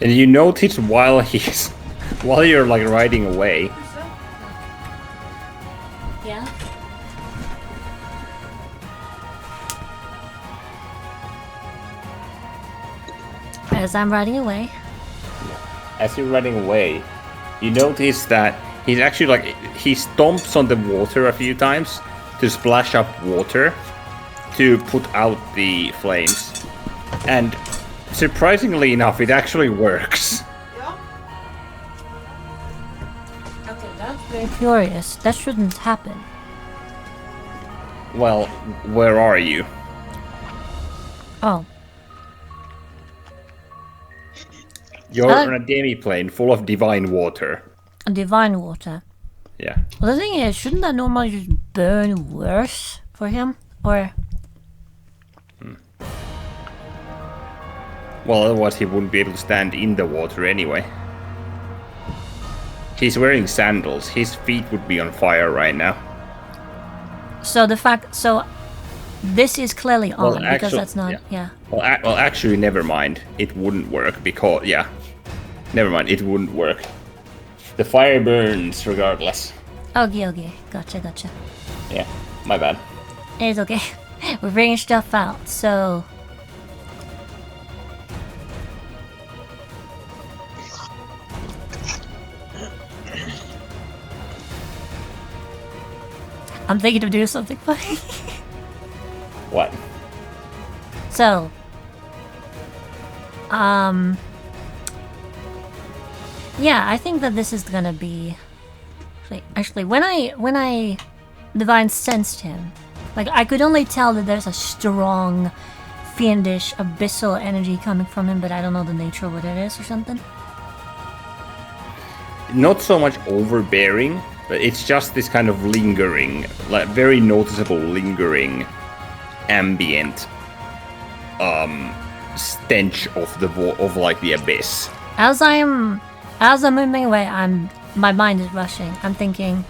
And you notice while you're like riding away, Yeah. As I'm riding away. as you're running away, you notice that he's actually like, he stomps on the water a few times to splash up water to put out the flames. And surprisingly enough, it actually works. Okay, that's very curious. That shouldn't happen. Well, where are you? Oh. You're on a demi-plane full of divine water. Divine water. Yeah. Well, the thing is, shouldn't that normally just burn worse for him? Or... Well, otherwise he wouldn't be able to stand in the water anyway. He's wearing sandals. His feet would be on fire right now. So this is clearly on, because that's not... Yeah. Well, actually, never mind. It wouldn't work because... Yeah. Never mind. It wouldn't work. The fire burns regardless. Okay. Gotcha. Yeah. My bad. It's okay. We're bringing stuff out, so... I'm thinking of doing something funny. What? So... Yeah, I think that this is gonna be. Actually, when I divine sensed him, like I could only tell that there's a strong, fiendish, abyssal energy coming from him, but I don't know the nature of what it is or something. Not so much overbearing, but it's just this kind of lingering, like very noticeable lingering, ambient, stench of the abyss. As I'm moving away, my mind is rushing. I'm thinking,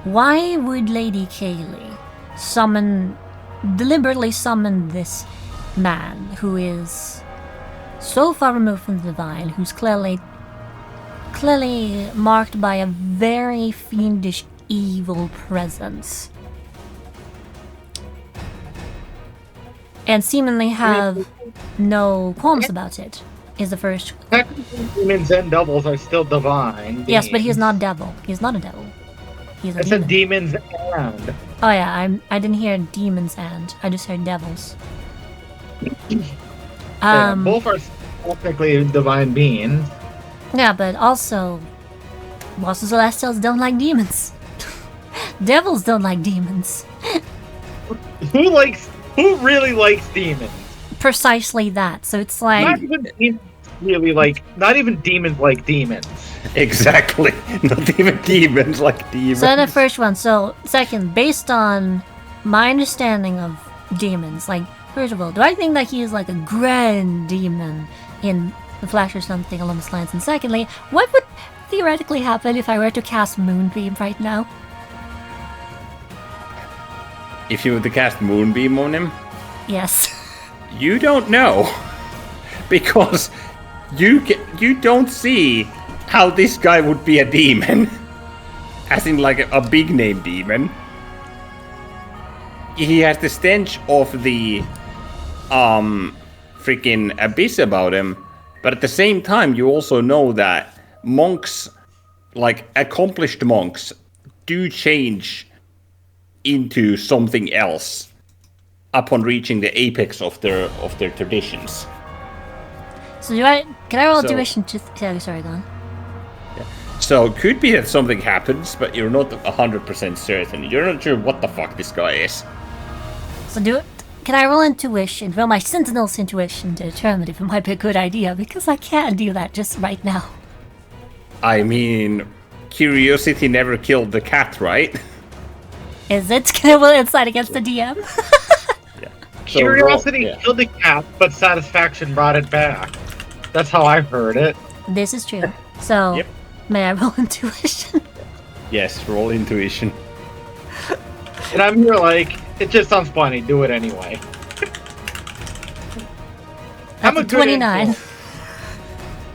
why would Lady Kaylee deliberately summon this man who is so far removed from the divine, who's clearly marked by a very fiendish, evil presence, and seemingly have no qualms about it? Is the first. Technically, demons and devils are still divine. Yes, but he's not devil. He's not a devil. He's a I demon. said demons and. Oh yeah, I didn't hear demons and I just heard devils. Yeah, both are technically divine beings. Yeah, but also, Celestials don't like demons. Devils don't like demons. Who really likes demons? Precisely that. So it's like Not even demons like demons. Exactly. Not even demons like demons. so the first one. So second, based on my understanding of demons, like first of all, do I think that he is like a grand demon in the Flash or something along those lines? And secondly, what would theoretically happen if I were to cast Moonbeam right now? If you were to cast Moonbeam on him, Yes. you don't know. Because you don't see how this guy would be a demon. As in like a big name demon. He has the stench of the freaking abyss about him. But at the same time, you also know that monks, like accomplished monks, do change into something else upon reaching the apex of their traditions. So can I roll So- tuition to... sorry, go on. So it could be that something happens, but you're not 100% certain. You're not sure what the fuck this guy is. So can I roll intuition, roll my Sentinel's intuition to determine if it might be a good idea, because I can't do that just right now. I mean, curiosity never killed the cat, right? Is it? Can I roll insight against the DM? So Curiosity roll- killed the cat, but satisfaction brought it back. That's how I've heard it. This is true. So, Yep. may I roll intuition? Yes, roll intuition. And I'm here like, it just sounds funny, do it anyway. That's a 29. influence.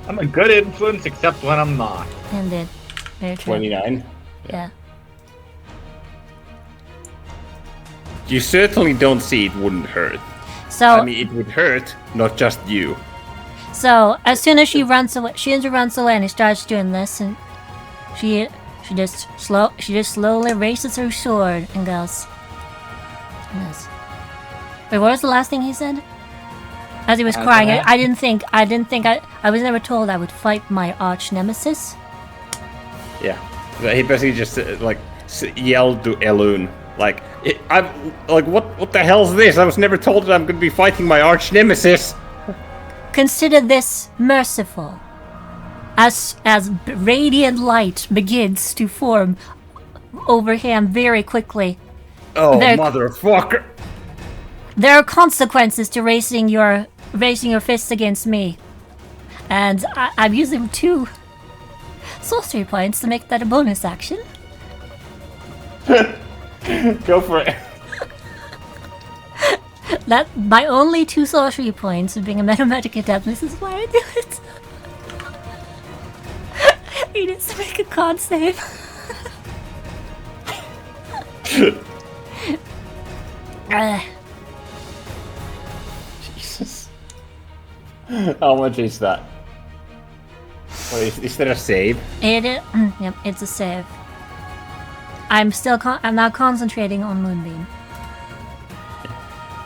I'm a good influence, except when I'm not. Indeed. Very true. 29. Yeah. You certainly don't see it wouldn't hurt. So, I mean, it would hurt, not just you. so as soon as she runs away, and he starts doing this, and she just slowly raises her sword and goes. Wait, what was the last thing he said? As he was crying, I didn't think I was never told I would fight my arch nemesis. Yeah. He basically just yelled to Elune. Like, I'm like, what the hell's this? I was never told that I'm going to be fighting my arch nemesis. Consider this merciful. As radiant light begins to form over him very quickly, Oh, There- motherfucker. there are consequences to raising your fists against me, and I'm using 2 sorcery points to make that a bonus action. Go for it. That my only 2 sorcery points of being a metamagic adept. This is why I do it. He needs to make a con save. Jesus. How much is that? Wait, is there a save? Yep, it's a save. I'm now concentrating on Moonbeam.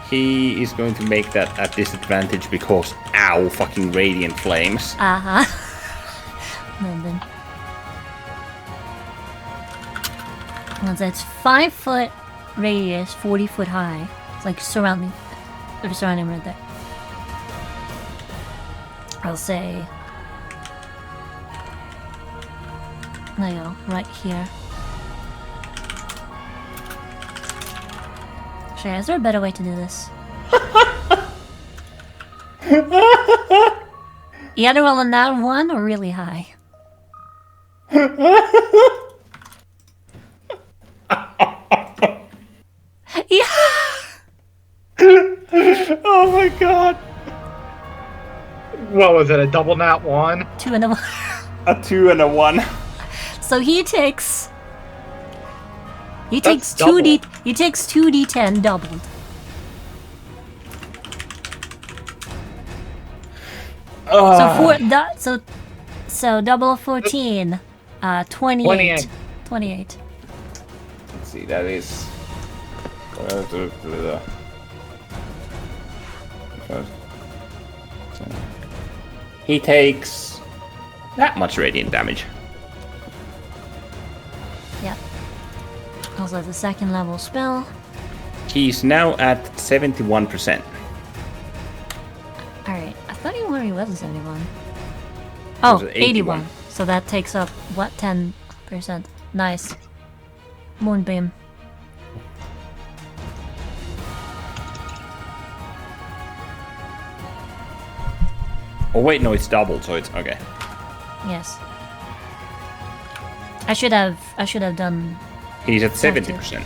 He is going to make that at disadvantage because, ow, fucking radiant flames. little bit. And so it's 5 foot radius, 40 foot high. It's like surrounding right there. I'll say, there you go, right here. Sure, is there a better way to do this? You either roll a nat 1 or really high. Yeah. Oh my god. What was it? A double nat 1? 2 and a 1. A 2 and a 1. So he takes That's 2d. He takes 2d10 doubled. So double 14, 28. 28. Let's see, that is. He takes that much radiant damage. Yep. Also the second level spell. He's now at 71%. Alright, I thought he already was a 71. Oh, was 81. So that takes up, what, 10%? Nice. Moonbeam. Oh wait, no, it's doubled, so it's okay. Yes. I should have done... He's at 70%.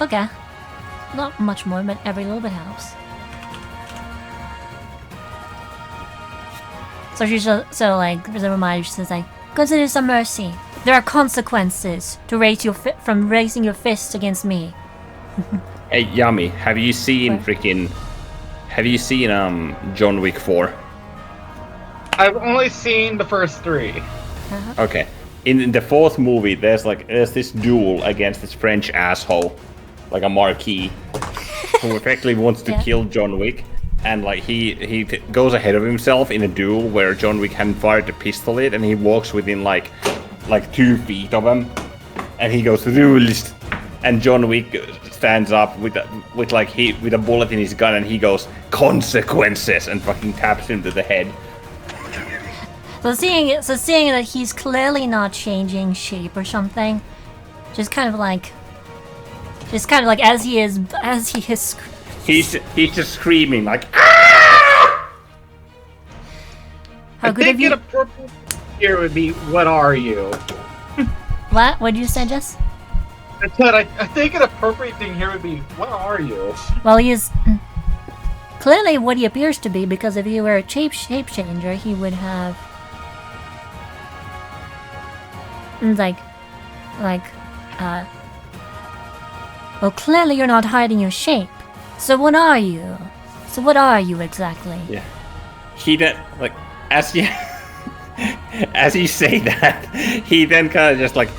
Okay. Not much more, but every little bit helps. So she's so like, as a reminder, she says like, consider some mercy. There are consequences to from raising your fist against me. Hey, Yami, have you seen John Wick 4? I've only seen the first 3. Okay. In the 4th movie, there's this duel against this French asshole, like a marquis, who effectively wants to kill John Wick, and like he goes ahead of himself in a duel where John Wick hadn't fired the pistol yet, and he walks within like 2 feet of him, and he goes duelist, and John Wick stands up with a bullet in his gun, and he goes consequences, and fucking taps him to the head. So seeing that he's clearly not changing shape or something, just kind of like as he is. He's just screaming like, ah! I think an appropriate here would be, what are you? What? What did you say, Jess? I said, I think an appropriate thing here would be, what are you? Well, he is clearly what he appears to be, because if he were a shape changer, he would have well, clearly you're not hiding your shape. So what are you? So what are you exactly? Yeah. He then, like, as you say that, he then kind of just like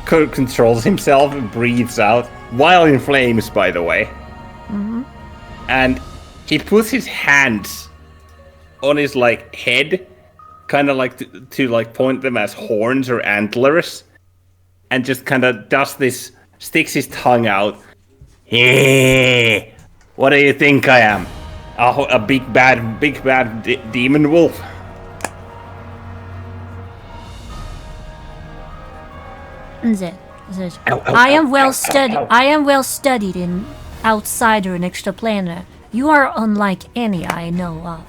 controls himself and breathes out, while in flames, by the way. Mm-hmm. And he puts his hands on his like head, kind of like to like point them as horns or antlers, and just kind of does this, sticks his tongue out. Hey, what do you think I am? A big bad demon wolf? I am well studied in outsider and extraplanar. You are unlike any I know of.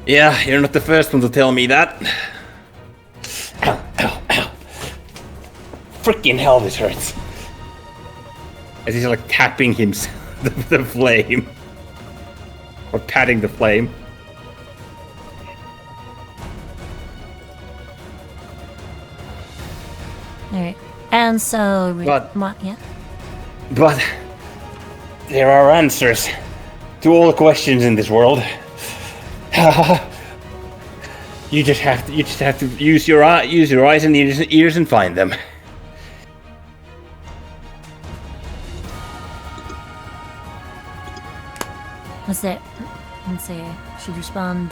Yeah, you're not the first one to tell me that. Ow, ow, ow. Freaking hell, this hurts. As he's like tapping himself, the flame. Or patting the flame. Alright. And so... But yeah? But there are answers to all questions in this world. You just have to use your eyes and ears and find them. Let's see. Should respond.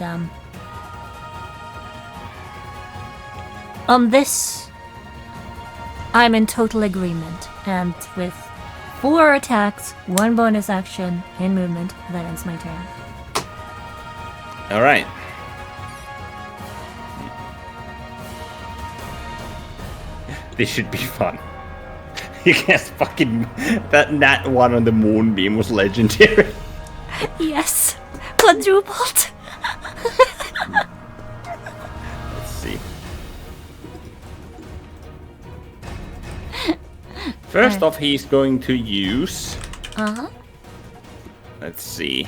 On this, I'm in total agreement, and with 4 attacks, 1 bonus action, and movement, that ends my turn. All right. This should be fun. You guess fucking that nat 1 on the moonbeam was legendary. Yes, quadrupled. Let's see. First off, he's going to use. Let's see.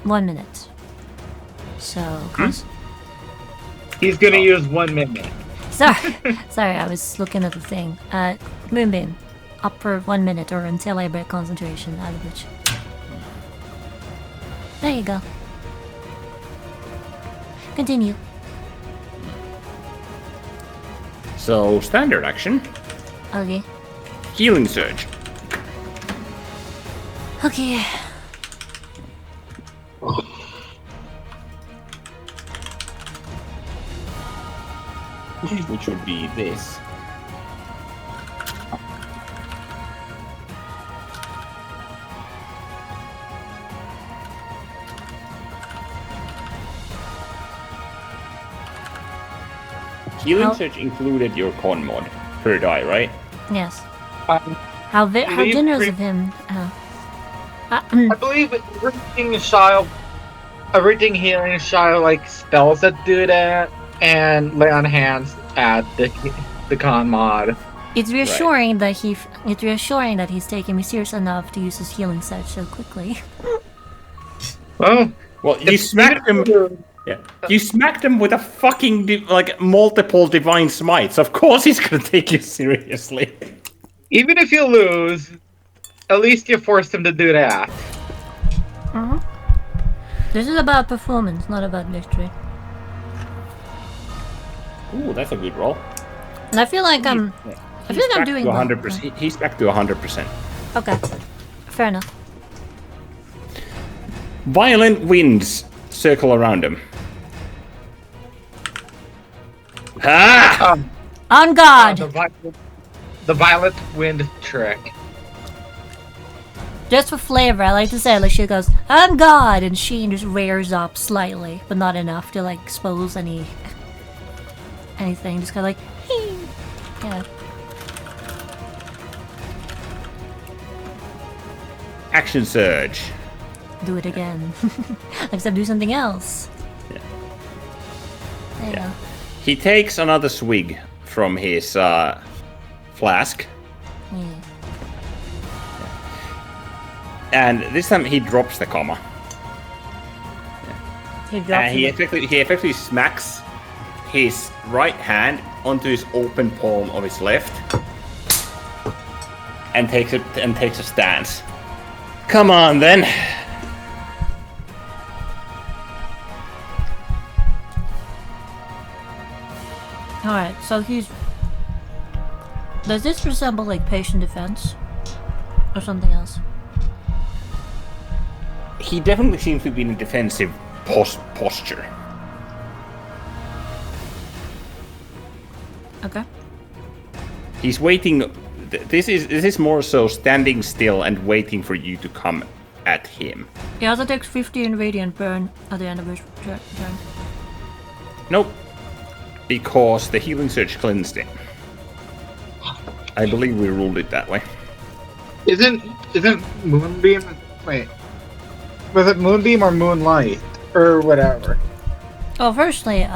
1 minute. So, Chris? He's gonna use 1 minute. Sorry, I was looking at the thing. Moonbeam. Up for 1 minute or until I break concentration, out of which. There you go. Continue. So, standard action. Okay. Healing Surge. Okay. Which would be this. Healing Surge included your con mod per die, right? Yes. How generous of him. I believe everything healing style like spells that do that, and lay on hands at the con mod. It's reassuring that he's taking me serious enough to use his healing surge so quickly. Well, you smacked him. Yeah, you smacked him with a fucking multiple divine smites. Of course, he's gonna take you seriously. Even if you lose, at least you forced him to do that. This is about performance, not about victory. Ooh, that's a good roll. And I feel like I'm doing 100%. He's back to 100%. Okay, fair enough. Violent winds circle around him. Ah! On guard! The violet wind trick. Just for flavor, I like to say, like, she goes, on guard! And Sheen just rears up slightly, but not enough to, expose anything. Just kind of like, hee! Yeah. Action Surge. Do it again. Except do something else. Yeah. There you go. He takes another swig from his flask. And this time he drops the comma. He drops he effectively smacks his right hand onto his open palm of his left and takes a stance. Come on then. Alright, so he's... Does this resemble, patient defense? Or something else? He definitely seems to be in a defensive posture. Okay. He's waiting... This is more so standing still and waiting for you to come at him. He also takes 15 radiant burn at the end of his turn. Nope. Because the healing surge cleansed it. I believe we ruled it that way. Isn't Moonbeam... Wait. Was it Moonbeam or Moonlight? Or whatever? Oh, firstly,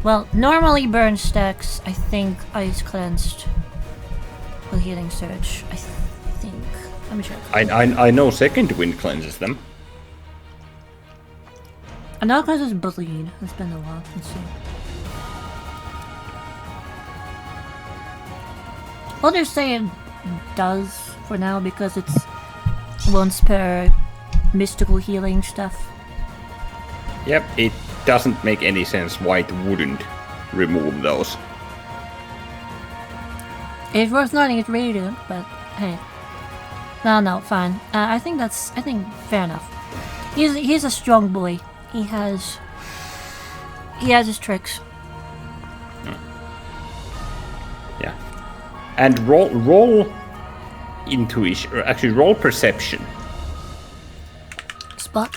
well, normally burn stacks, I think, ice cleansed with healing surge. I think. Let me check. I know second wind cleanses them. And now cleanses bleed. It's been a while. Let's see. Well, they're saying does for now because it's once per mystical healing stuff. Yep, it doesn't make any sense why it wouldn't remove those. It's worth noting it's radiant, but hey. No, fine. I think fair enough. He's a strong boy. He has his tricks. And roll intuition, or actually roll perception. Spot.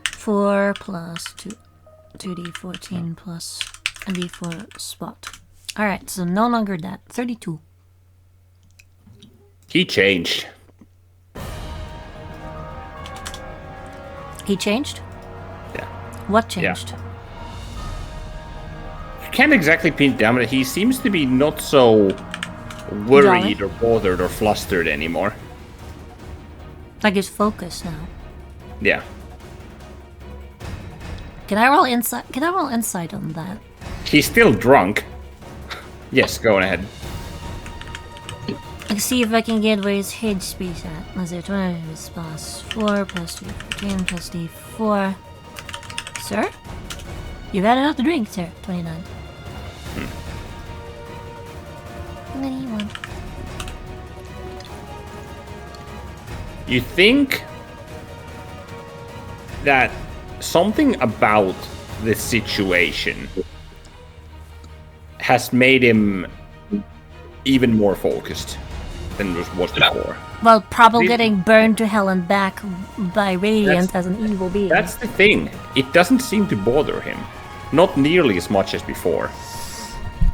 4 plus 2d14 plus a d4 spot. Alright, so no longer that. 32. He changed. He changed? Yeah. What changed? Yeah. You can't exactly pin it down, but he seems to be not so worried or bothered or flustered anymore. Like he's focused now. Yeah. Can I roll insight? Can I roll insight on that? He's still drunk. Yes, go on ahead. Let's see if I can get where his head space at. Let's see, 20 plus 4 plus 2, 14 plus d4. Sir? You've had enough to drink, sir. 29. 91. You think that something about this situation has made him even more focused than was before. Well, probably getting burned to hell and back by Radiant as an evil being. That's the thing. It doesn't seem to bother him. Not nearly as much as before.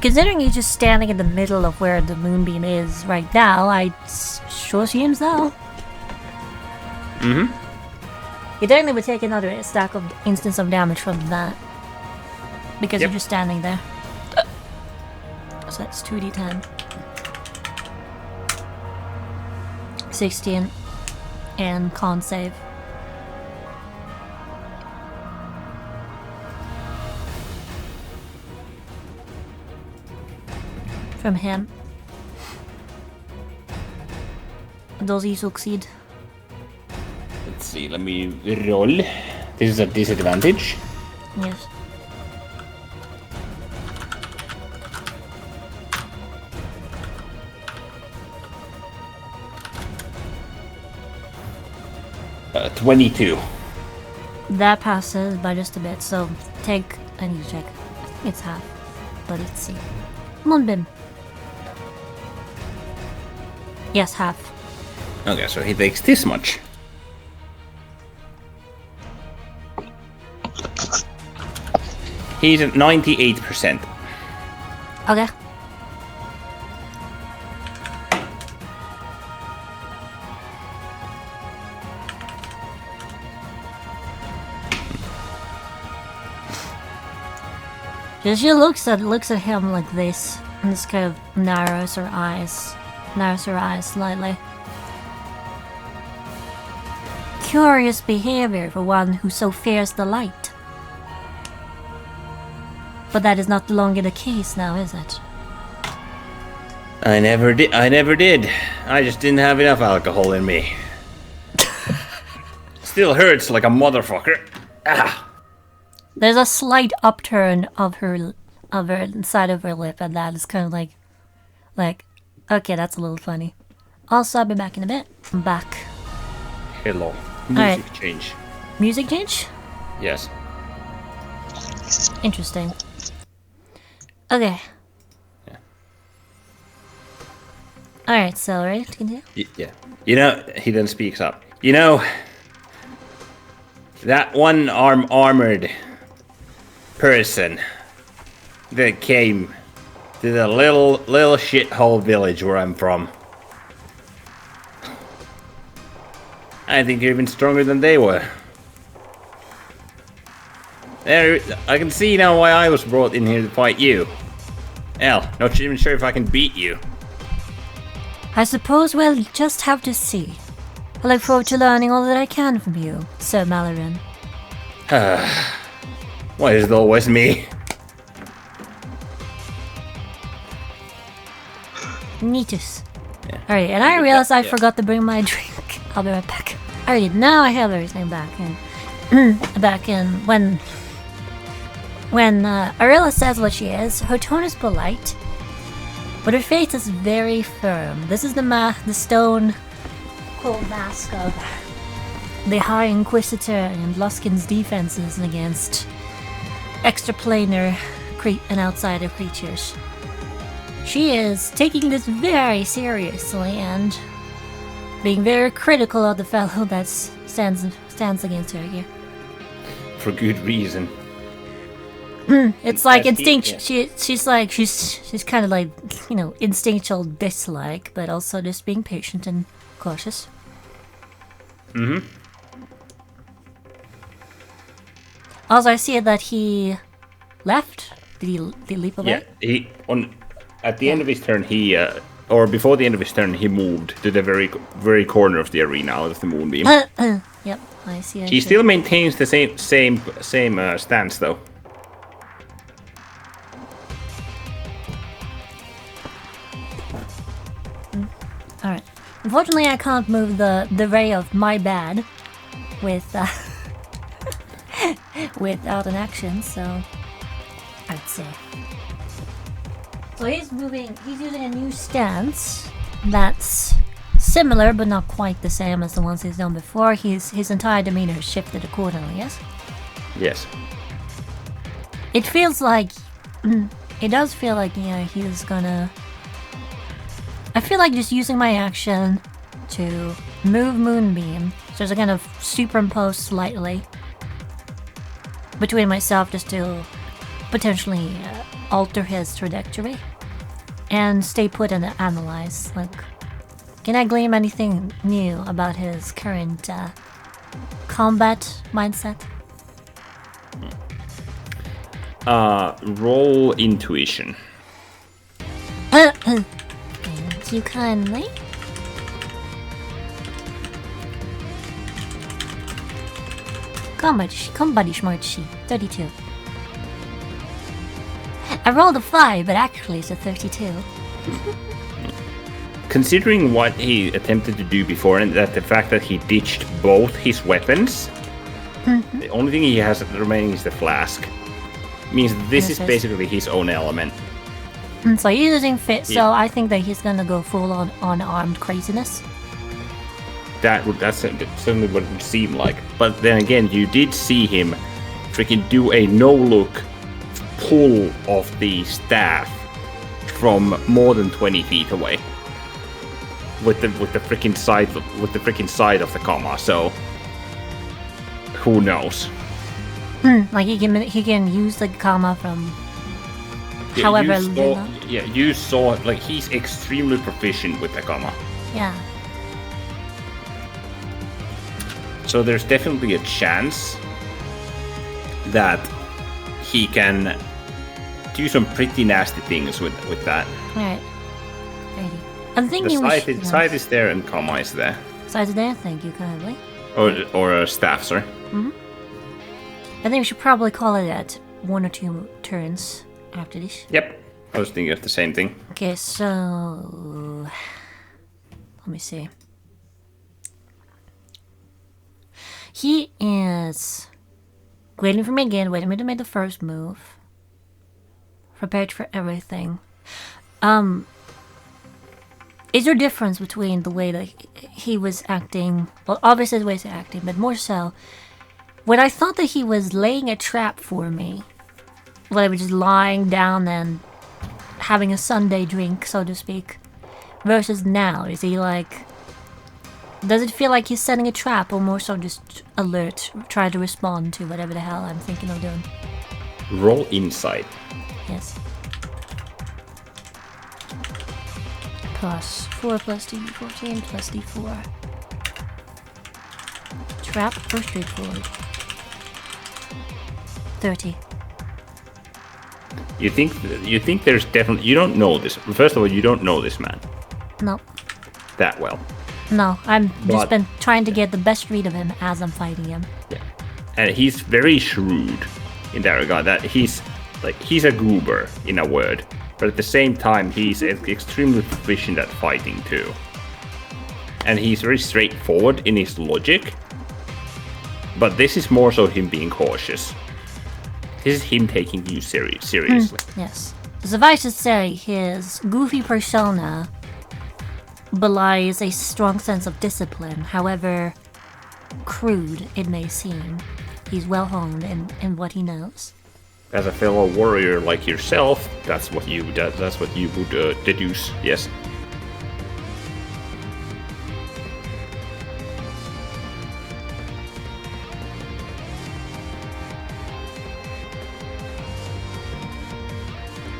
Considering he's just standing in the middle of where the moonbeam is right now, I sure seems so. Mm-hmm. He definitely would take another stack of instance of damage from that. Because you're just standing there. So that's 2d10. 16. And con save. From him. Does he succeed? Let's see, let me roll. This is a disadvantage. Yes. Uh, 22. That passes by just a bit, so I need to check. I think it's half, but let's see. Moonbeam. Yes, half. Okay, so he takes this much. He's at 98%. Okay. She looks at him like this, and just kind of narrows her eyes slightly. Curious behavior for one who so fears the light. But that is not longer the case now, is it? I never did. I just didn't have enough alcohol in me. Still hurts like a motherfucker. Ah. There's a slight upturn of her side of her lip, and that is kind of like, okay, that's a little funny. Also, I'll be back in a bit. I'm back. Hello. Alright. Music change. Music change? Yes. Interesting. Okay. Yeah. Alright, so ready to continue? Yeah. You know, he then speaks up. You know, that one armored person that came to the little shithole village where I'm from. I think you're even stronger than they were. There, I can see now why I was brought in here to fight you. Hell, not even sure if I can beat you. I suppose we'll just have to see. I look forward to learning all that I can from you, Sir Malarin. Why is it always me? Neatus. Yeah. Alright, and I realized I forgot to bring my drink. I'll be right back. Alright, now I have everything back in. When Arilla says what she is, her tone is polite, but her face is very firm. This is the stone cold mask of the High Inquisitor and Luskin's defenses against extraplanar and outsider creatures. She is taking this very seriously and being very critical of the fellow that stands against her here. For good reason. It's like As he- instinct. yeah. She's kind of like, you know, instinctual dislike, but also just being patient and cautious. Mm-hmm. Also, I see that he left. Did he leap away? Yeah, at the end of his turn, or before the end of his turn, he moved to the very corner of the arena out of the moonbeam. Yep, I see. He still maintains the same stance, though. Alright. Unfortunately, I can't move the ray of my bad with without an action, so I'd say. So he's using a new stance that's similar but not quite the same as the ones he's done before. His entire demeanor has shifted accordingly, yes? Yes. It feels like it does feel like, yeah, he's gonna. I feel like just using my action to move Moonbeam, so to kind of superimpose slightly between myself just to potentially alter his trajectory and stay put and analyze. Like, can I glean anything new about his current combat mindset? Roll intuition. Thank you kindly. Combat Schmartschi, 32. I rolled a 5, but actually it's a 32. Considering what he attempted to do before, and that the fact that he ditched both his weapons, the only thing he has remaining is the flask. Means this is basically his own element. So he's using fit, so Yeah. I think that he's gonna go full on unarmed craziness. That's certainly what it would seem like. But then again, you did see him freaking do a no-look pull of the staff from more than 20 feet away with the freaking side of the comma. So who knows? Like he can use the comma from Yeah, however. you saw like he's extremely proficient with the comma. Yeah. So there's definitely a chance that he can do some pretty nasty things with that. Alright. Righty. I'm The thinking side is there and comma is there. Side's there, thank you kindly. Or staff, sorry. I think we should probably call it at 1 or 2 turns after this. Yep. I was thinking of the same thing. Okay, so let me see. He is waiting for me again, waiting for me to make the first move. Prepared for everything. Is there a difference between the way that he was acting? Well, obviously the way he's acting, but more so when I thought that he was laying a trap for me, when I was just lying down and having a Sunday drink, so to speak, versus now, is he like, does it feel like he's setting a trap or more so just alert, try to respond to whatever the hell I'm thinking of doing? Roll insight. Yes. Plus 4 plus D14 plus D4. Trap or straightforward? 30. You think there's definitely you don't know this. First of all, you don't know this man No. that well. No, I'm just But- been trying to get the best read of him as I'm fighting him. Yeah. And he's very shrewd in that regard. That he's a goober in a word, but at the same time he's extremely proficient at fighting too. And he's very straightforward in his logic. But this is more so him being cautious. This is him taking you seriously. Yes. Suffice to say, his goofy persona belies a strong sense of discipline, however crude it may seem. He's well honed in what he knows. As a fellow warrior like yourself, that's what you would deduce. Yes.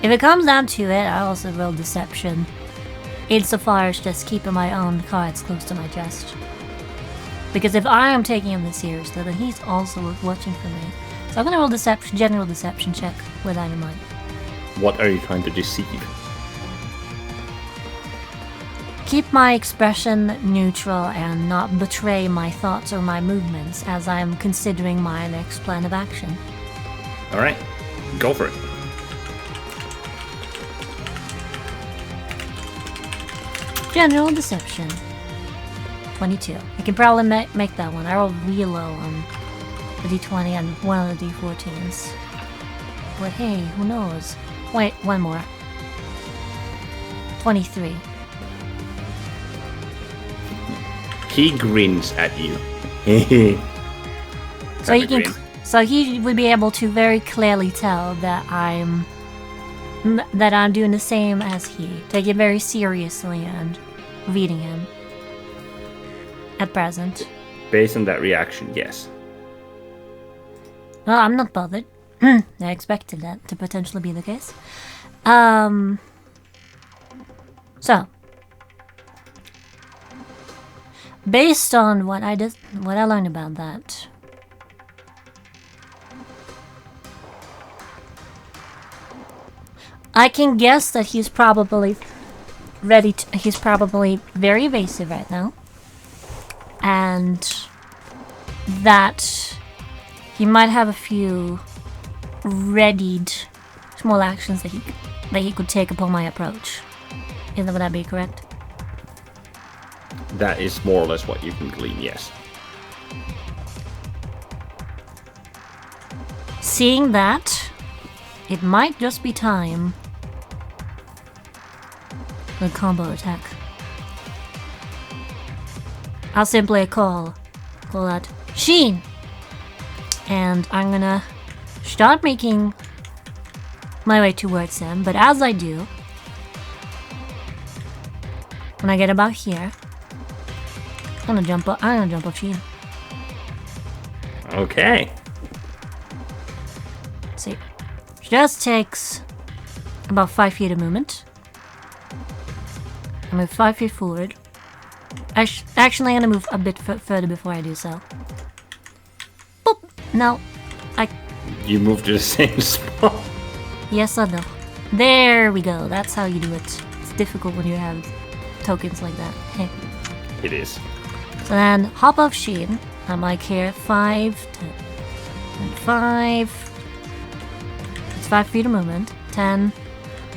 If it comes down to it, I also roll deception. Insofar as just keeping my own cards close to my chest. Because if I am taking him this seriously, then he's also watching for me. So I'm gonna roll deception, general deception check with that in mind. What are you trying to deceive? Keep my expression neutral and not betray my thoughts or my movements as I am considering my next plan of action. Alright, go for it. General deception. 22. I can probably make that one. I rolled real low on the d20 and one of the d14s. But hey, who knows? Wait, one more. 23. He grins at you. So he would be able to very clearly tell that I'm doing the same as he. Take it very seriously and reading him. At present. Based on that reaction, yes. Well, I'm not bothered. I expected that to potentially be the case. So, based on what I learned about that, I can guess that he's probably he's probably very evasive right now. And that he might have a few readied small actions that he could take upon my approach. Would that be correct? That is more or less what you can glean, yes. Seeing that, it might just be time for a combo attack. I'll simply call out Sheen! And I'm gonna start making my way towards him, but as I do, when I get about here, I'm gonna jump up Sheen. Okay. See. Just takes about 5 feet of movement. I move 5 feet forward. Actually, I'm gonna move a bit further before I do so. Boop! No. You moved to the same spot. Yes, I know. There we go. That's how you do it. It's difficult when you have tokens like that. Hey. It is. So then, hop off Sheen. I'm like here, 5, 10, and 5. It's 5 feet of movement. 10,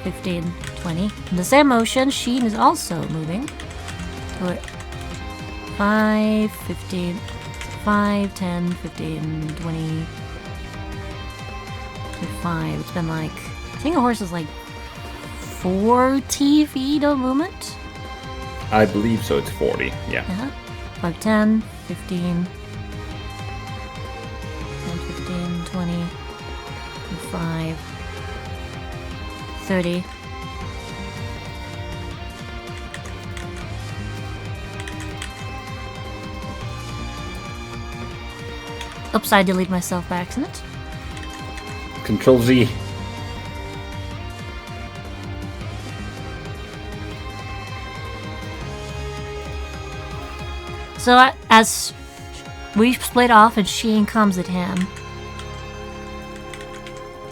15, 20. In the same motion, Sheen is also moving. Toward 5, 15, 5, 10, 15, 20, 25. It's been like, I think a horse is like 40 feet of movement. I believe so, it's 40, yeah. 5, 10, 15, 10, 15, 20, 25, 30. Oops, I delete myself by accident. Control Z. So as we split off and Sheen comes at him,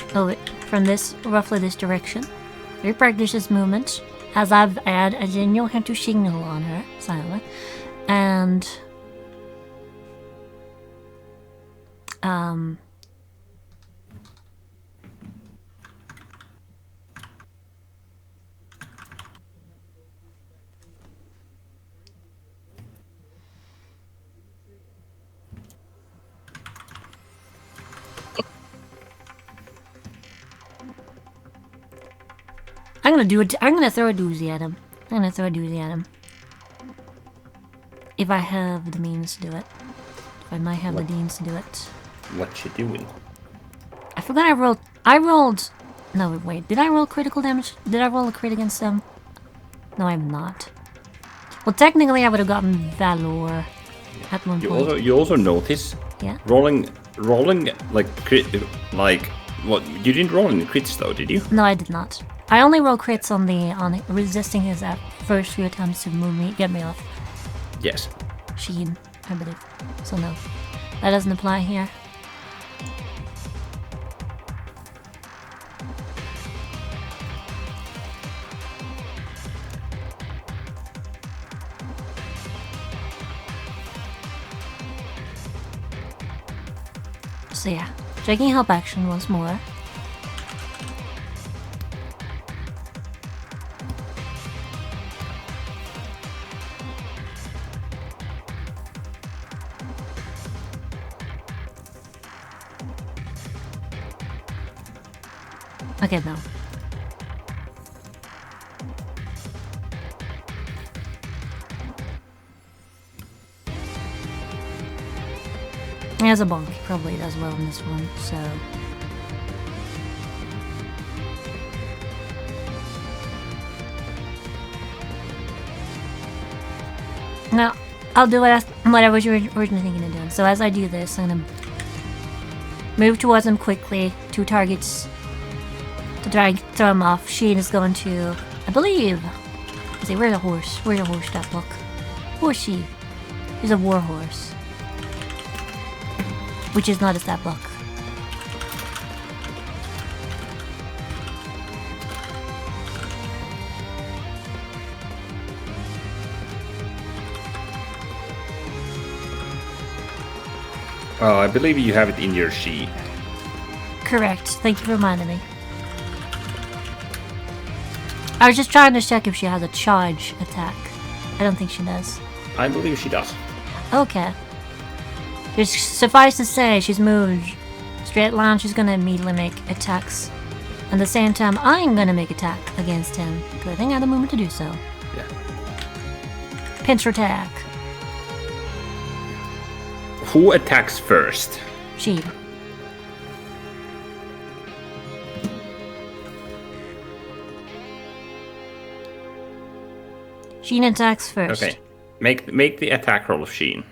from roughly this direction, we practice this movement as I've added a genuine hand to signal on her silently, and I'm gonna throw a doozy at him. If I have the means to do it. If I might have the means to do it. What you doing? I forgot I rolled I rolled... No, wait. Did I roll critical damage? Did I roll a crit against them? No, I'm not. Well, technically, I would have gotten Valor at one point. You also notice Yeah. rolling like crit, like what? You didn't roll any crits though, did you? No, I did not. I only roll crits on resisting his first few attempts to get me off. Yes. Sheen, I believe. So no, that doesn't apply here. So yeah, checking help action once more. Okay, no. He has a bonk. He probably does well in this one, so... No, I'll do what I was originally thinking of doing. So as I do this, I'm gonna move towards him quickly. 2 targets to try and throw him off. Sheen is going to, I believe... Let's see, where's the horse? Where's the horse stat block? Horsey. He's a war horse. Which is not a stat block. Oh, I believe you have it in your sheet. Correct. Thank you for reminding me. I was just trying to check if she has a charge attack. I don't think she does. I believe she does. Okay. Just suffice to say, she's moved straight line. She's gonna immediately make attacks. At the same time, I'm gonna make attack against him. Good thing I had a moment to do so. Yeah. Pincer attack. Who attacks first? She. Sheen attacks first. Okay. Make the attack roll of Sheen.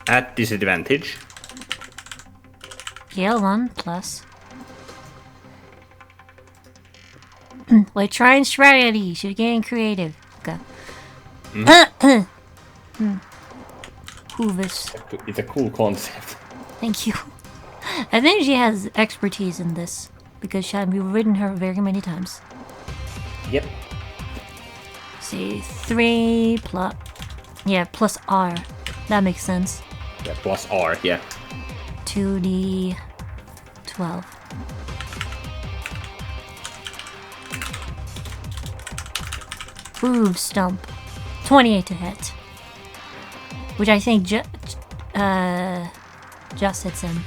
At disadvantage. Heal 1 plus. We're trying strategy. She's getting creative. Okay. Hoovis. It's a cool concept. Thank you. I think she has expertise in this because we've ridden her very many times. Yep. See, 3 plus... Yeah, plus R. That makes sense. Yeah, plus R, yeah. 2d12. Ooh, stump. 28 to hit. Which I think just hits him.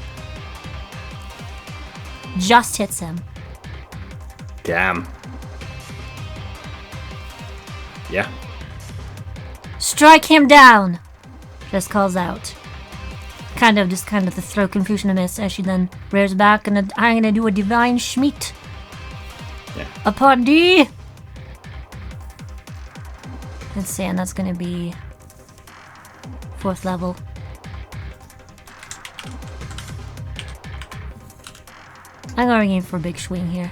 Just hits him. Damn. Yeah. Strike him down! Just calls out. Kind of the throw confusion a miss as she then rears back and I'm gonna do a divine schmeat. Yeah. Upon D! Let's see, and that's gonna be 4th level. I'm going in for a big swing here.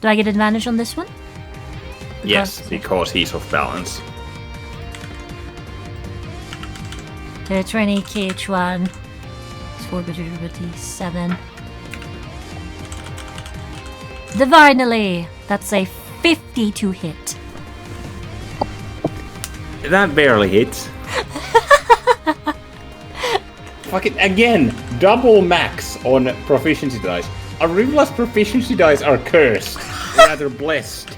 Do I get advantage on this one? Yes, because he's off balance. 20 KH1. It's 457. Divinely! That's a 52 hit. That barely hits. Fucking again, double max on proficiency dice. Arivala's proficiency dice are cursed, rather blessed.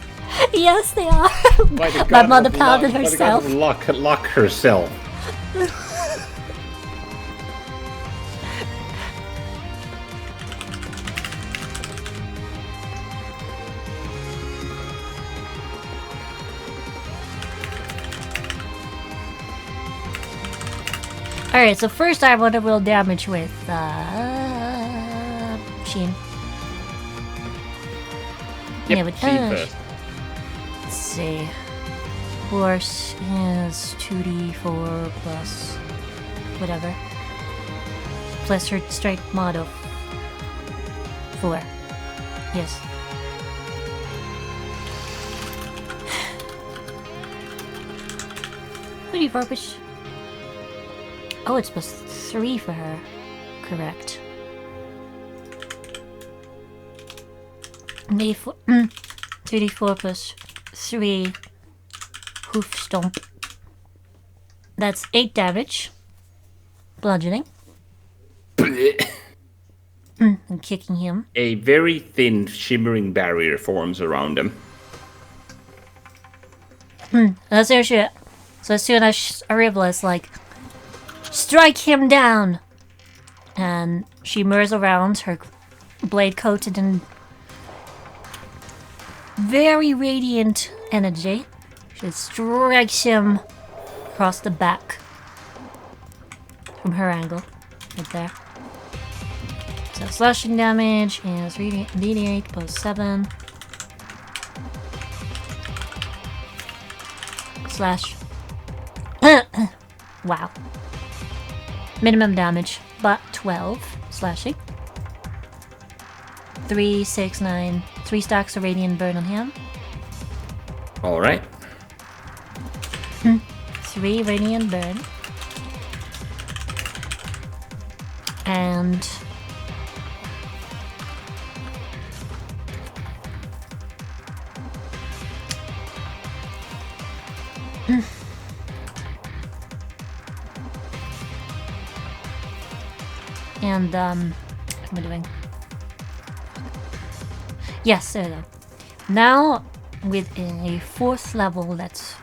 Yes, they are. By the My god mother of pounded luck, herself. By the god of luck herself. Alright, so first I want to roll damage with Sheen. Yep, Yeah, but Sheen first. let's see. Force is 2d4 plus whatever. Plus her strike mod of 4. Yes. What do you purpose? Oh, it's plus 3 for her. Correct. 2d4 plus 3. Hoof stomp. That's 8 damage. Bludgeoning. And kicking him. A very thin, shimmering barrier forms around him. That's their shit. So as soon as Arivla is like, strike him down! And she moves around, her blade coated in very radiant energy. She strikes him across the back. From her angle. Right there. So slashing damage is d8 plus 7. Slash. Wow. Minimum damage, but 12 slashing. 3, 6, 9. 3 stacks of radiant burn on him. Alright. 3 radiant burn. And what am I doing? Yes, there we go. Now with a 4th level, that's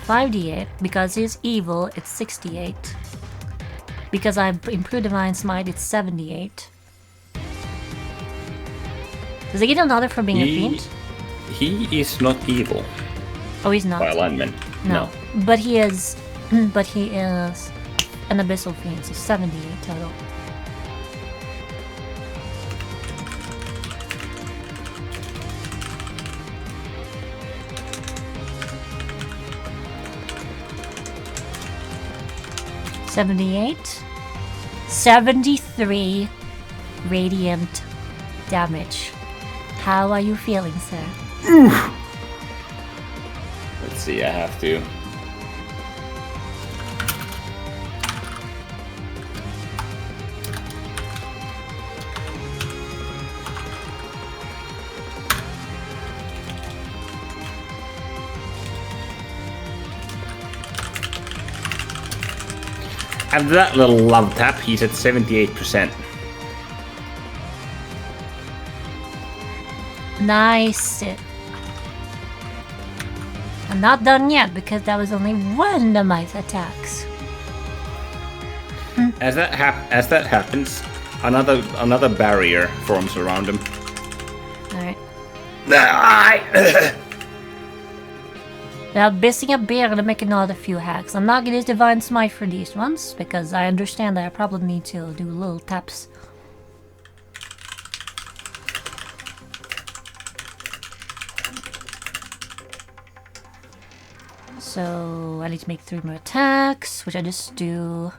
5d8. Because he's evil, it's 68. Because I improved Divine Smite, it's 78. Does he get another for being a fiend? He is not evil. Oh, he's not. By alignment. No. But he is. But he is an abyssal fiend, so 78 total. $78. 73 radiant damage. How are you feeling, sir? Let's see, I have to. And that little love tap, he's at 78%. Nice. I'm not done yet because that was only one of my attacks. As that happens, another barrier forms around him. Alright. Now, busting up beer, I'm gonna make another few hacks. I'm not gonna use Divine Smite for these ones because I understand that I probably need to do little taps. So I need to make 3 more attacks, which I just do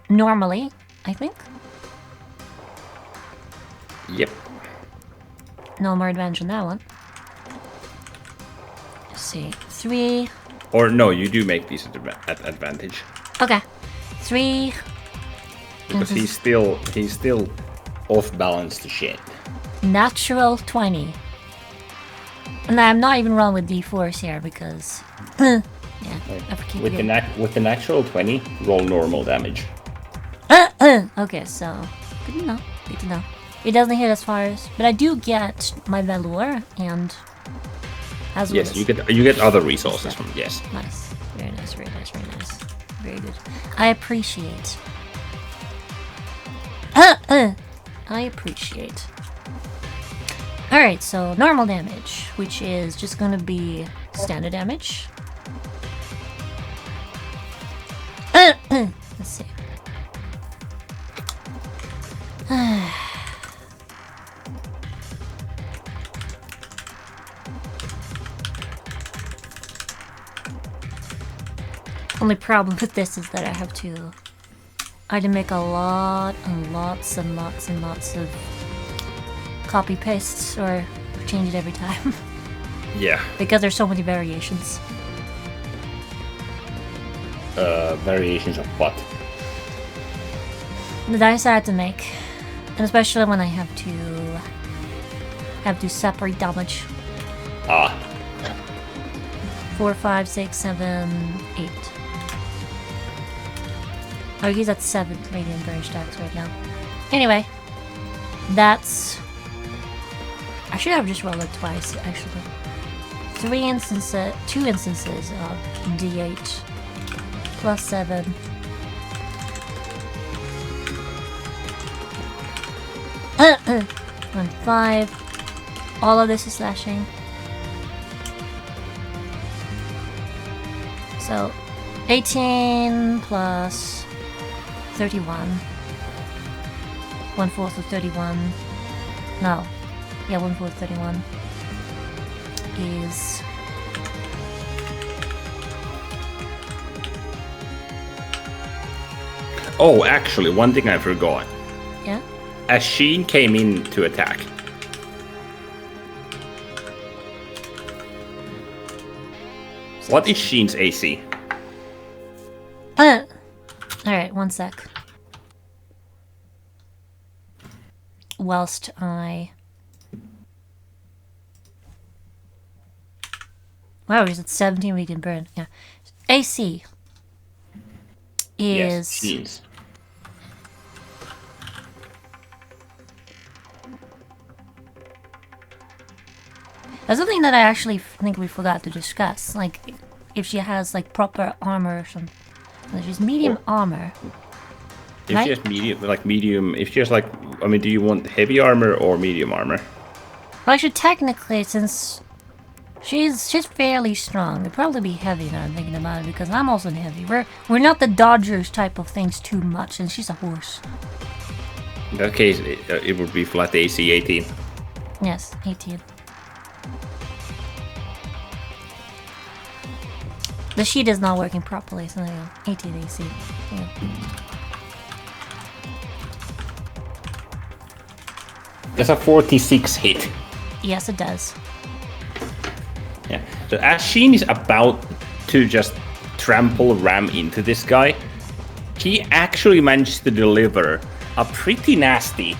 normally, I think. Yep. No more advantage on that one. Let's see, 3. Or no, you do make these at advantage. Okay, 3. Because he's still off balance to shit. Natural 20. And I'm not even rolling with d4s here because, yeah, I forget. With the natural 20, roll normal damage. Okay, so good to know. Good to know. It doesn't hit as far as, but I do get my Velour and as well. Yes, you get other resources from yes. Nice, very nice, very nice, very nice, very good. I appreciate. I appreciate. Alright, so normal damage, which is just gonna be standard damage. Let's see. Only problem with this is that I have to either make a lot and lots and lots and lots of copy pastes or change it every time. Yeah. Because there's so many variations. Variations of what? The dice I have to make. And especially when I have to separate damage. 4, 5, 6, 7, 8. Oh, he's at 7 radiant burn stacks right now. Anyway, that's... I should have just rolled it twice, actually. 2 instances of D8 plus 7. And 5. All of this is slashing. So, 18 plus 31. 1/4 of 31. No. Yeah, 1/4 of 31 is... Oh, actually, one thing I forgot. Yeah? As Sheen came in to attack. What is Sheen's AC? Alright, one sec. Whilst I... Wow, he's at 17 we can burn. Yeah. AC is... Yes, Sheen's. That's something that I actually think we forgot to discuss. Like, if she has, like, proper armor or something. She's medium armor. If right? she has medium, if she has like, I mean, do you want heavy armor or medium armor? Well, actually, technically, since she's fairly strong, it'd probably be heavy now I'm thinking about it, because I'm also heavy. We're not the Dodgers type of things too much, and she's a horse. In that case, it would be flat AC 18. Yes, 18. The sheet is not working properly, so there you go. 18 AC. Yeah. That's a 46 hit. Yes, it does. Yeah. So as Sheen is about to just ram into this guy, he actually managed to deliver a pretty nasty,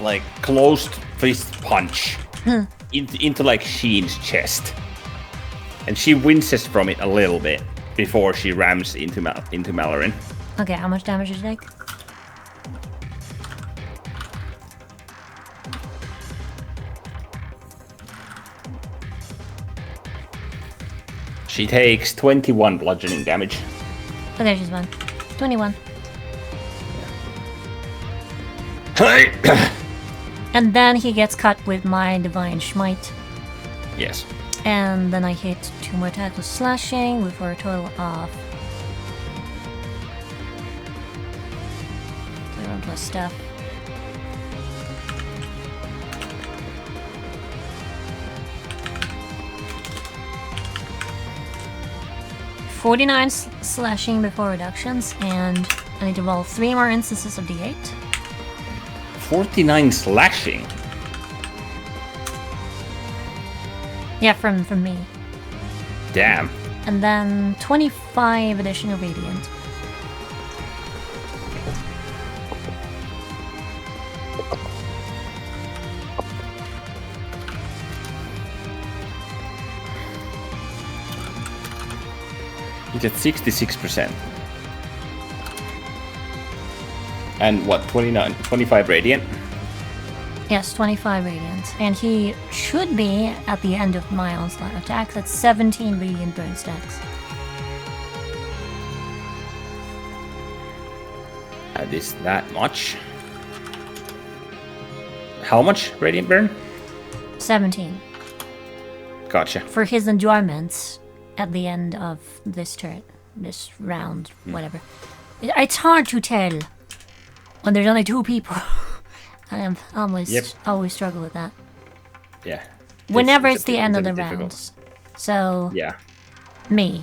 like, closed fist punch into like Sheen's chest. And she winces from it a little bit before she rams into Mallorin. Okay, how much damage did you take? She takes 21 bludgeoning damage. Okay, she's fine. 21. And then he gets cut with my Divine Smite. Yes. And then I hit 2 more attacks with slashing, for a total of 0 plus stuff. $49 slashing before reductions, and I need to roll 3 more instances of D8. 49 slashing? Yeah, from me. Damn. And then 25 additional radiant. It's at 66%. And what, 25 radiant? Yes, 25 radiant. And he should be, at the end of my onslaught attacks, at 17 radiant burn stacks. That is that much. How much radiant burn? 17. Gotcha. For his enjoyment at the end of this turn, this round, whatever. It's hard to tell when there's only 2 people. I am always struggle with that. Yeah. Whenever it's the end of the round. So, yeah. me.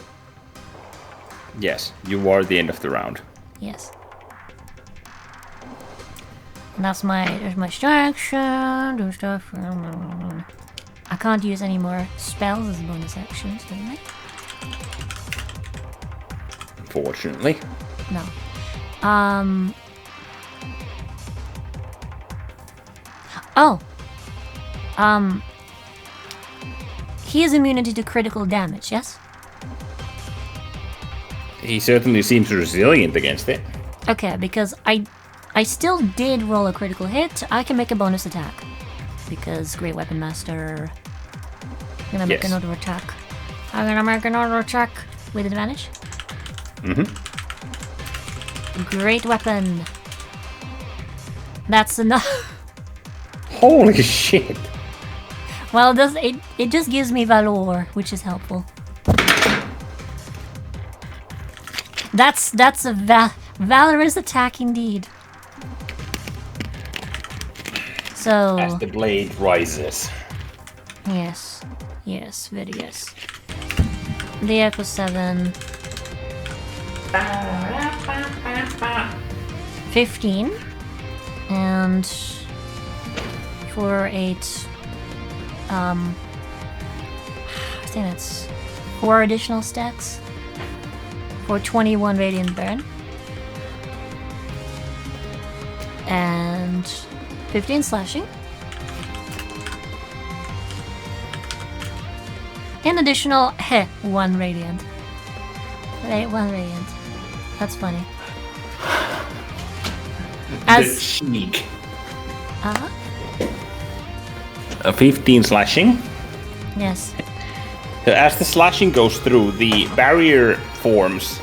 Yes, you are the end of the round. Yes. And there's my distraction, do stuff. I can't use any more spells as bonus actions, don't I? Fortunately. No. Oh. He is immunity to critical damage, yes? He certainly seems resilient against it. Okay, because I still did roll a critical hit. I can make a bonus attack. Because Great Weapon Master... I'm gonna make another attack. I'm gonna make another attack with advantage. Great Weapon. That's enough. Holy shit! Well, it just gives me valor, which is helpful. That's a valorous attack indeed. So As the blade rises. yes, very yes. The echo 7. 15 and 4, 8. I think that's 4 additional stacks for 21 radiant burn and 15 slashing. An additional 1 radiant. Right, 1 radiant. That's funny. The cheek. Uh-huh. 15 slashing. Yes. So as the slashing goes through, the barrier forms,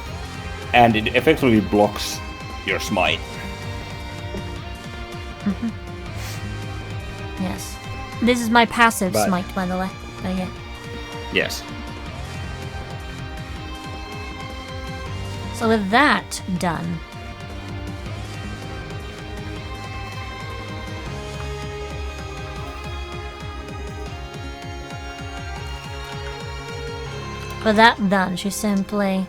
and it effectively blocks your smite. Yes. This is my passive But- smite, by the way. But yeah. Yes. So with that done, she simply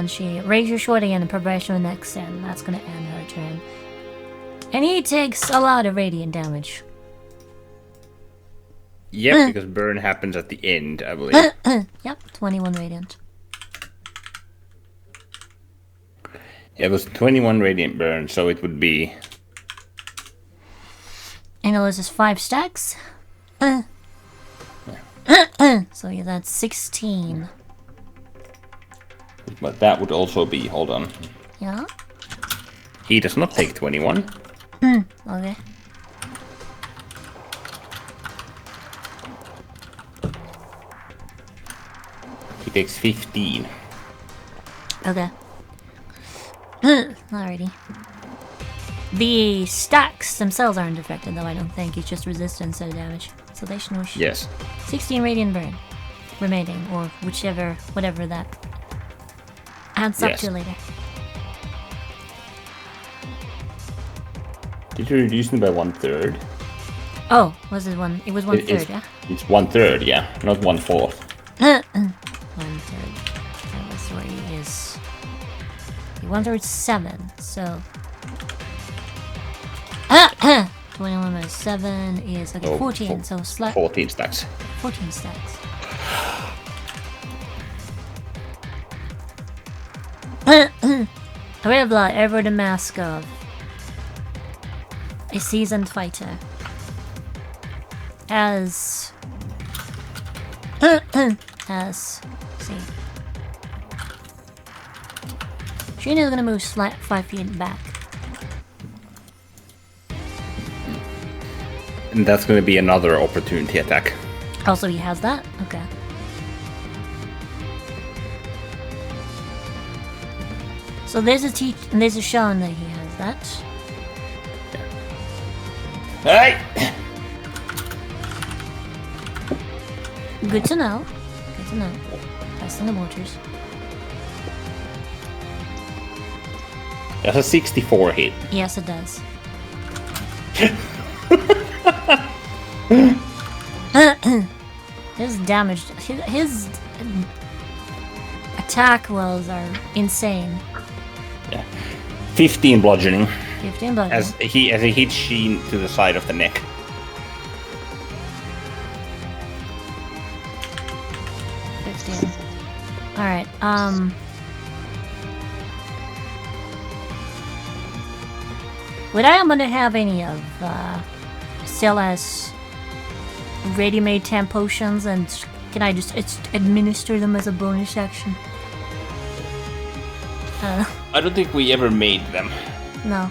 she raises your sword again and prepares your next and that's gonna end her turn. And he takes a lot of radiant damage. Yep, because burn happens at the end, I believe. Yep, 21 radiant. It was 21 radiant burn, so it would be... And it loses 5 stacks. So yeah, that's 16. But that would also be... Hold on. Yeah? He does not take 21. Okay. He takes 15. Okay. Alrighty. The stacks themselves aren't affected, though, I don't think. It's just resistance to damage. So they should know. Yes. 16 radiant burn remaining, or whatever that adds up Yes. to later. Did you reduce them by 1/3? Oh, was it one? It was 1/3, yeah? It's 1/3, yeah, not 1/4. 1/3. That was where he is. 1/3 7, so 21 minus 7 is okay, 14, so 14 stacks. 14 stacks. Revla, ever the mask of a seasoned fighter. As see. Shina's gonna move 5 feet back. And that's going to be another opportunity attack. Also, he has that? Okay. So this is showing that he has that. Hey! Good to know. Good to know. Testing the waters. That's a 64 hit. Yes, it does. His damage, his attack rolls are insane. Yeah. 15 bludgeoning. 15 bludgeoning. As he hits Sheen to the side of the neck. 15. Alright, would I happen to have any of Stella's ready-made 10 potions, and can I just administer them as a bonus action? I don't think we ever made them. No.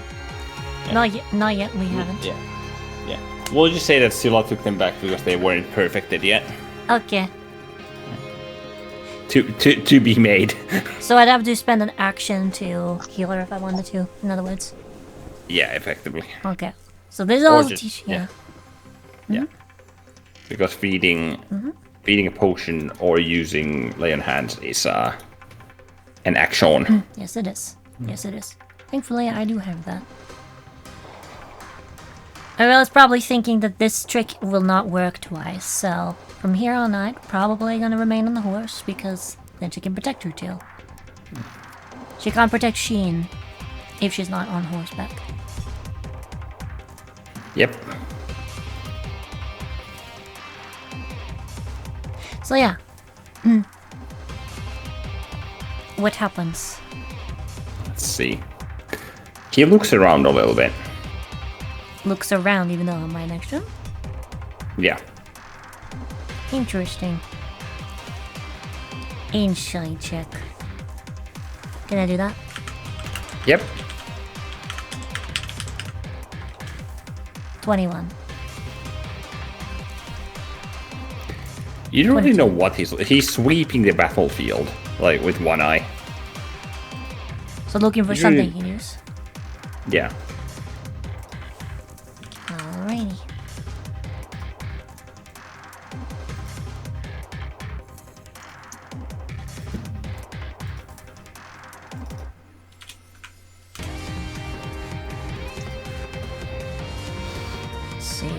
Yeah. Not yet, we haven't. Yeah. We'll just say that Scylla took them back because they weren't perfected yet. Okay. To be made. So I'd have to spend an action to heal her if I wanted to, in other words. Yeah, effectively. Okay. So this is all just- teaching. yeah. Yeah. Yeah. Because feeding a potion or using lay on hands is an action. Yes, it is. Yes, it is. Thankfully, I do have that. I was probably thinking that this trick will not work twice, so from here on out, probably gonna remain on the horse because then she can protect her tail. She can't protect Sheen if she's not on horseback. Yep. So yeah. What happens? Let's see. He looks around a little bit. Looks around even though I'm right next to him? Yeah. Interesting. Insight check. Can I do that? Yep. 21. You don't really know what he's sweeping the battlefield, like with one eye. So looking for something he use. Yeah. Alrighty. Let's see.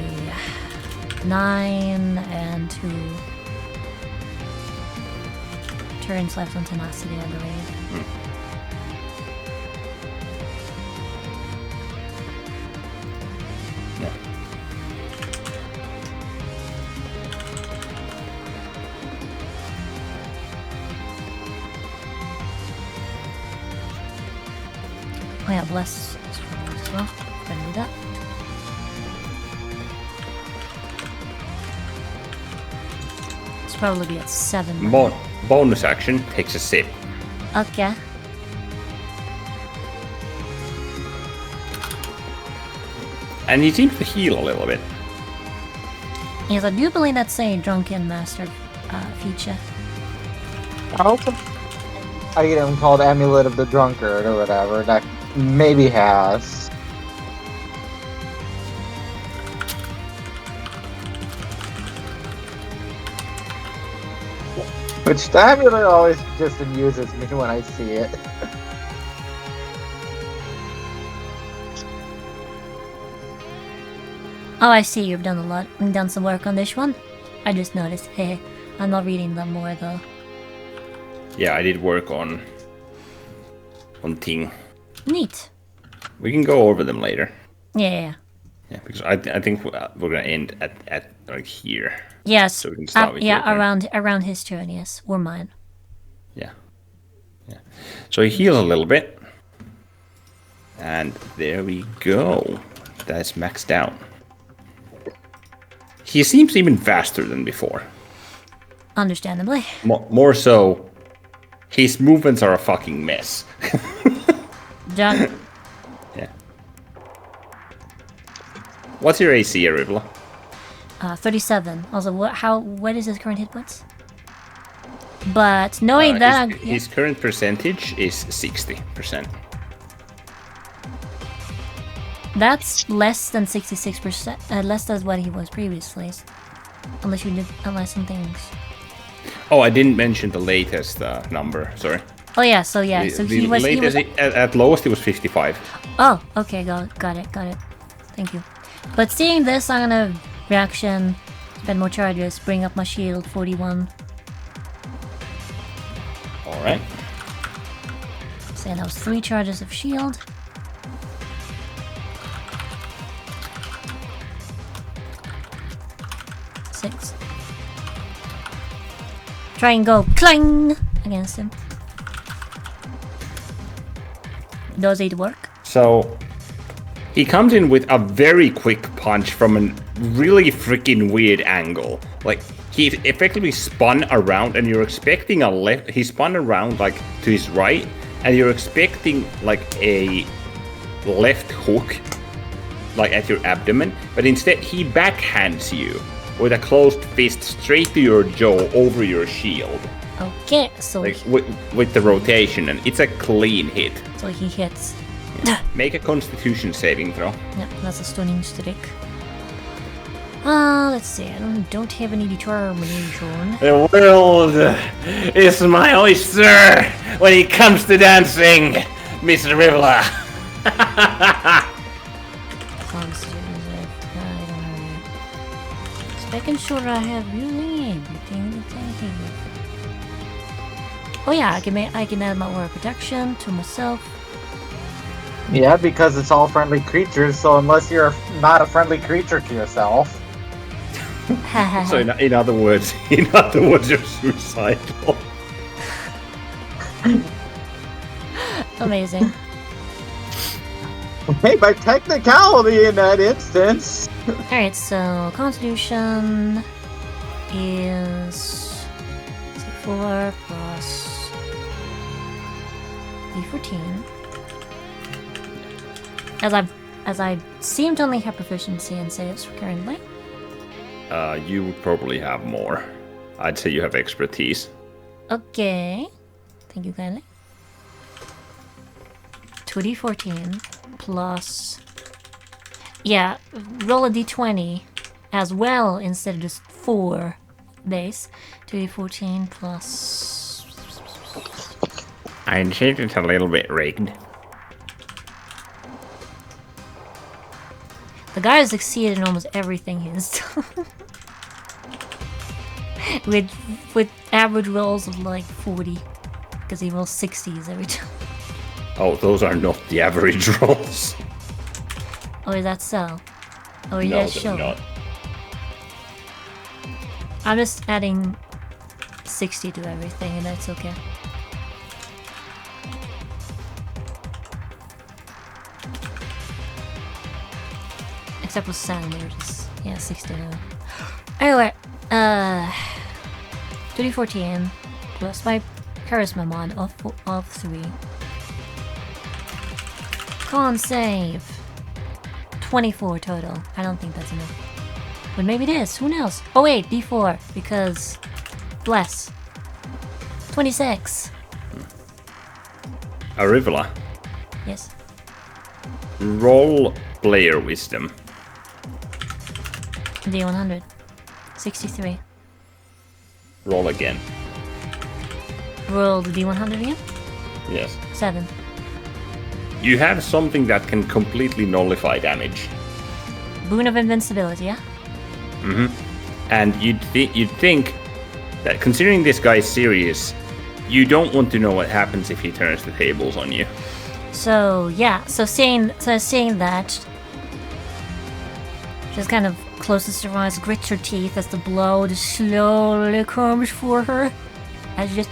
9 and 2. Turns left on tenacity, I believe. Yeah. Oh yeah, bless as well. Gonna do that. It's probably be at 7. Bonus action takes a sip. Okay. And he seems to heal a little bit. Yes, I do believe that's a drunken master feature. Also, item called Amulet of the Drunkard or whatever that maybe has. Which the amulet always just amuses me when I see it. Oh, I see. You've done some work on this one. I just noticed. Hey, I'm not reading them more though. Yeah, I did work on Ting. Neat. We can go over them later. Yeah. Yeah, because I think we're gonna end at like here. Yes. So we can start with your turn. around his turn. Yes, or mine. Yeah. So he heals a little bit, and there we go. That's maxed out. He seems even faster than before. Understandably. More so, his movements are a fucking mess. Done. Yeah. What's your AC, Arivla? 37. Also, what is his current hit points? But knowing that, his current percentage is 60%. That's less than 66%. Less than what he was previously. Unless you did some things. Oh, I didn't mention the latest number. Sorry. Oh yeah. So yeah. So he was. At lowest, it was 55. Oh, okay. Got it. Thank you. But seeing this, I'm gonna reaction Spend more charges. Bring up my shield. 41. Alright. So that was 3 charges of shield. Six. Try and go clang against him. Does it work? So he comes in with a very quick punch from a really freaking weird angle. Like he effectively spun around, and you're expecting a left. He spun around like to his right, and you're expecting like a left hook, like at your abdomen. But instead, he backhands you with a closed fist straight to your jaw over your shield. Okay, so Like with the rotation, and it's a clean hit. so he hits. Make a Constitution saving throw. Yeah, that's a stunning streak. Let's see. I don't have any determination. The world is my oyster when it comes to dancing, Miss Rivla. Just making sure I have really everything that I have. Oh yeah, I can add my aura protection to myself. Yeah, because it's all friendly creatures, so unless you're not a friendly creature to yourself. So in other words, you're suicidal. Amazing. Hey, by technicality in that instance. Alright, so Constitution is 4 plus D14. As I seem to only have proficiency in saves currently. You would probably have more. I'd say you have expertise. Okay. Thank you kindly. 2d14 plus... Yeah, roll a d20 as well instead of just 4 base. 2d14 plus... I'd say it's a little bit rigged. The guy has succeeded in almost everything he's done. with average rolls of like 40. Because he rolls 60s every time. Oh, those are not the average rolls. Oh, is that so? Oh, No, yeah, they're sure. not. I'm just adding 60 to everything, and that's okay. Except with Sam, they're just, yeah, 60 now. Anyway, 2d14 plus my charisma mod of 3. Con save. 24 total. I don't think that's enough. But maybe it is. Who knows? Oh wait, d4 because bless. 26. Arivula, Yes. roll player wisdom. D100. 63. Roll again. Roll the D100 again. Yes. 7. You have something that can completely nullify damage. Boon of invincibility, yeah? And you'd think that considering this guy's serious, you don't want to know what happens if he turns the tables on you. So yeah, seeing that, just kind of closes her eyes, grits her teeth as the blow just slowly comes for her, as it just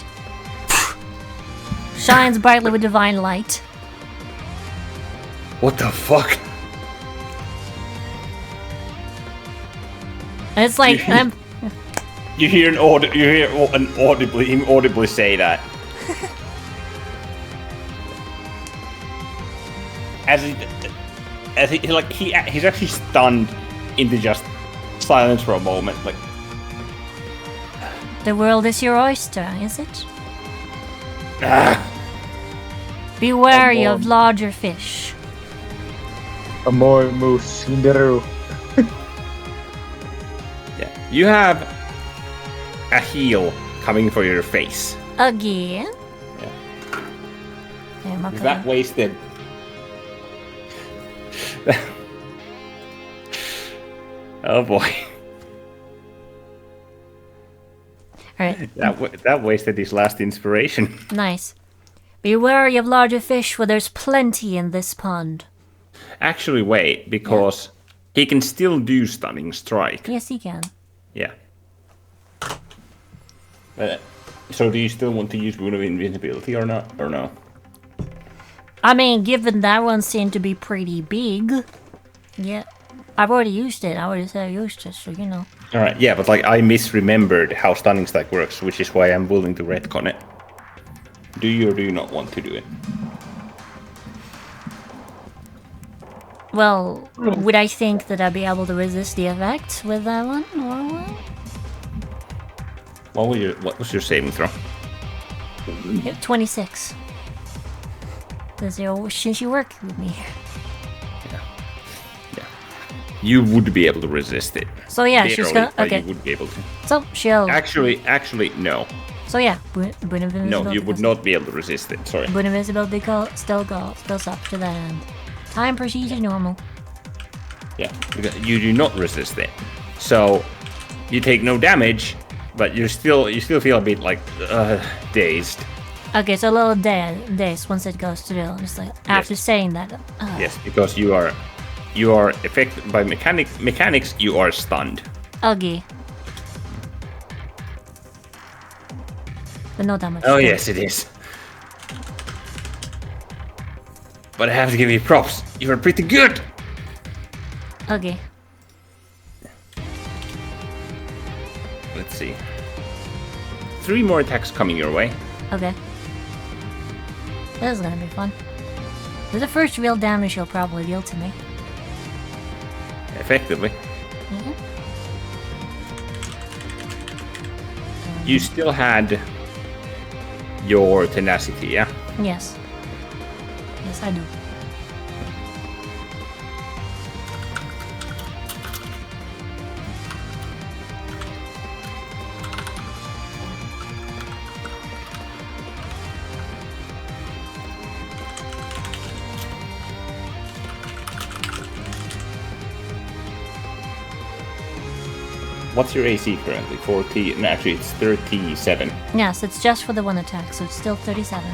shines brightly with divine light. What the fuck? And it's like You hear him audibly say that. He's actually stunned into just silence for a moment, like. the world is your oyster, is it? Ah, Be wary of larger fish. Amor moose Shinderu. yeah. You have a heel coming for your face. Again? Yeah. Yeah, my Is that God. wasted? Oh boy. Alright, That wasted his last inspiration. nice. Be wary of larger fish, for there's plenty in this pond. Actually, wait, because he can still do stunning strike. Yes, he can. Yeah. So do you still want to use Boon of Invisibility or not? Or no? I mean, given that one seemed to be pretty big. Yeah. I've already used it. I already said I used it, so you know. Alright, yeah, but like I misremembered how stunning strike works, which is why I'm willing to retcon it. Do you or do you not want to do it? Well, would I think that I'd be able to resist the effect with that one, or what? What was your saving throw? 26. Since you work with me. Yeah. You would be able to resist it. So yeah, she's Barely, gonna. but Okay. You would be able to. So she'll. Actually, no. So yeah, Boon of Invisibility. No, you would not be able to resist it. Sorry. Boon of Invisibility still goes up to the end. Time proceeds as normal. Yeah, because you do not resist it. So you take no damage, but you still feel a bit like dazed. Okay, so a little dazed once it goes through. Just like after saying that. Yes, because you are affected by mechanics. You are stunned. Ugly. But not that much. Oh damage. yes, it is. But I have to give you props. You are pretty good. Okay. Let's see. 3 more attacks coming your way. Okay. This is gonna be fun. This is the first real damage he'll probably deal to me. Effectively. Mm-hmm. You still had your tenacity, yeah? Yes. Yes, I do. What's your AC currently? 40? No, actually, it's 37. Yes, it's just for the one attack, so it's still 37.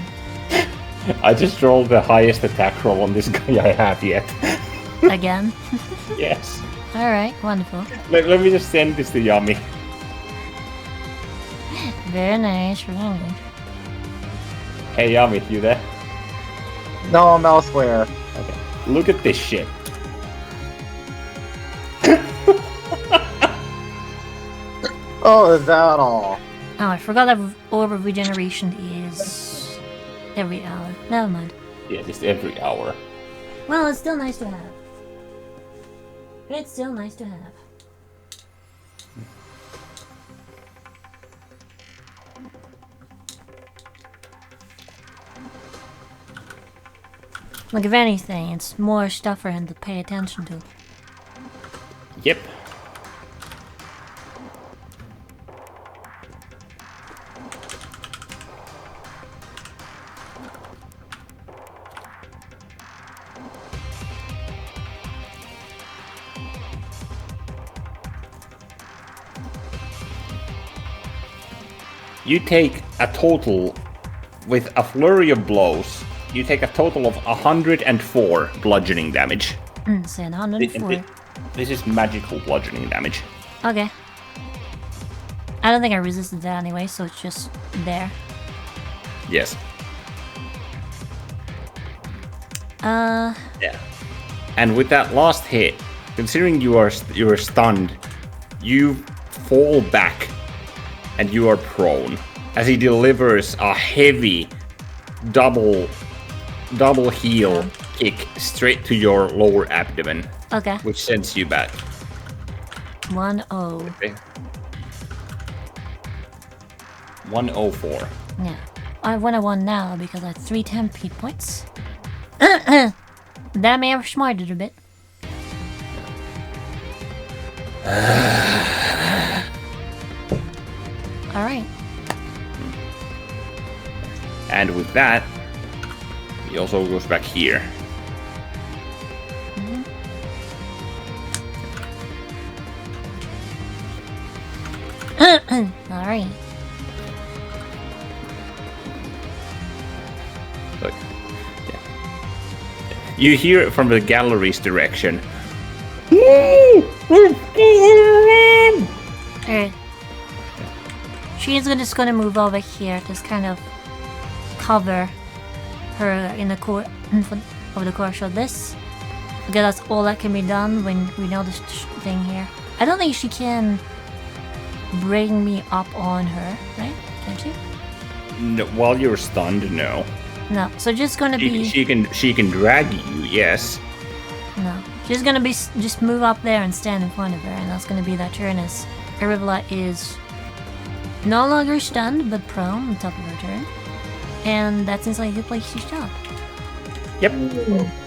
I just rolled the highest attack roll on this guy I have yet. Again? Yes. Alright, wonderful. Let me just send this to Yami. Very nice, very nice. Hey Yami, you there? No, I'm elsewhere. Okay. Look at this shit. Oh, is that all? Oh, I forgot that Orb of Regeneration is every hour. Never mind. Yeah, just every hour. Well, it's still nice to have. It's still nice to have. Like, if anything, it's more stuff for him to pay attention to. Yep. You take a total, with a flurry of blows, you take a total of 104 bludgeoning damage. Say 104. This is magical bludgeoning damage. Okay. I don't think I resisted that anyway, so it's just there. Yes. Yeah. And with that last hit, considering you are stunned, you fall back and you are prone as he delivers a heavy double heel kick straight to your lower abdomen, Okay. which sends you back. 1-0. Okay. 104. Yeah. I won a 1 now because I have 3 temp hit points. That may have smarted a bit. Alright. And with that, he also goes back here. Alright. Look. Yeah. You hear it from the gallery's direction. Alright. She's just gonna move over here, just kind of cover her in the court of the course of this. Because that's all that can be done when we know this thing here. I don't think she can bring me up on her, right? Can she? No, while you're stunned, no. No. So just gonna be. She can drag you, yes. No. She's gonna be just move up there and stand in front of her, and that's gonna be that turn as Arivla is no longer stunned but prone on top of her turn. And that seems like a good place to stop. Yep.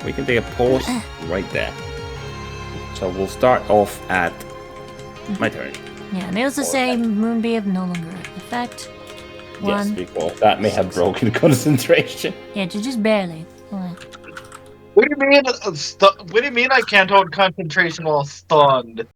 We can take a pause right there. So we'll start off at my turn. Yeah, needless to say, Moonbeam no longer in effect. Yes, because that may have broken concentration. Yeah, just barely. Oh, What do you mean? What do you mean I can't hold concentration while stunned?